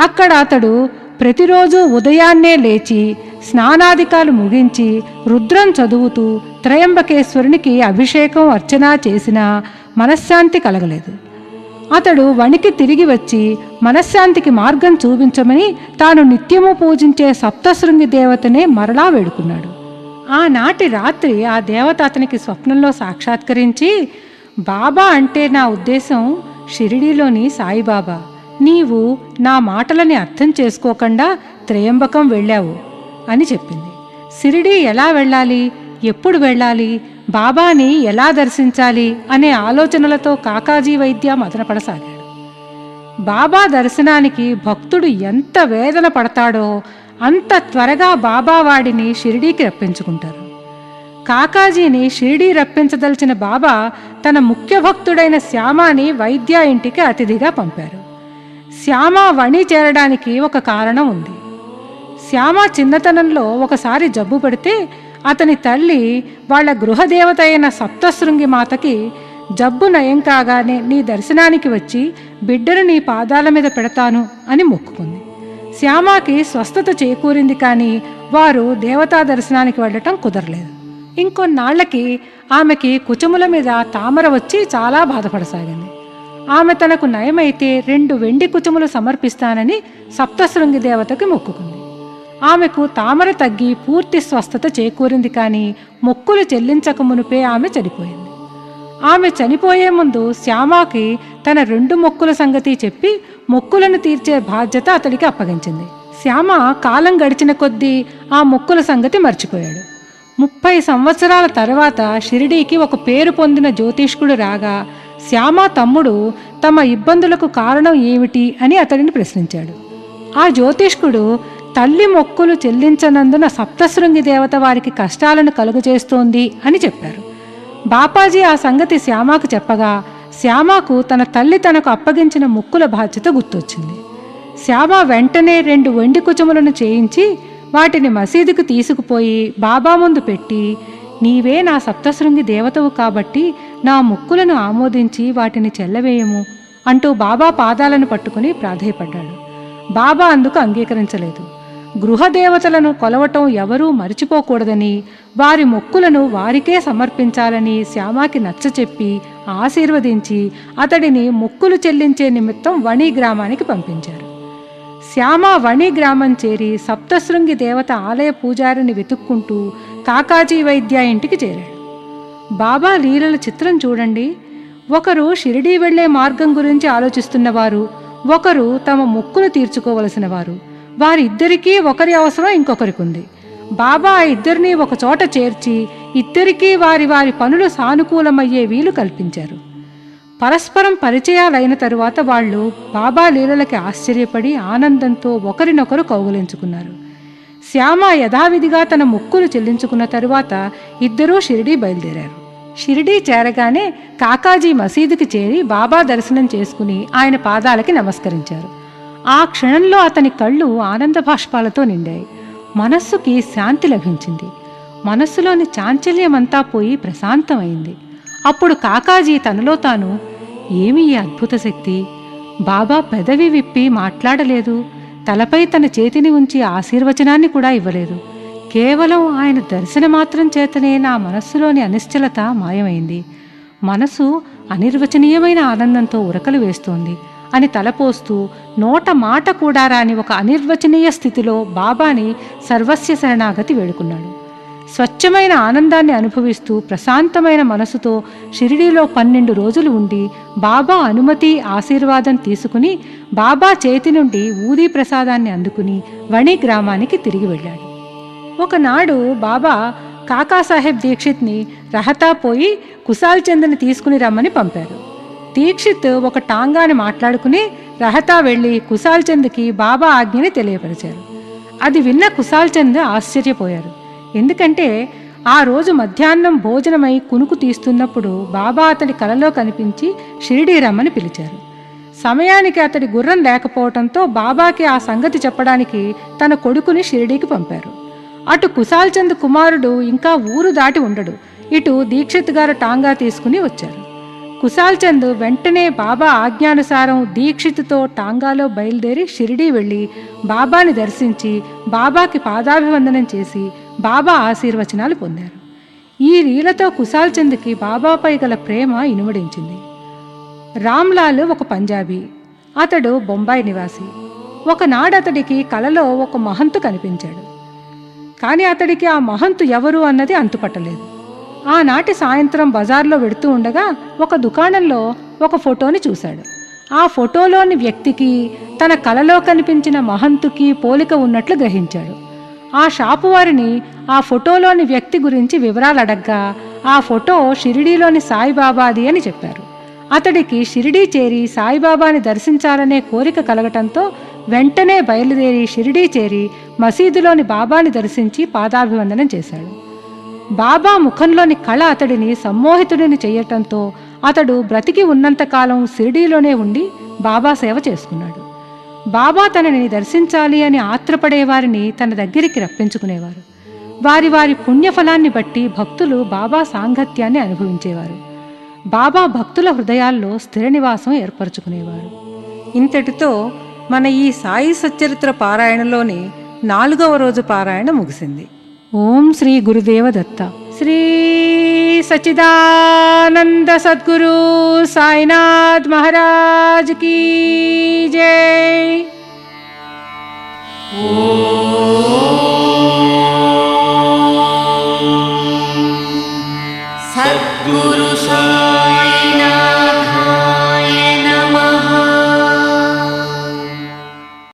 అక్కడ అతడు ప్రతిరోజు ఉదయాన్నే లేచి స్నానాధికాలు ముగించి రుద్రం చదువుతూ త్రయంబకేశ్వరునికి అభిషేకం అర్చన చేసినా మనశ్శాంతి కలగలేదు. అతడు వణికి తిరిగి వచ్చి మనశ్శాంతికి మార్గం చూపించమని తాను నిత్యము పూజించే సప్తశృంగి దేవతనే మరలా వేడుకున్నాడు. ఆనాటి రాత్రి ఆ దేవత అతనికి స్వప్నంలో సాక్షాత్కరించి, బాబా అంటే నా ఉద్దేశం షిరిడీలోని సాయిబాబా, నీవు నా మాటలని అర్థం చేసుకోకుండా త్రయంబకం వెళ్ళావు అని చెప్పింది. షిరిడీ ఎలా వెళ్ళాలి, ఎప్పుడు వెళ్ళాలి, బాబాని ఎలా దర్శించాలి అనే ఆలోచనలతో కాకాజీ వైద్య మదనపడసాగాడు. బాబా దర్శనానికి భక్తుడు ఎంత వేదన పడతాడో అంత త్వరగా బాబా వాడిని షిరిడీకి రప్పించుకుంటారు. కాకాజీని షిరిడీ రప్పించదలిచిన బాబా తన ముఖ్య భక్తుడైన శ్యామాని వైద్య ఇంటికి అతిథిగా పంపారు. శ్యామ వణి చేరడానికి ఒక కారణం ఉంది. శ్యామ చిన్నతనంలో ఒకసారి జబ్బు పడితే అతని తల్లి వాళ్ల గృహదేవత అయిన సప్తశృంగి మాతకి జబ్బు నయం కాగానే నీ దర్శనానికి వచ్చి బిడ్డను నీ పాదాల మీద పెడతాను అని మొక్కుకుంది. శ్యామకి స్వస్థత చేకూరింది, కానీ వారు దేవతా దర్శనానికి వెళ్ళటం కుదరలేదు. ఇంకొన్నాళ్లకి ఆమెకి కుచముల మీద తామర వచ్చి చాలా బాధపడసాగింది. ఆమె తనకు నయమైతే 2 వెండి కుచములు సమర్పిస్తానని సప్తశృంగి దేవతకి మొక్కుకుంది. ఆమెకు తామర తగ్గి పూర్తి స్వస్థత చేకూరింది, కానీ మొక్కులు చెల్లించక మునుపే ఆమె చనిపోయింది. ఆమె చనిపోయే ముందు శ్యామకి తన 2 మొక్కుల సంగతి చెప్పి మొక్కులను తీర్చే బాధ్యత అతడికి అప్పగించింది. శ్యామ కాలం గడిచిన కొద్దీ ఆ మొక్కుల సంగతి మర్చిపోయాడు. 30 సంవత్సరాల తర్వాత షిరిడీకి ఒక పేరు పొందిన జ్యోతిష్కుడు రాగా శ్యామ తమ్ముడు తమ ఇబ్బందులకు కారణం ఏమిటి అని అతడిని ప్రశ్నించాడు. ఆ జ్యోతిష్కుడు తల్లి మొక్కులు చెల్లించనందున సప్తశృంగి దేవత వారికి కష్టాలను కలుగజేస్తోంది అని చెప్పారు. బాపాజీ ఆ సంగతి శ్యామకు చెప్పగా శ్యామకు తన తల్లి తనకు అప్పగించిన మొక్కుల బాధ్యత గుర్తొచ్చింది. శ్యామ వెంటనే 2 వెండి కుచములను చేయించి వాటిని మసీదుకు తీసుకుపోయి బాబా ముందు పెట్టి, నీవే నా సప్తశృంగి దేవతవు కాబట్టి నా మొక్కులను ఆమోదించి వాటిని చెల్లవేయము అంటూ బాబా పాదాలను పట్టుకుని ప్రాధేయపడ్డాడు. బాబా అందుకు అంగీకరించలేదు. గృహదేవతలను కొలవటం ఎవరూ మరిచిపోకూడదని, వారి మొక్కులను వారికే సమర్పించాలని శ్యామకి నచ్చచెప్పి ఆశీర్వదించి అతడిని మొక్కులు చెల్లించే నిమిత్తం వణి గ్రామానికి పంపించారు. శ్యామ వణి గ్రామం చేరి సప్తశృంగి దేవత ఆలయ పూజారిని వెతుక్కుంటూ కాకాజీ వైద్య ఇంటికి చేరాడు. బాబా లీలల చిత్రం చూడండి. ఒకరు షిరిడీ వెళ్లే మార్గం గురించి ఆలోచిస్తున్నవారు, ఒకరు తమ మొక్కులు తీర్చుకోవలసిన వారు. వారిద్దరికీ ఒకరి అవసరం ఇంకొకరికి ఉంది. బాబా ఆ ఇద్దరినీ ఒక చోట చేర్చి ఇద్దరికీ వారి వారి పనులు సానుకూలమయ్యే వీలు కల్పించారు. పరస్పరం పరిచయాలైన తరువాత వాళ్ళు బాబా లీలలకి ఆశ్చర్యపడి ఆనందంతో ఒకరినొకరు కౌగులించుకున్నారు. శ్యామ యథావిధిగా తన మొక్కులు చెల్లించుకున్న తరువాత ఇద్దరూ షిరిడీ బయలుదేరారు. షిరిడీ చేరగానే కాకాజీ మసీదుకి చేరి బాబా దర్శనం చేసుకుని ఆయన పాదాలకి నమస్కరించారు. ఆ క్షణంలో అతని కళ్ళు ఆనంద బాష్పాలతో నిండాయి. మనస్సుకి శాంతి లభించింది. మనస్సులోని చాంచల్యమంతా పోయి ప్రశాంతమైంది. అప్పుడు కాకాజీ తనలో తాను, ఏమి ఈ అద్భుత శక్తి! బాబా పెదవి విప్పి మాట్లాడలేదు, తలపై తన చేతిని ఉంచి ఆశీర్వచనాన్ని కూడా ఇవ్వలేదు. కేవలం ఆయన దర్శనమాత్రం చేతనే నా మనస్సులోని అనిశ్చలత మాయమైంది. మనసు అనిర్వచనీయమైన ఆనందంతో ఉరకలు వేస్తోంది అని తలపోస్తూ నోట మాట కూడా రాని ఒక అనిర్వచనీయ స్థితిలో బాబాని సర్వస్య శరణాగతి వేడుకున్నాడు. స్వచ్ఛమైన ఆనందాన్ని అనుభవిస్తూ ప్రశాంతమైన మనసుతో షిరిడీలో 12 రోజులు ఉండి బాబా అనుమతి ఆశీర్వాదం తీసుకుని బాబా చేతి నుండి ఊదీ ప్రసాదాన్ని అందుకుని వణి గ్రామానికి తిరిగి వెళ్ళాడు. ఒకనాడు బాబా కాకాసాహెబ్ దీక్షిత్ని రహతా పోయి కుశాల్ చంద్ని తీసుకుని రమ్మని పంపారు. దీక్షిత్ ఒక టాంగాని మాట్లాడుకుని రహతా వెళ్లి కుశాల్ చంద్కి బాబా ఆజ్ఞని తెలియపరిచారు. అది విన్న కుశాల్ చంద్ ఆశ్చర్యపోయారు. ఎందుకంటే ఆ రోజు మధ్యాహ్నం భోజనమై కునుకు తీస్తున్నప్పుడు బాబా అతడి కలలో కనిపించి షిరిడీ రమ్మని పిలిచారు. సమయానికి అతడి గుర్రం లేకపోవడంతో బాబాకి ఆ సంగతి చెప్పడానికి తన కొడుకుని షిరిడీకి పంపారు. అటు కుశాల్ చంద్ కుమారుడు ఇంకా ఊరు దాటి ఉండడు. ఇటు దీక్షిత్ గారు టాంగా తీసుకుని వచ్చారు. కుశాల్ చంద్ వెంటనే బాబా ఆజ్ఞానుసారం దీక్షిత్తో టాంగాలో బయలుదేరి షిరిడీ వెళ్ళి బాబాని దర్శించి బాబాకి పాదాభివందనం చేసి బాబా ఆశీర్వచనాలు పొందారు. ఈ లీలతో కుశాల్ చంద్కి బాబాపై గల ప్రేమ ఇనుమడించింది. రామ్లాల్ ఒక పంజాబీ. అతడు బొంబాయి నివాసి. ఒకనాడు అతడికి కలలో ఒక మహంతు కనిపించాడు. కానీ అతడికి ఆ మహంతు ఎవరు అన్నది అంతుపట్టలేదు. ఆనాటి సాయంత్రం బజార్లో వెడుతూ ఉండగా ఒక దుకాణంలో ఒక ఫోటోని చూశాడు. ఆ ఫోటోలోని వ్యక్తికి తన కలలో కనిపించిన మహంతుకి పోలిక ఉన్నట్లు గ్రహించాడు. ఆ షాపు వారిని ఆ ఫోటోలోని వ్యక్తి గురించి వివరాలు అడగ్గా ఆ ఫోటో షిరిడీలోని సాయిబాబాది అని చెప్పారు. అతడికి షిరిడీ చేరి సాయిబాబాని దర్శించాలనే కోరిక కలగటంతో వెంటనే బయలుదేరి షిరిడీ చేరి మసీదులోని బాబాని దర్శించి పాదాభివందనం చేశాడు. బాబా ముఖంలోని కళ అతడిని సమ్మోహితుడిని చెయ్యటంతో అతడు బ్రతికి ఉన్నంతకాలం షిరిడీలోనే ఉండి బాబా సేవ చేసుకున్నాడు. బాబా తనని దర్శించాలి అని ఆత్రపడేవారిని తన దగ్గరికి రప్పించుకునేవారు. వారి వారి పుణ్యఫలాన్ని బట్టి భక్తులు బాబా సాంగత్యాన్ని అనుభవించేవారు. బాబా భక్తుల హృదయాల్లో స్థిర నివాసం ఏర్పరచుకునేవారు. ఇంతటితో మన ఈ సాయి సచ్చరిత్ర పారాయణలోని 4వ రోజు పారాయణ ముగిసింది. ఓం శ్రీ గురుదేవ దత్త. శ్రీ సచ్చిదానంద సద్గురు సాయినాథ్ మహారాజ్ కీ జై. సద్గురు